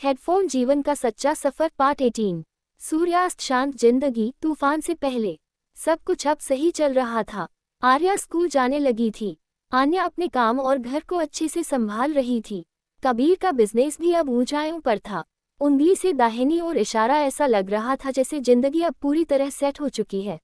हेडफोन जीवन का सच्चा सफर पार्ट 18। सूर्यास्त, शांत जिंदगी। तूफान से पहले सब कुछ अब सही चल रहा था। आर्या स्कूल जाने लगी थी। आन्या अपने काम और घर को अच्छे से संभाल रही थी। कबीर का बिजनेस भी अब ऊंचाइयों पर था। उंगली से दाहिनी ओर इशारा, ऐसा लग रहा था जैसे जिंदगी अब पूरी तरह सेट हो चुकी है।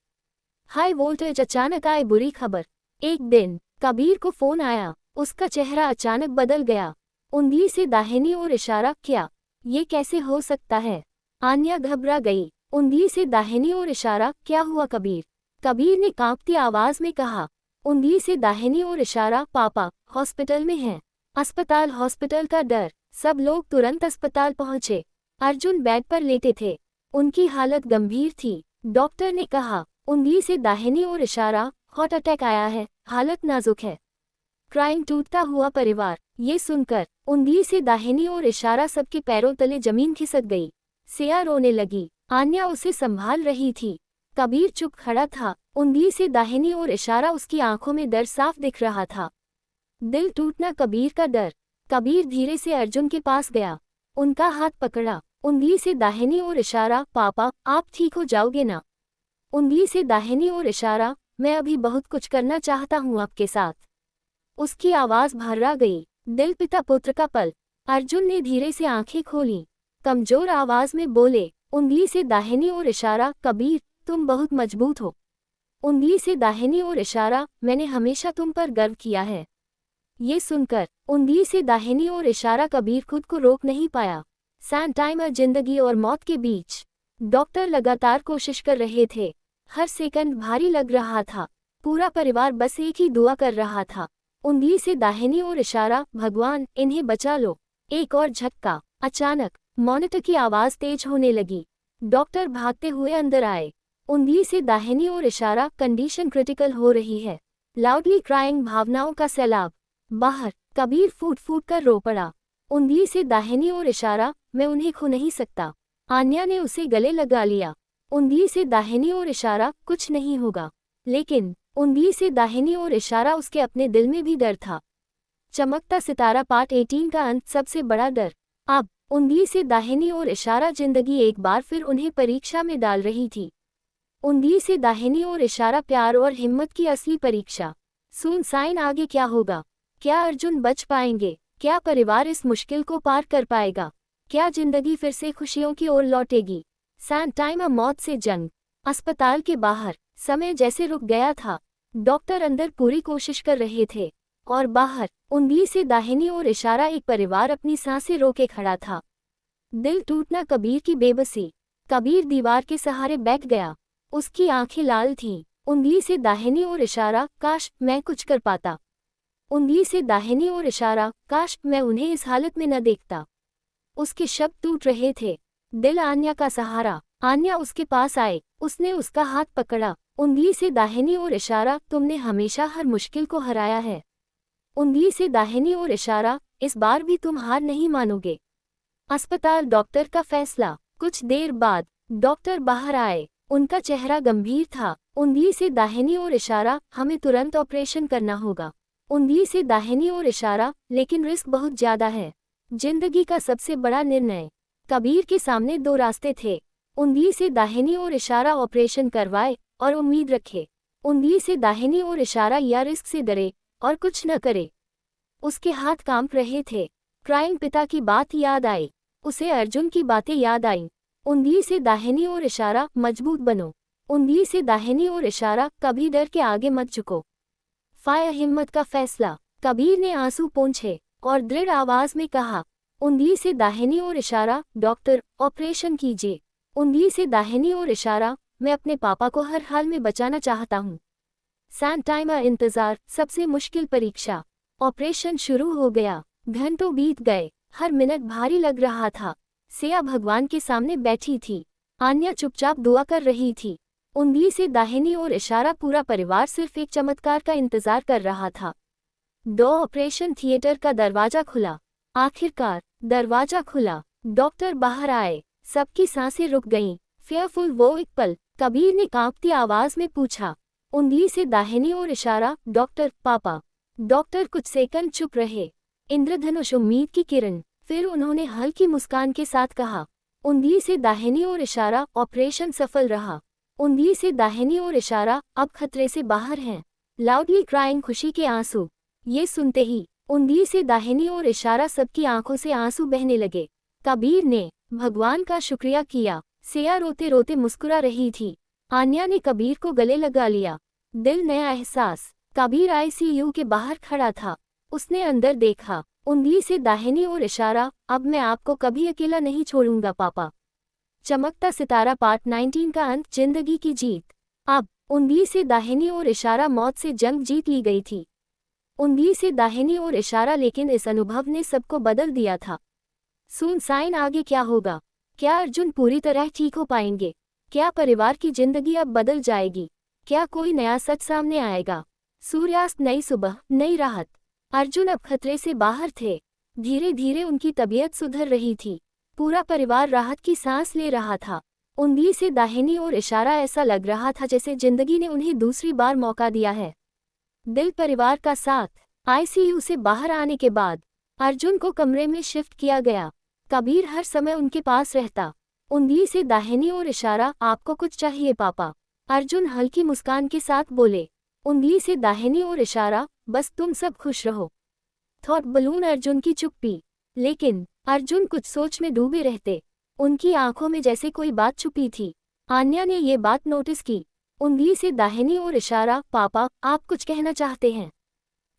हाई वोल्टेज, अचानक आए बुरी खबर। एक दिन कबीर को फोन आया। उसका चेहरा अचानक बदल गया। उंगली से दाहिनी ओर इशारा किया। ये कैसे हो सकता है? आन्या घबरा गई। उंगली से दाहिनी ओर इशारा, क्या हुआ कबीर? कबीर ने कांपती आवाज में कहा। उंगली से दाहिनी ओर इशारा, पापा हॉस्पिटल में हैं। अस्पताल हॉस्पिटल का डर। सब लोग तुरंत अस्पताल पहुंचे। अर्जुन बेड पर लेटे थे। उनकी हालत गंभीर थी। डॉक्टर ने कहा। उंगली से दाहिनी ओर इशारा, हार्ट अटैक आया है, हालत नाजुक है। क्राइंग टूटता हुआ परिवार। ये सुनकर उंगली से दाहिनी ओर इशारा सबके पैरों तले जमीन खिसक गई। सिया रोने लगी। आन्या उसे संभाल रही थी। कबीर चुप खड़ा था। उंगली से दाहिनी ओर इशारा, उसकी आंखों में दर्द साफ दिख रहा था। दिल टूटना, कबीर का डर। कबीर धीरे से अर्जुन के पास गया। उनका हाथ पकड़ा। उंगली से दाहिनी ओर इशारा, पापा आप ठीक हो जाओगे ना? उंगली से दाहिनी ओर इशारा, मैं अभी बहुत कुछ करना चाहता हूँ आपके साथ। उसकी आवाज भर्रा गई। दिल पिता पुत्र का पल। अर्जुन ने धीरे से आंखें खोली। कमजोर आवाज में बोले, उंगली से दाहिनी ओर इशारा, कबीर तुम बहुत मजबूत हो। उंगली से दाहिनी ओर इशारा, मैंने हमेशा तुम पर गर्व किया है। ये सुनकर उंगली से दाहिनी ओर इशारा, कबीर खुद को रोक नहीं पाया। सैंड टाइमर, जिंदगी और मौत के बीच। डॉक्टर लगातार कोशिश कर रहे थे। हर सेकंड भारी लग रहा था। पूरा परिवार बस एक ही दुआ कर रहा था। उंगली से दाहिनी ओर इशारा, भगवान इन्हें बचा लो। एक और झटका। अचानक मॉनिटर की आवाज तेज होने लगी। डॉक्टर भागते हुए अंदर आए। उंगली से दाहिनी ओर इशारा, कंडीशन क्रिटिकल हो रही है। लाउडली क्राइंग, भावनाओं का सैलाब। बाहर कबीर फूट फूट कर रो पड़ा। उंगली से दाहिनी ओर इशारा, मैं उन्हें खो नहीं सकता। आन्या ने उसे गले लगा लिया। उंगली से दाहिनी ओर इशारा, कुछ नहीं होगा। लेकिन उंगली से दाहिनी ओर इशारा, उसके अपने दिल में भी डर था। चमकता सितारा पार्ट 18 का अंत, सबसे बड़ा डर। अब उंगली से दाहिनी ओर इशारा, जिंदगी एक बार फिर उन्हें परीक्षा में डाल रही थी। उंगली से दाहिनी ओर इशारा, प्यार और हिम्मत की असली परीक्षा। सुनसाइन, आगे क्या होगा? क्या अर्जुन बच पाएंगे? क्या परिवार इस मुश्किल को पार कर पाएगा? क्या जिंदगी फिर से खुशियों की ओर लौटेगी? सैंड टाइमर, मौत से जंग। अस्पताल के बाहर समय जैसे रुक गया था। डॉक्टर अंदर पूरी कोशिश कर रहे थे और बाहर उंगली से दाहिनी ओर इशारा, एक परिवार अपनी सांसें रोके खड़ा था। दिल टूटना, कबीर की बेबसी। कबीर दीवार के सहारे बैठ गया। उसकी आंखें लाल थीं। उंगली से दाहिनी ओर इशारा, काश मैं कुछ कर पाता। उंगली से दाहिनी ओर इशारा, काश मैं उन्हें इस हालत में न देखता। उसके शब्द टूट रहे थे। दिल आन्या का सहारा। आन्या उसके पास आए। उसने उसका हाथ पकड़ा। उंगली से दाहिनी ओर इशारा, तुमने हमेशा हर मुश्किल को हराया है। उंगली से दाहिनी ओर इशारा, इस बार भी तुम हार नहीं मानोगे। अस्पताल, डॉक्टर का फैसला। कुछ देर बाद डॉक्टर बाहर आए। उनका चेहरा गंभीर था। उंगली से दाहिनी ओर इशारा, हमें तुरंत ऑपरेशन करना होगा। उंगली से दाहिनी ओर इशारा, लेकिन रिस्क बहुत ज्यादा है। जिंदगी का सबसे बड़ा निर्णय। कबीर के सामने दो रास्ते थे। उंगली से दाहिनी ओर इशारा, ऑपरेशन करवाए और उम्मीद रखे। उंगली से दाहिनी ओर इशारा, या रिस्क से डरे और कुछ न करे। उसके हाथ कांप रहे थे। क्राइंग पिता की बात याद आई। उसे अर्जुन की बातें याद आईं। उंगली से दाहिनी ओर इशारा, मजबूत बनो। उंगली से दाहिनी ओर इशारा, कभी डर के आगे मत झुको। फायर, हिम्मत का फैसला। कबीर ने आंसू पोंछे और दृढ़ आवाज में कहा। उंगली से दाहिनी ओर इशारा, डॉक्टर ऑपरेशन कीजिए। उंगली से दाहिनी ओर इशारा, मैं अपने पापा को हर हाल में बचाना चाहता हूँ। सैंड टाइमर, इंतजार, सबसे मुश्किल परीक्षा। ऑपरेशन शुरू हो गया। घंटों बीत गए। हर मिनट भारी लग रहा था। सिया भगवान के सामने बैठी थी। आन्या चुपचाप दुआ कर रही थी। उंगली से दाहिनी ओर इशारा, पूरा परिवार सिर्फ एक चमत्कार का इंतजार कर रहा था। ऑपरेशन थिएटर का दरवाजा खुला। आखिरकार दरवाजा खुला। डॉक्टर बाहर आए। सबकी सांसें रुक गईं। फेयरफुल, वो एक पल। कबीर ने कांपती आवाज में पूछा। उंगली से दाहिनी ओर इशारा, डॉक्टर, पापा। डॉक्टर कुछ सेकंड चुप रहे। इंद्रधनुष, उम्मीद की किरण। फिर उन्होंने हल्की मुस्कान के साथ कहा। उंगली से दाहिनी ओर इशारा, ऑपरेशन सफल रहा। उंगली से दाहिनी ओर इशारा, अब खतरे से बाहर हैं। लाउडली क्राइंग, खुशी के आंसू। ये सुनते ही उंगली से दाहिनी ओर इशारा, सबकी आंखों से आंसू बहने लगे। कबीर ने भगवान का शुक्रिया किया। सिया रोते रोते मुस्कुरा रही थी। आन्या ने कबीर को गले लगा लिया। दिल, नया एहसास। कबीर आईसीयू के बाहर खड़ा था। उसने अंदर देखा, उंगली से दाहिनी ओर इशारा, अब मैं आपको कभी अकेला नहीं छोड़ूंगा पापा। चमकता सितारा पार्ट 19 का अंत, जिंदगी की जीत। अब उंगली से दाहिनी ओर इशारा, मौत से जंग जीत ली गई थी। उंगली से दाहिनी ओर इशारा, लेकिन इस अनुभव ने सबको बदल दिया था। सुनसाइन आगे क्या होगा? क्या अर्जुन पूरी तरह ठीक हो पाएंगे? क्या परिवार की जिंदगी अब बदल जाएगी? क्या कोई नया सच सामने आएगा? सूर्यास्त, नई सुबह, नई राहत। अर्जुन अब खतरे से बाहर थे। धीरे धीरे उनकी तबीयत सुधर रही थी। पूरा परिवार राहत की सांस ले रहा था। उंगली से दाहिनी ओर इशारा, ऐसा लग रहा था जैसे जिंदगी ने उन्हें दूसरी बार मौका दिया है। दिल परिवार का साथ। आईसीयू से बाहर आने के बाद अर्जुन को कमरे में शिफ्ट किया गया। कबीर हर समय उनके पास रहता। उंगली से दाहिनी ओर इशारा, आपको कुछ चाहिए पापा? अर्जुन हल्की मुस्कान के साथ बोले। उंगली से दाहिनी ओर इशारा, बस तुम सब खुश रहो। थॉट बलून अर्जुन की चुप्पी। लेकिन अर्जुन कुछ सोच में डूबे रहते। उनकी आंखों में जैसे कोई बात छुपी थी। आन्या ने ये बात नोटिस की। उंगली से दाहिनी ओर इशारा, पापा आप कुछ कहना चाहते हैं?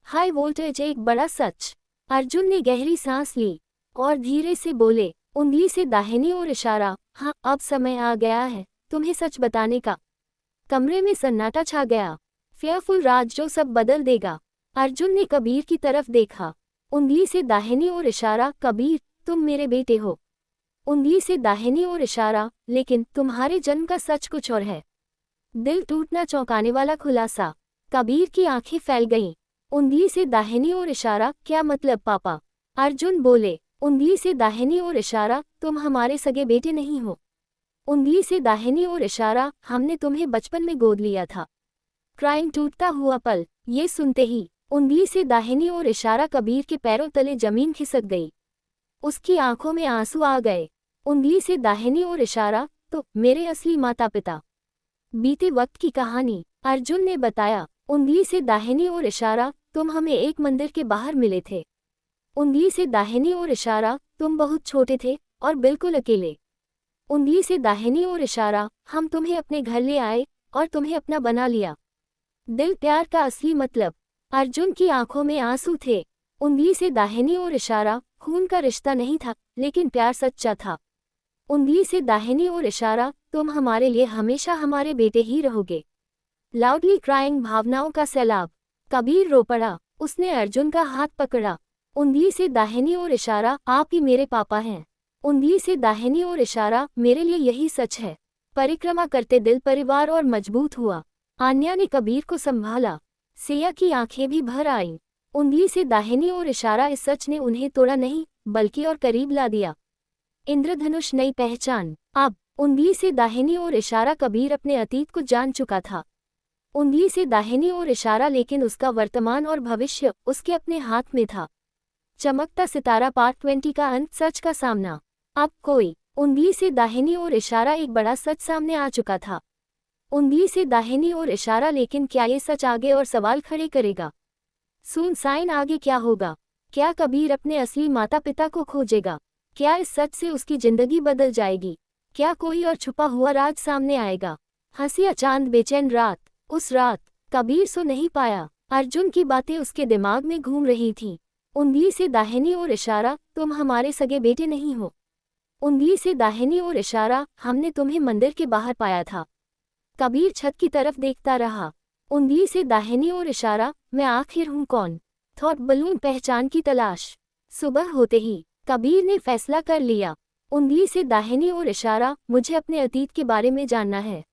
हाई वोल्टेज, एक बड़ा सच। अर्जुन ने गहरी सांस ली और धीरे से बोले। उंगली से दाहिनी ओर इशारा, हाँ अब समय आ गया है तुम्हें सच बताने का। कमरे में सन्नाटा छा गया। फेयरफुल राज जो सब बदल देगा। अर्जुन ने कबीर की तरफ देखा। उंगली से दाहिनी ओर इशारा, कबीर तुम मेरे बेटे हो। उंगली से दाहिनी ओर इशारा, लेकिन तुम्हारे जन्म का सच कुछ और है। दिल टूटना चौंकाने वाला खुलासा। कबीर की आंखें फैल गईं। उंगली से दाहिनी ओर इशारा, क्या मतलब पापा? अर्जुन बोले। उंगली से दाहिनी ओर इशारा, तुम हमारे सगे बेटे नहीं हो। उंगली से दाहिनी ओर इशारा, हमने तुम्हें बचपन में गोद लिया था। क्राइम टूटता हुआ पल। ये सुनते ही उंगली से दाहिनी ओर इशारा, कबीर के पैरों तले जमीन खिसक गई। उसकी आंखों में आंसू आ गए। उंगली से दाहिनी ओर इशारा, तो मेरे असली माता पिता। बीते वक्त की कहानी अर्जुन ने बताया। उंगली से दाहिनी ओर इशारा, तुम हमें एक मंदिर के बाहर मिले थे। उंगली से दाहिनी ओर इशारा, तुम बहुत छोटे थे और बिल्कुल अकेले। उंगली से दाहिनी ओर इशारा, हम तुम्हें अपने घर ले आए और तुम्हें अपना बना लिया। दिल प्यार का असली मतलब। अर्जुन की आंखों में आंसू थे। उंगली से दाहिनी ओर इशारा, खून का रिश्ता नहीं था लेकिन प्यार सच्चा था। उंगली से दाहिनी ओर इशारा, तुम हमारे लिए हमेशा हमारे बेटे ही रहोगे। लाउडली क्राइंग, भावनाओं का सैलाब। कबीर रो पड़ा। उसने अर्जुन का हाथ पकड़ा। उंगली से दाहिनी ओर इशारा, आप ही मेरे पापा हैं। उंगली से दाहिनी ओर इशारा, मेरे लिए यही सच है। परिक्रमा करते दिल परिवार और मजबूत हुआ। आन्या ने कबीर को संभाला। सिया की आंखें भी भर आईं। उंगली से दाहिनी ओर इशारा, इस सच ने उन्हें तोड़ा नहीं बल्कि और करीब ला दिया। इंद्रधनुष, नई पहचान। अब उंगली से दाहिनी ओर इशारा, कबीर अपने अतीत को जान चुका था। उंगली से दाहिनी ओर इशारा, लेकिन उसका वर्तमान और भविष्य उसके अपने हाथ में था। चमकता सितारा पार्ट 20 का अंत, सच का सामना। अब कोई उंगली से दाहिनी ओर इशारा, एक बड़ा सच सामने आ चुका था। उंगली से दाहिनी ओर इशारा, लेकिन क्या ये सच आगे और सवाल खड़े करेगा? सुनसाइन आगे क्या होगा? क्या कबीर अपने असली माता पिता को खोजेगा? क्या इस सच से उसकी जिंदगी बदल जाएगी? क्या कोई और छुपा हुआ राज सामने आएगा? हंसिया चांद, बेचैन रात। उस रात कबीर सो नहीं पाया। अर्जुन की बातें उसके दिमाग में घूम रही थीं। उंगली से दाहिनी ओर इशारा, तुम हमारे सगे बेटे नहीं हो। उंगली से दाहिनी ओर इशारा, हमने तुम्हें मंदिर के बाहर पाया था। कबीर छत की तरफ देखता रहा। उंगली से दाहिनी ओर इशारा, मैं आखिर हूँ कौन? थॉट बलून, पहचान की तलाश। सुबह होते ही कबीर ने फैसला कर लिया। उंगली से दाहिनी ओर इशारा, मुझे अपने अतीत के बारे में जानना है।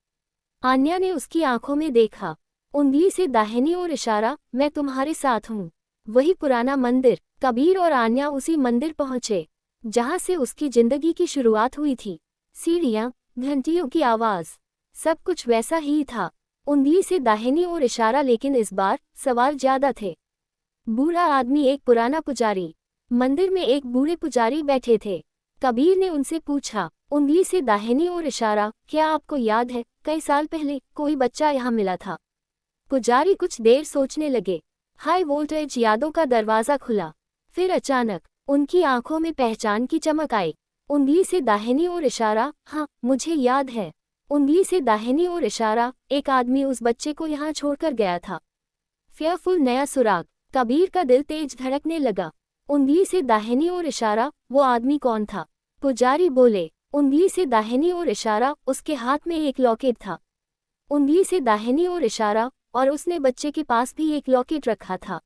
आन्या ने उसकी आंखों में देखा। उंगली से दाहिनी ओर इशारा, मैं तुम्हारे साथ हूँ। वही पुराना मंदिर। कबीर और आन्या उसी मंदिर पहुंचे जहां से उसकी जिंदगी की शुरुआत हुई थी। सीढ़ियां, घंटियों की आवाज, सब कुछ वैसा ही था। उंगली से दाहिनी ओर इशारा, लेकिन इस बार सवाल ज्यादा थे। बूढ़ा आदमी, एक पुराना पुजारी। मंदिर में एक बूढ़े पुजारी बैठे थे। कबीर ने उनसे पूछा। उंगली से दाहिनी ओर इशारा, क्या आपको याद है कई साल पहले कोई बच्चा यहाँ मिला था? पुजारी कुछ देर सोचने लगे। हाई वोल्टेज, यादों का दरवाजा खुला। फिर अचानक उनकी आंखों में पहचान की चमक आई। उंगली से दाहिनी ओर इशारा, हाँ मुझे याद है। उंगली से दाहिनी ओर इशारा, एक आदमी उस बच्चे को यहाँ छोड़कर गया था। फेयरफुल नया सुराग। कबीर का दिल तेज धड़कने लगा। उंगली से दाहिनी ओर इशारा, वो आदमी कौन था? पुजारी बोले। उंगली से दाहिनी ओर इशारा, उसके हाथ में एक लॉकेट था। उंगली से दाहिनी ओर इशारा, और उसने बच्चे के पास भी एक लॉकेट रखा था।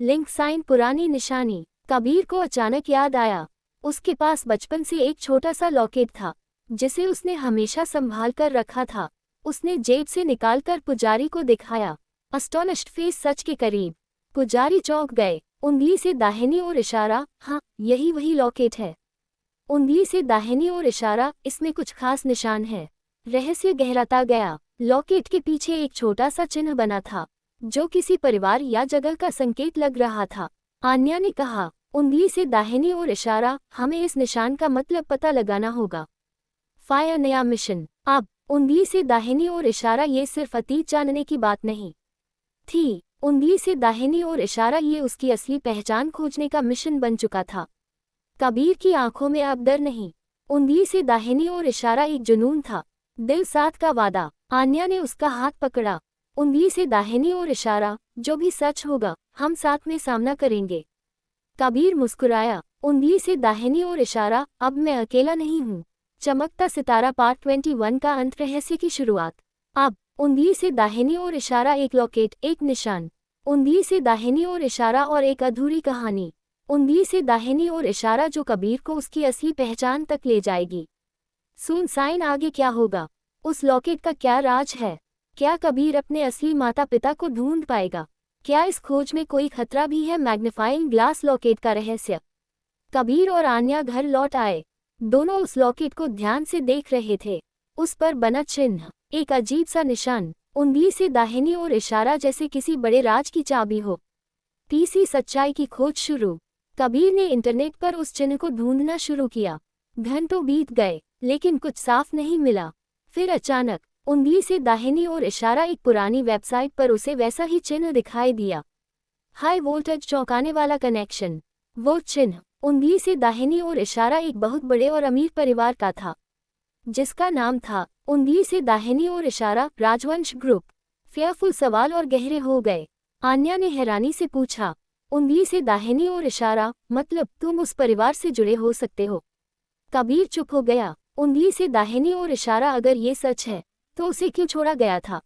लिंक साइन पुरानी निशानी। कबीर को अचानक याद आया, उसके पास बचपन से एक छोटा सा लॉकेट था जिसे उसने हमेशा संभाल कर रखा था। उसने जेब से निकालकर पुजारी को दिखाया। अस्टोनिश्ड फेस सच के करीब। पुजारी चौंक गए। उंगली से दाहिनी ओर इशारा, हाँ यही वही लॉकेट है। उंगली से दाहिनी ओर इशारा, इसमें कुछ खास निशान है। रहस्य गहराता गया। लॉकेट के पीछे एक छोटा सा चिन्ह बना था जो किसी परिवार या जगह का संकेत लग रहा था। आन्या ने कहा, उंगली से दाहिनी ओर इशारा, हमें इस निशान का मतलब पता लगाना होगा। फायर नया मिशन। अब उंगली से दाहिनी ओर इशारा ये सिर्फ अतीत जानने की बात नहीं थी। उंगली से दाहिनी ओर इशारा ये उसकी असली पहचान खोजने का मिशन बन चुका था। कबीर की आंखों में अब डर नहीं। उंगली से दाहिनी ओर इशारा एक जुनून था, दिल साथ का वादा। आन्या ने उसका हाथ पकड़ा। उंगली से दाहिनी ओर इशारा, जो भी सच होगा हम साथ में सामना करेंगे। कबीर मुस्कुराया। उंगली से दाहिनी ओर इशारा, अब मैं अकेला नहीं हूँ। चमकता सितारा पार्ट 21 का अंत, रहस्य की शुरुआत। अब उंगली से दाहिनी ओर इशारा, एक लॉकेट, एक निशान। उंगली से दाहिनी ओर इशारा और एक अधूरी कहानी। उंगली से दाहिनी ओर इशारा जो कबीर को उसकी असली पहचान तक ले जाएगी। सुन साइन, आगे क्या होगा? उस लॉकेट का क्या राज है? क्या कबीर अपने असली माता पिता को ढूंढ पाएगा? क्या इस खोज में कोई खतरा भी है? मैग्नीफाइंग ग्लास लॉकेट का रहस्य। कबीर और आन्या घर लौट आए। दोनों उस लॉकेट को ध्यान से देख रहे थे। उस पर बना चिन्ह, एक अजीब सा निशान, उंगली से दाहिनी ओर इशारा, जैसे किसी बड़े राज की चाबी हो। तीसरी सच्चाई की खोज शुरू। कबीर ने इंटरनेट पर उस चिन्ह को ढूंढना शुरू किया। घंटों बीत गए लेकिन कुछ साफ नहीं मिला। फिर अचानक उंगली से दाहिनी ओर इशारा, एक पुरानी वेबसाइट पर उसे वैसा ही चिन्ह दिखाई दिया। हाई वोल्टेज, चौंकाने वाला कनेक्शन। वो चिन्ह, उंगली से दाहिनी ओर इशारा, एक बहुत बड़े और अमीर परिवार का था जिसका नाम था उंगली से दाहिनी ओर इशारा, राजवंश ग्रुप। फेयरफुल सवाल और गहरे हो गए। आन्या ने हैरानी से पूछा, उंगली से दाहिनी ओर इशारा, मतलब तुम उस परिवार से जुड़े हो सकते हो? कबीर चुप हो गया। उंगली से दाहिनी ओर इशारा, अगर ये सच है तो उसे क्यों छोड़ा गया था?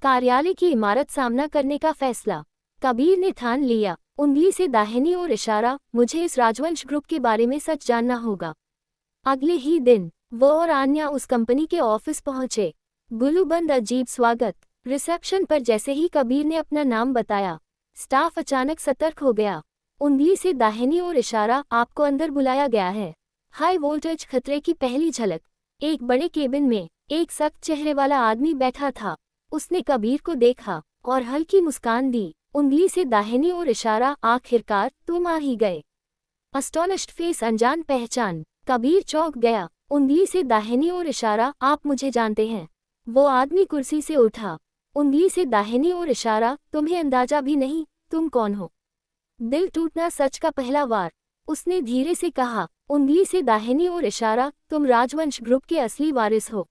कार्यालय की इमारत सामना करने का फैसला। कबीर ने ठान लिया। उंगली से दाहिनी ओर इशारा, मुझे इस राजवंश ग्रुप के बारे में सच जानना होगा। अगले ही दिन वो और आन्या उस कंपनी के ऑफिस पहुंचे। गुलूबंद अजीब स्वागत। रिसेप्शन पर जैसे ही कबीर ने अपना नाम बताया, स्टाफ अचानक सतर्क हो गया। उंगली से दाहिनी ओर इशारा, आपको अंदर बुलाया गया है। हाई वोल्टेज खतरे की पहली झलक। एक बड़े केबिन में एक सख्त चेहरे वाला आदमी बैठा था। उसने कबीर को देखा और हल्की मुस्कान दी। उंगली से दाहिनी ओर इशारा, आखिरकार तुम आ ही गए। अस्टोनिश्ड फेस, अनजान पहचान। कबीर चौंक गया। उंगली से दाहिनी ओर इशारा, आप मुझे जानते हैं? वो आदमी कुर्सी से उठा। उंगली से दाहिनी ओर इशारा, तुम्हें अंदाजा भी नहीं तुम कौन हो। दिल टूटना सच का पहला वार। उसने धीरे से कहा, उंगली से दाहिनी ओर इशारा, तुम राजवंश ग्रुप के असली वारिस हो।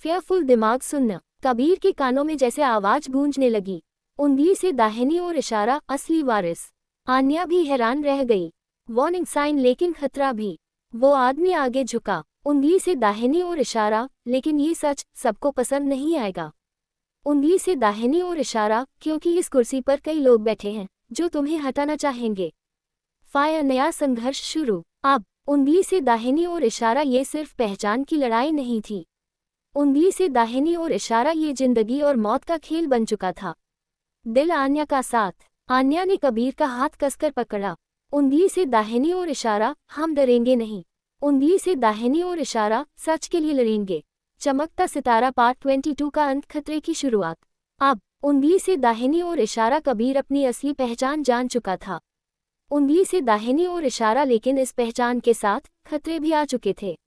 फेयरफुल दिमाग सुन्न। कबीर के कानों में जैसे आवाज गूंजने लगी। उंगली से दाहिनी ओर इशारा, असली वारिस। आन्या भी हैरान रह गई। वार्निंग साइन, लेकिन खतरा भी। वो आदमी आगे झुका। उंगली से दाहिनी ओर इशारा, लेकिन ये सच सबको पसंद नहीं आएगा। उंगली से दाहिनी ओर इशारा, क्योंकि इस कुर्सी पर कई लोग बैठे हैं जो तुम्हें हटाना चाहेंगे। फायर नया संघर्ष शुरू। अब उंगली से दाहिनी ओर इशारा, ये सिर्फ पहचान की लड़ाई नहीं थी। उंगली से दाहिनी ओर इशारा, ये जिंदगी और मौत का खेल बन चुका था। दिल आन्या का साथ। आन्या ने कबीर का हाथ कसकर पकड़ा। उंगली से दाहिनी ओर इशारा, हम डरेंगे नहीं। उंगली से दाहिनी ओर इशारा, सच के लिए लड़ेंगे। चमकता सितारा पार्ट 22 का अंत, खतरे की शुरुआत। अब उंगली से दाहिनी ओर इशारा, कबीर अपनी असली पहचान जान चुका था। उंगली से दाहिनी ओर इशारा, लेकिन इस पहचान के साथ खतरे भी आ चुके थे।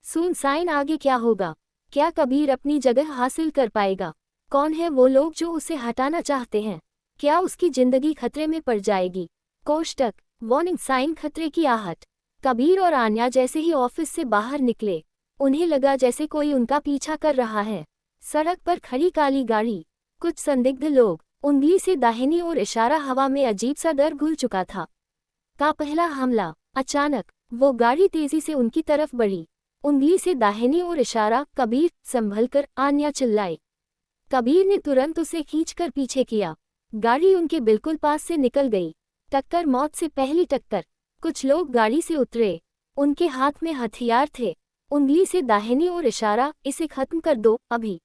सुन साइन, आगे क्या होगा? क्या कबीर अपनी जगह हासिल कर पाएगा? कौन है वो लोग जो उसे हटाना चाहते हैं? क्या उसकी जिंदगी खतरे में पड़ जाएगी? कोष्टक। वार्निंग साइन, खतरे की आहट। कबीर और आन्या जैसे ही ऑफिस से बाहर निकले, उन्हें लगा जैसे कोई उनका पीछा कर रहा है। सड़क पर खड़ी काली गाड़ी, कुछ संदिग्ध लोग उंगली से दाहिनी ओर इशारा। हवा में अजीब सा डर घुल चुका था। का पहला हमला। अचानक वो गाड़ी तेजी से उनकी तरफ बढ़ी। उंगली से दाहिनी ओर इशारा। कबीर, संभलकर, आन्या चिल्लाई। कबीर ने तुरंत उसे खींचकर पीछे किया। गाड़ी उनके बिल्कुल पास से निकल गई। टक्कर मौत से पहली टक्कर। कुछ लोग गाड़ी से उतरे। उनके हाथ में हथियार थे। उंगली से दाहिनी ओर इशारा। इसे खत्म कर दो अभी।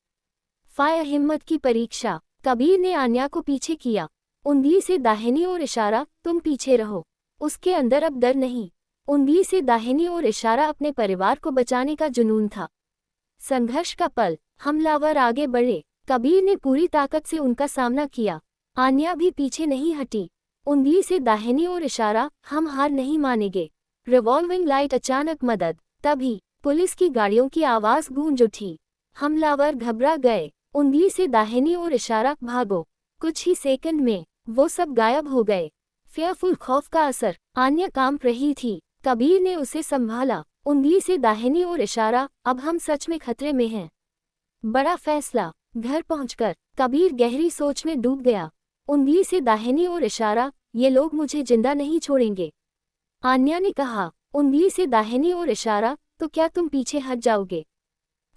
फायर हिम्मत की परीक्षा। कबीर ने आन्या को पीछे किया। उंगली से दाहिनी ओर इशारा। तुम पीछे रहो। उसके अंदर अब डर नहीं, उंगली से दाहिनी ओर इशारा अपने परिवार को बचाने का जुनून था। संघर्ष का पल। हमलावर आगे बढ़े। कबीर ने पूरी ताकत से उनका सामना किया। आन्या भी पीछे नहीं हटी। उंगली से दाहिनी ओर इशारा। हम हार नहीं मानेंगे। Revolving light. अचानक मदद। तभी पुलिस की गाड़ियों की आवाज गूंज उठी। हमलावर घबरा गए। उंगली से दाहिनी ओर इशारा। भागो। कुछ ही सेकंड में वो सब गायब हो गए। फेयरफुल खौफ का असर। आन्या कांप रही थी। कबीर ने उसे संभाला। उंगली से दाहिनी ओर इशारा। अब हम सच में खतरे में हैं। बड़ा फैसला। घर पहुंचकर कबीर गहरी सोच में डूब गया। उंगली से दाहिनी ओर इशारा। ये लोग मुझे जिंदा नहीं छोड़ेंगे। आन्या ने कहा। उंगली से दाहिनी ओर इशारा। तो क्या तुम पीछे हट जाओगे?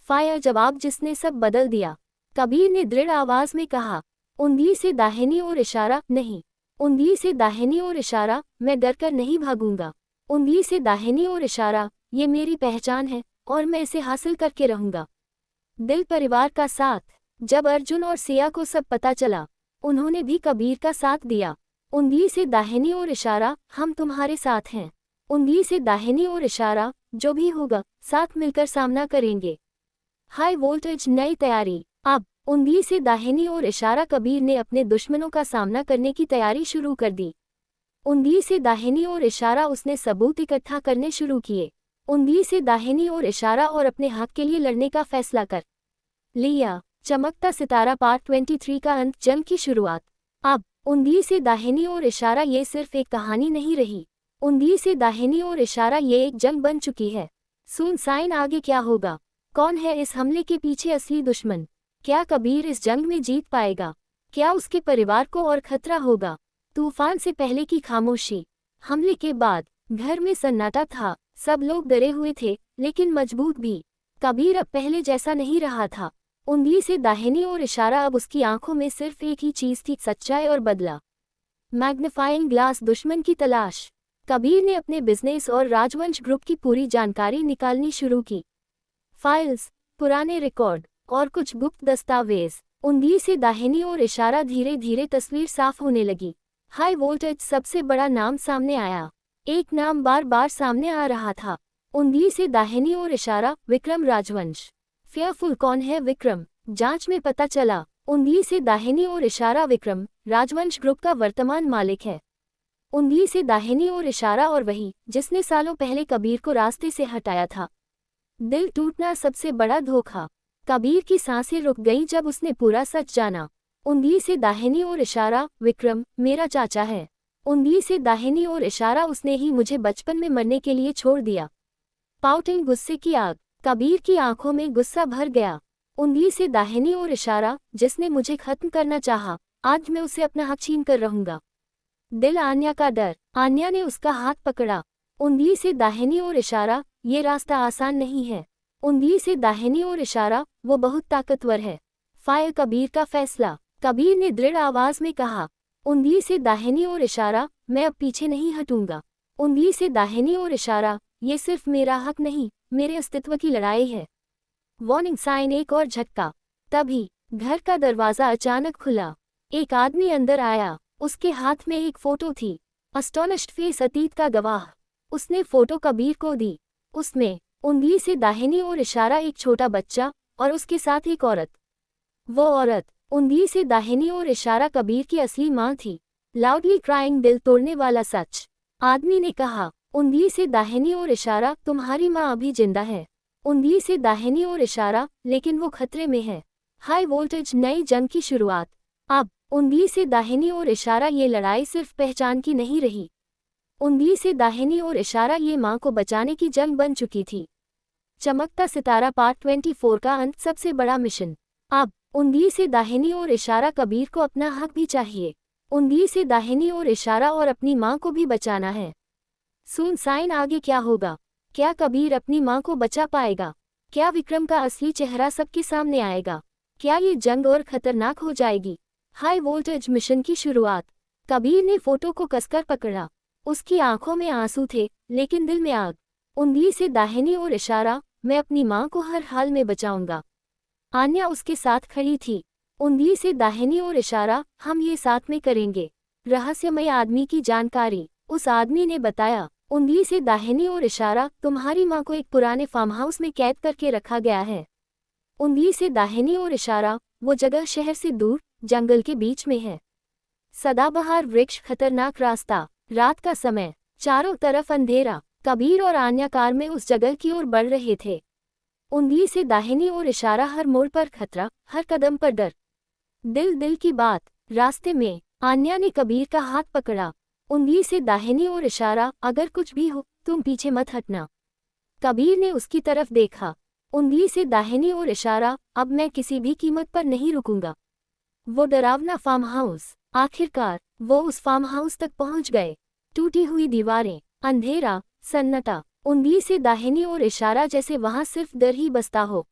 फायर जवाब जिसने सब बदल दिया। कबीर ने दृढ़ आवाज में कहा। उंगली से दाहिनी ओर इशारा। नहीं। उंगली से दाहिनी ओर इशारा। मैं डरकर नहीं भागूंगा। उंगली से दाहिनी ओर इशारा। ये मेरी पहचान है और मैं इसे हासिल करके रहूंगा। दिल परिवार का साथ। जब अर्जुन और सिया को सब पता चला, उन्होंने भी कबीर का साथ दिया। उंगली से दाहिनी ओर इशारा। हम तुम्हारे साथ हैं। उंगली से दाहिनी ओर इशारा। जो भी होगा साथ मिलकर सामना करेंगे। हाई वोल्टेज नई तैयारी। अब उंगली से दाहिनी ओर इशारा। कबीर ने अपने दुश्मनों का सामना करने की तैयारी शुरू कर दी। उंगली से दाहिनी ओर इशारा। उसने सबूत इकट्ठा करने शुरू किए। उंगली से दाहिनी ओर इशारा और अपने हक के लिए लड़ने का फैसला कर लिया। चमकता सितारा पार्ट 23 का अंत। जंग की शुरुआत। अब उंगली से दाहिनी ओर इशारा। ये सिर्फ एक कहानी नहीं रही। उंगली से दाहिनी ओर इशारा। ये एक जंग बन चुकी है। सुन साइन, आगे क्या होगा? कौन है इस हमले के पीछे असली दुश्मन? क्या कबीर इस जंग में जीत पाएगा? क्या उसके परिवार को और खतरा होगा? तूफान से पहले की खामोशी। हमले के बाद घर में सन्नाटा था। सब लोग डरे हुए थे लेकिन मजबूत भी। कबीर अब पहले जैसा नहीं रहा था। उंगली से दाहिनी ओर इशारा। अब उसकी आंखों में सिर्फ एक ही चीज थी, सच्चाई और बदला। Magnifying glass. दुश्मन की तलाश। कबीर ने अपने बिजनेस और राजवंश ग्रुप की पूरी जानकारी निकालनी शुरू की। फाइल्स, पुराने रिकॉर्ड और कुछ गुप्त दस्तावेज। उंगली से दाहिनी ओर इशारा। धीरे धीरे तस्वीर साफ होने लगी। High voltage. सबसे बड़ा नाम सामने आया। एक नाम बार बार सामने आ रहा था। उंगली से दाहिनी ओर इशारा। विक्रम राजवंश। फेयरफुल। कौन है विक्रम? जांच में पता चला। उंगली से दाहिनी ओर इशारा। विक्रम राजवंश ग्रुप का वर्तमान मालिक है। उंगली से दाहिनी ओर इशारा। और वही जिसने सालों पहले कबीर को रास्ते से हटाया था। दिल टूटना। सबसे बड़ा धोखा। कबीर की सांसें रुक गईं जब उसने पूरा सच जाना। उंगली से दाहिनी ओर इशारा। विक्रम मेरा चाचा है। उंगली से दाहिनी ओर इशारा। उसने ही मुझे बचपन में मरने के लिए छोड़ दिया। पाउटिंग। गुस्से की आग। कबीर की आंखों में गुस्सा भर गया। उंगली से दाहिनी ओर इशारा। जिसने मुझे खत्म करना चाहा, आज मैं उसे अपना हक छीन कर रहूंगा। दिल। आन्या का डर। आन्या ने उसका हाथ पकड़ा। उंगली से दाहिनी ओर इशारा। ये रास्ता आसान नहीं है। उंगली से दाहिनी ओर इशारा। वो बहुत ताकतवर है। फायर। कबीर का फैसला। कबीर ने दृढ़ आवाज में कहा। उंगली से दाहिनी ओर इशारा। मैं अब पीछे नहीं हटूंगा। उंगली से दाहिनी ओर इशारा। ये सिर्फ मेरा हक नहीं, मेरे अस्तित्व की लड़ाई है। Warning sign. एक और झटका। तभी घर का दरवाजा अचानक खुला। एक आदमी अंदर आया। उसके हाथ में एक फोटो थी। अस्टोनिश्ड फेस। अतीत का गवाह। उसने फोटो कबीर को दी। उसमें उंगली से दाहिनी ओर इशारा। एक छोटा बच्चा और उसके साथ एक औरत। वो औरत उंगली से दाहिनी ओर इशारा। कबीर की असली मां थी। Loudly crying. दिल तोड़ने वाला सच। आदमी ने कहा। उंगली से दाहिनी ओर इशारा। तुम्हारी मां अभी जिंदा है। उंगली से दाहिनी ओर इशारा। लेकिन वो खतरे में है। हाई वोल्टेज नई जंग की शुरुआत। अब उंगली से दाहिनी ओर इशारा। ये लड़ाई सिर्फ पहचान की नहीं रही। उंगली से दाहिनी ओर इशारा। ये मां को बचाने की जंग बन चुकी थी। चमकता सितारा पार्ट 24 का अंत। सबसे बड़ा मिशन। अब उंगली से दाहिनी ओर इशारा, कबीर को अपना हक भी चाहिए। उंगली से दाहिनी ओर इशारा, और अपनी माँ को भी बचाना है। सुन साइन, आगे क्या होगा? क्या कबीर अपनी माँ को बचा पाएगा? क्या विक्रम का असली चेहरा सबके सामने आएगा? क्या ये जंग और खतरनाक हो जाएगी? हाई वोल्टेज मिशन की शुरुआत। कबीर ने फोटो को कसकर पकड़ा। उसकी आंखों में आंसू थे, लेकिन दिल में आग। उंगली से दाहिनी ओर इशारा, मैं अपनी माँ को हर हाल में बचाऊंगा। आन्या उसके साथ खड़ी थी। उंगली से दाहिनी ओर इशारा, हम ये साथ में करेंगे। रहस्यमय आदमी की जानकारी। उस आदमी ने बताया। उंगली से दाहिनी ओर इशारा, तुम्हारी माँ को एक पुराने फार्म हाउस में कैद करके रखा गया है। उंगली से दाहिनी ओर इशारा, वो जगह शहर से दूर जंगल के बीच में है। सदाबहार वृक्ष, खतरनाक रास्ता, रात का समय, चारों तरफ अंधेरा। कबीर और आन्या कार में उस जगह की ओर बढ़ रहे थे। उंगली से दाहिनी ओर इशारा, हर मोड़ पर खतरा, हर कदम पर डर। दिल की बात। रास्ते में आन्या ने कबीर का हाथ पकड़ा। उंगली से दाहिनी ओर इशारा, अगर कुछ भी हो तुम पीछे मत हटना। कबीर ने उसकी तरफ देखा। उंगली से दाहिनी ओर इशारा, अब मैं किसी भी कीमत पर नहीं रुकूंगा। वो डरावना फार्म हाउस। आखिरकार वो उस फार्म हाउस तक पहुंच गए। टूटी हुई दीवारें, अंधेरा, सन्नाटा। उंगली से दाहिनी ओर इशारा, जैसे वहां सिर्फ डर ही बसता हो।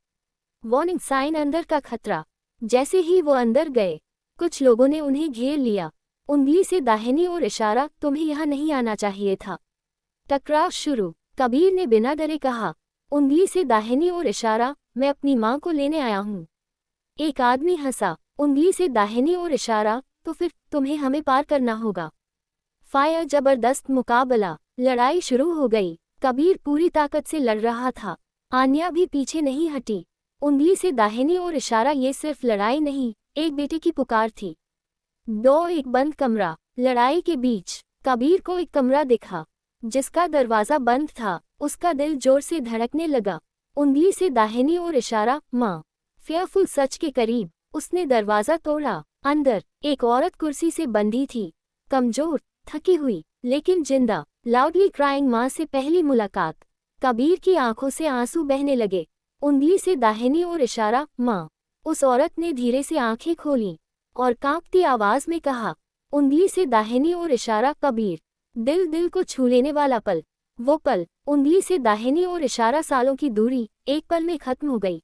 वार्निंग साइन, अंदर का खतरा। जैसे ही वो अंदर गए, कुछ लोगों ने उन्हें घेर लिया। उंगली से दाहिनी ओर इशारा, तुम्हें यहाँ नहीं आना चाहिए था। टकराव शुरू। कबीर ने बिना डरे कहा। उंगली से दाहिनी ओर इशारा, मैं अपनी माँ को लेने आया हूँ। एक आदमी हंसा। उंगली से दाहिनी ओर इशारा, तो फिर तुम्हें हमें पार करना होगा। फायर, जबरदस्त मुकाबला। लड़ाई शुरू हो गई। कबीर पूरी ताकत से लड़ रहा था। आन्या भी पीछे नहीं हटी। उंगली से दाहिनी ओर इशारा, ये सिर्फ लड़ाई नहीं, एक बेटे की पुकार थी। एक बंद कमरा। लड़ाई के बीच कबीर को एक कमरा दिखा, जिसका दरवाजा बंद था। उसका दिल जोर से धड़कने लगा। उंगली से दाहिनी ओर इशारा, माँ। फेयरफुल सच के करीब उसने दरवाजा तोड़ा। अंदर एक औरत कुर्सी से बंधी थी, कमजोर, थकी हुई, लेकिन जिंदा। लाउडली क्राइंग, माँ से पहली मुलाकात। कबीर की आंखों से आंसू बहने लगे। उंगली से दाहिनी ओर इशारा, माँ। उस औरत ने धीरे से आंखें खोलीं और कांपती आवाज में कहा। उंगली से दाहिनी ओर इशारा, कबीर। दिल को छू लेने वाला पल। वो पल। उंगली से दाहिनी ओर इशारा, सालों की दूरी एक पल में खत्म हो गई।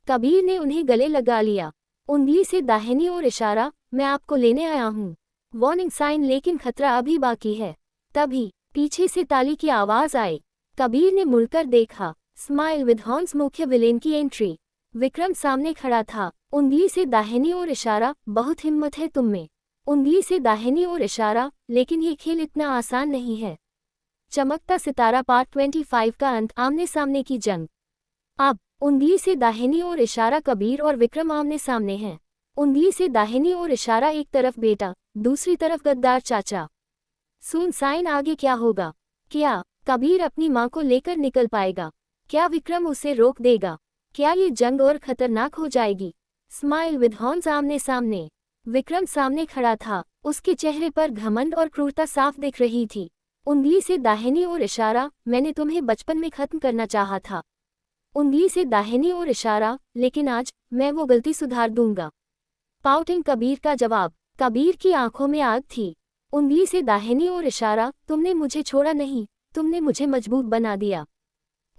कबीर ने उन्हें गले लगा लिया। उंगली से दाहिनी ओर इशारा, मैं आपको लेने आया हूँ। वार्निंग साइन, लेकिन खतरा अभी बाकी है। तभी पीछे से ताली की आवाज आई। कबीर ने मुड़कर देखा। स्माइल विद हॉर्न्स, मुख्य विलेन की एंट्री। विक्रम सामने खड़ा था। उंगली से दाहिनी ओर इशारा, बहुत हिम्मत है तुम में। उंगली से दाहिनी ओर इशारा, लेकिन ये खेल इतना आसान नहीं है। चमकता सितारा पार्ट 25 का अंत, आमने सामने की जंग। अब उंगली से दाहिनी ओर इशारा, कबीर और विक्रम आमने सामने हैं। उंगली से दाहिनी ओर इशारा, एक तरफ बेटा, दूसरी तरफ गद्दार चाचा। सुन साइन, आगे क्या होगा? क्या कबीर अपनी माँ को लेकर निकल पाएगा? क्या विक्रम उसे रोक देगा? क्या ये जंग और खतरनाक हो जाएगी? स्माइल विद हॉर्न्स, आमने सामने। विक्रम सामने खड़ा था। उसके चेहरे पर घमंड और क्रूरता साफ दिख रही थी। उंगली से दाहिनी ओर इशारा, मैंने तुम्हें बचपन में खत्म करना चाहा था। उंगली से दाहिनी ओर इशारा, लेकिन आज मैं वो गलती सुधार दूंगा। पाउटिंग कबीर का जवाब। कबीर की आंखों में आग थी। उंगली से दाहिनी ओर इशारा, तुमने मुझे छोड़ा नहीं, तुमने मुझे मजबूत बना दिया।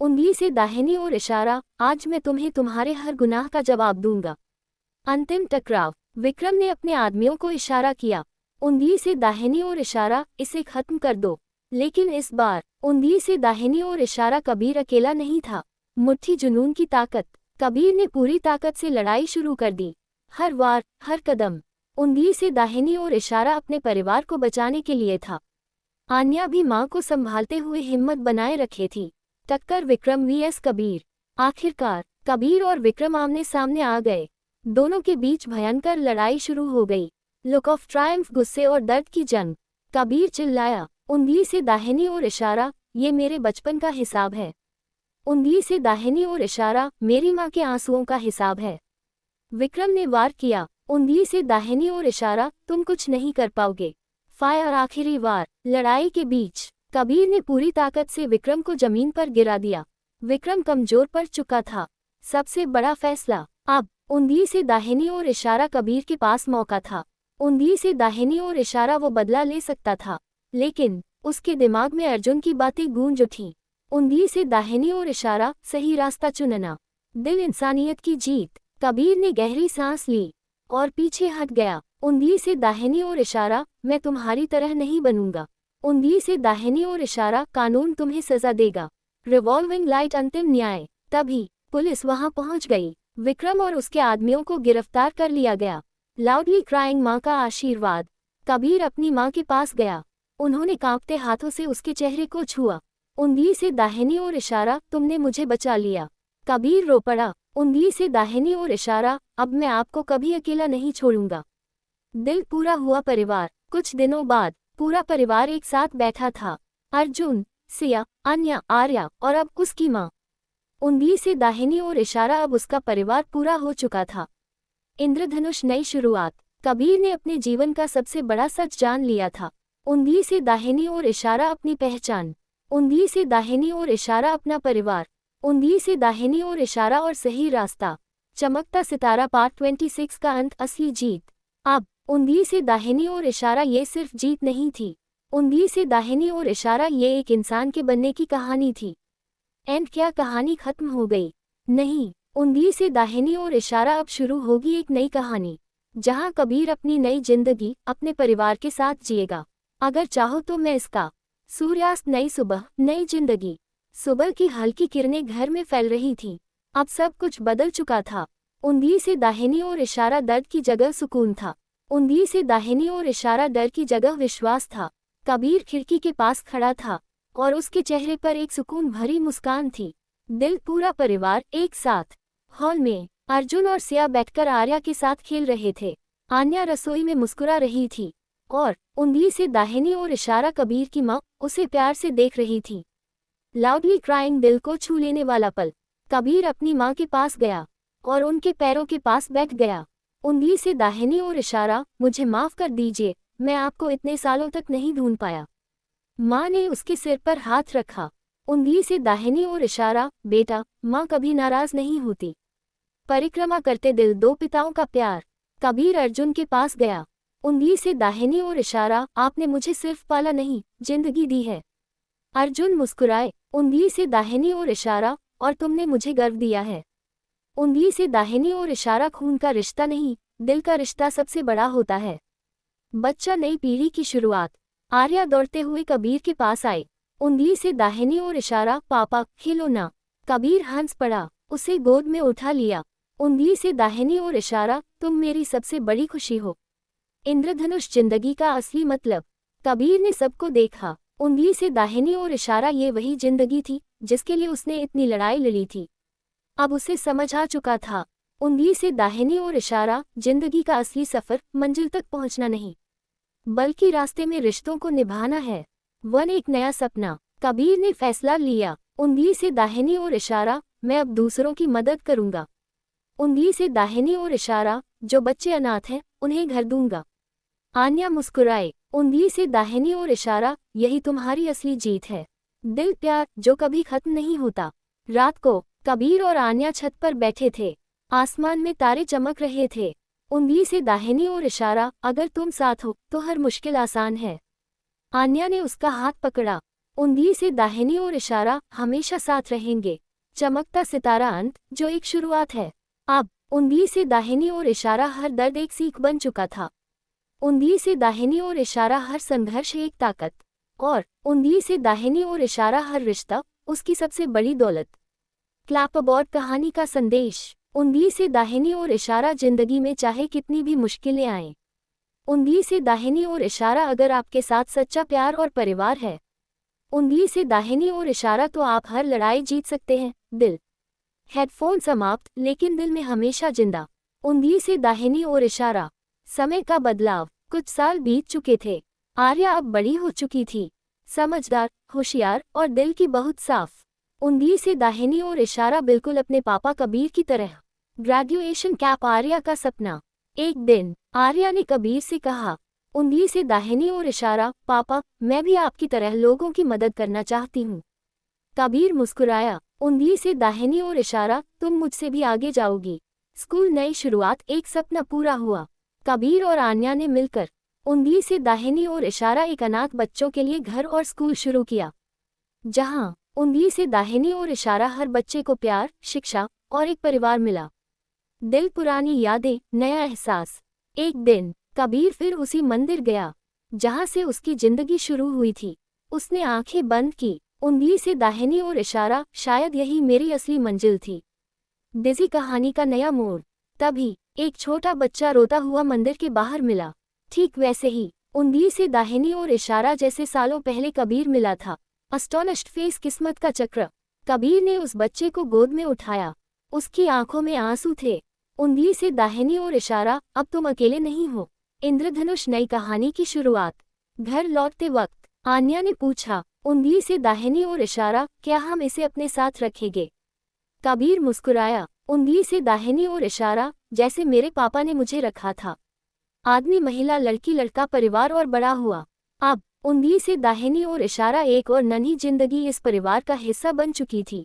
उंगली से दाहिनी ओर इशारा, आज मैं तुम्हें तुम्हारे हर गुनाह का जवाब दूंगा। अंतिम टकराव। विक्रम ने अपने आदमियों को इशारा किया। उंगली से दाहिनी ओर इशारा, इसे खत्म कर दो। लेकिन इस बार उंगली से दाहिनी ओर इशारा, कबीर अकेला नहीं था। मुट्ठी जुनून की ताकत। कबीर ने पूरी ताकत से लड़ाई शुरू कर दी। हर वार, हर कदम। उंगली से दाहिनी ओर इशारा अपने परिवार को बचाने के लिए था। आन्या भी मां को संभालते हुए हिम्मत बनाए रखे थी। टक्कर विक्रम vs कबीर। आखिरकार कबीर और विक्रम आमने सामने आ गए। दोनों के बीच भयंकर लड़ाई शुरू हो गई। लुक ऑफ ट्रायम्फ, गुस्से और दर्द की जंग। कबीर चिल्लाया। उंगली से दाहिनी ओर इशारा, ये मेरे बचपन का हिसाब है। उंगली से दाहिनी ओर इशारा, मेरी माँ के आंसुओं का हिसाब है। विक्रम ने वार किया। उंगली से दाहिनी ओर इशारा, तुम कुछ नहीं कर पाओगे। फायर, आखिरी वार। लड़ाई के बीच कबीर ने पूरी ताकत से विक्रम को जमीन पर गिरा दिया। विक्रम कमजोर पड़ चुका था। सबसे बड़ा फैसला अब उंगली से दाहिनी ओर इशारा कबीर के पास मौका था। उंगली से दाहिनी ओर इशारा वो बदला ले सकता था, लेकिन उसके दिमाग में अर्जुन की बातें गूंज उठीं। उंगली से दाहिनी ओर इशारा, सही रास्ता चुनना। दिल इंसानियत की जीत। कबीर ने गहरी सांस ली और पीछे हट गया। उंगली से दाहिनी ओर इशारा, मैं तुम्हारी तरह नहीं बनूंगा। उंगली से दाहिनी ओर इशारा, कानून तुम्हें सजा देगा। रिवॉल्विंग लाइट, अंतिम न्याय। तभी पुलिस वहां पहुंच गई। विक्रम और उसके आदमियों को गिरफ्तार कर लिया गया। लाउडली क्राइंग, माँ का आशीर्वाद। कबीर अपनी माँ के पास गया। उन्होंने कांपते हाथों से उसके चेहरे को छुआ। उंगली से दाहिनी ओर इशारा, तुमने मुझे बचा लिया। कबीर रो पड़ा। उंगली से दाहिनी ओर इशारा, अब मैं आपको कभी अकेला नहीं छोड़ूंगा। दिल पूरा हुआ परिवार। कुछ दिनों बाद पूरा परिवार एक साथ बैठा था। अर्जुन, सिया, अन्या, आर्या और अब उसकी माँ। उंगली से दाहिनी ओर इशारा, अब उसका परिवार पूरा हो चुका था। इंद्रधनुष, नई शुरुआत। कबीर ने अपने जीवन का सबसे बड़ा सच जान लिया था। उंगली से दाहिनी ओर इशारा, अपनी पहचान। उंगली से दाहिनी ओर इशारा, अपना परिवार। उंगली से दाहिनी ओर इशारा और सही रास्ता। चमकता सितारा पार्ट 26 का अंत, असली जीत। अब उंगली से दाहिनी ओर इशारा, ये सिर्फ जीत नहीं थी। उंगली से दाहिनी ओर इशारा, ये एक इंसान के बनने की कहानी थी। एंड क्या कहानी खत्म हो गई? नहीं, उंगली से दाहिनी ओर इशारा, अब शुरू होगी एक नई कहानी, जहां कबीर अपनी नई जिंदगी अपने परिवार के साथ जिएगा। अगर चाहो तो मैं इसका सूर्यास्त, नई सुबह, नई जिंदगी। सुबह की हल्की किरणें घर में फैल रही थीं। अब सब कुछ बदल चुका था। उंगली से दाहिनी ओर इशारा, दर्द की जगह सुकून था। उंगली से दाहिनी ओर इशारा, डर की जगह विश्वास था। कबीर खिड़की के पास खड़ा था और उसके चेहरे पर एक सुकून भरी मुस्कान थी। दिल, पूरा परिवार एक साथ। हॉल में अर्जुन और सिया बैठकर आर्या के साथ खेल रहे थे। आन्या रसोई में मुस्कुरा रही थी और उंगली से दाहिनी ओर इशारा, कबीर की माँ उसे प्यार से देख रही थी। लाउडली क्राइंग, दिल को छू लेने वाला पल। कबीर अपनी माँ के पास गया और उनके पैरों के पास बैठ गया। उंगली से दाहिनी ओर इशारा, मुझे माफ कर दीजिए, मैं आपको इतने सालों तक नहीं ढूंढ पाया। माँ ने उसके सिर पर हाथ रखा। उंगली से दाहिनी ओर इशारा, बेटा, माँ कभी नाराज नहीं होती। परिक्रमा करते दिल, दो पिताओं का प्यार। कबीर अर्जुन के पास गया। उंगली से दाहिनी ओर इशारा, आपने मुझे सिर्फ पाला नहीं, जिंदगी दी है। अर्जुन मुस्कुराए। उंगली से दाहिनी ओर इशारा, और तुमने मुझे गर्व दिया है। उंगली से दाहिनी ओर इशारा, खून का रिश्ता नहीं, दिल का रिश्ता सबसे बड़ा होता है। बच्चा, नई पीढ़ी की शुरुआत। आर्या दौड़ते हुए कबीर के पास आए। उंगली से दाहिनी ओर इशारा, पापा खेलो ना। कबीर हंस पड़ा, उसे गोद में उठा लिया। उंगली से दाहिनी ओर इशारा, तुम मेरी सबसे बड़ी खुशी हो। इंद्रधनुष, जिंदगी का असली मतलब। कबीर ने सबको देखा। उंगली से दाहिनी ओर इशारा, ये वही जिंदगी थी जिसके लिए उसने इतनी लड़ाई लड़ी थी। अब उसे समझ आ चुका था। उंगली से दाहिनी ओर इशारा, जिंदगी का असली सफर मंजिल तक पहुंचना नहीं, बल्कि रास्ते में रिश्तों को निभाना है। वन, एक नया सपना। कबीर ने फैसला लिया। उंगली से दाहिनी ओर इशारा, मैं अब दूसरों की मदद करूंगा। उंगली से दाहिनी ओर इशारा, जो बच्चे अनाथ हैं उन्हें घर दूंगा। आन्या मुस्कुराए। उंगली से दाहिनी ओर इशारा, यही तुम्हारी असली जीत है। दिल, प्यार जो कभी खत्म नहीं होता। रात को कबीर और आन्या छत पर बैठे थे। आसमान में तारे चमक रहे थे। उंगली से दाहिनी ओर इशारा, अगर तुम साथ हो तो हर मुश्किल आसान है। आन्या ने उसका हाथ पकड़ा। उंगली से दाहिनी ओर इशारा, हमेशा साथ रहेंगे। चमकता सितारा, अंत जो एक शुरुआत है। अब उंगली से दाहिनी ओर इशारा, हर दर्द एक सीख बन चुका था। उंगली से दाहिनी ओर इशारा, हर संघर्ष एक ताकत। और उंगली से दाहिनी ओर इशारा, हर रिश्ता उसकी सबसे बड़ी दौलत। क्लैपबोर्ड, कहानी का संदेश। उंगली से दाहिनी ओर इशारा, जिंदगी में चाहे कितनी भी मुश्किलें आएं, उंगली से दाहिनी ओर इशारा, अगर आपके साथ सच्चा प्यार और परिवार है, उंगली से दाहिनी ओर इशारा, तो आप हर लड़ाई जीत सकते हैं। दिल। हेडफोन समाप्त, लेकिन दिल में हमेशा जिंदा। उंगली से दाहिनी ओर इशारा। समय का बदलाव। कुछ साल बीत चुके थे। आर्या अब बड़ी हो चुकी थी, समझदार, होशियार और दिल की बहुत साफ। उंगली से दाहिनी ओर इशारा, बिल्कुल अपने पापा कबीर की तरह। ग्रेजुएशन कैप, आर्या का सपना। एक दिन आर्या ने कबीर से कहा। उंगली से दाहिनी ओर इशारा, पापा मैं भी आपकी तरह लोगों की मदद करना चाहती हूँ। कबीर मुस्कुराया। उंगली से दाहिनी ओर इशारा, तुम मुझसे भी आगे जाओगी। स्कूल नई शुरुआत, एक सपना पूरा हुआ। कबीर और आन्या ने मिलकर उंगली से दाहिनी ओर इशारा एक अनाथ बच्चों के लिए घर और स्कूल शुरू किया, जहां उंगली से दाहिनी ओर इशारा हर बच्चे को प्यार, शिक्षा और एक परिवार मिला। दिल पुरानी यादें, नया एहसास। एक दिन कबीर फिर उसी मंदिर गया जहां से उसकी जिंदगी शुरू हुई थी। उसने आंखें बंद की, उंगली से दाहिनी ओर इशारा, शायद यही मेरी असली मंजिल थी। डिज़ी कहानी का नया मोड़। तभी एक छोटा बच्चा रोता हुआ मंदिर के बाहर मिला। ठीक वैसे ही उंगली से दाहिनी ओर इशारा जैसे सालों पहले कबीर मिला था। अस्टोनिश्ड फेस, किस्मत का चक्र। कबीर ने उस बच्चे को गोद में उठाया। उसकी आंखों में आंसू थे। उंगली से दाहिनी ओर इशारा, अब तुम अकेले नहीं हो। इंद्रधनुष, नई कहानी की शुरुआत। घर लौटते वक्त आन्या ने पूछा, उंगली से दाहिनी ओर इशारा, क्या हम इसे अपने साथ रखेंगे? कबीर मुस्कुराया, उंगली से दाहिनी ओर इशारा, जैसे मेरे पापा ने मुझे रखा था। आदमी, महिला, लड़की, लड़का, परिवार और बड़ा हुआ। अब उंगली से दाहिनी ओर इशारा एक और नन्ही जिंदगी इस परिवार का हिस्सा बन चुकी थी।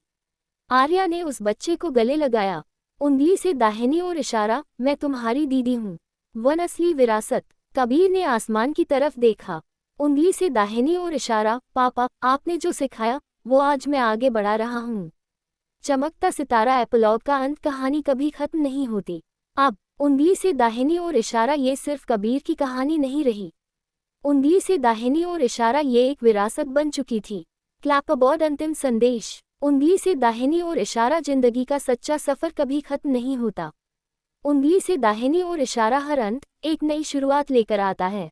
आर्या ने उस बच्चे को गले लगाया। उंगली से दाहिनी ओर इशारा, मैं तुम्हारी दीदी हूँ। वन असली विरासत। कबीर ने आसमान की तरफ देखा। उंगली से दाहिनी ओर इशारा, पापा, आपने जो सिखाया वो आज मैं आगे बढ़ा रहा हूँ। चमकता सितारा, एपिलॉग का अंत। कहानी कभी खत्म नहीं होती। अब उंगली से दाहिनी ओर इशारा ये सिर्फ कबीर की कहानी नहीं रही। उंगली से दाहिनी ओर इशारा ये एक विरासत बन चुकी थी। क्लैपबोर्ड, अंतिम संदेश। उंगली से दाहिनी ओर इशारा, जिंदगी का सच्चा सफर कभी खत्म नहीं होता। उंगली से दाहिनी ओर इशारा हर अंत एक नई शुरुआत लेकर आता है।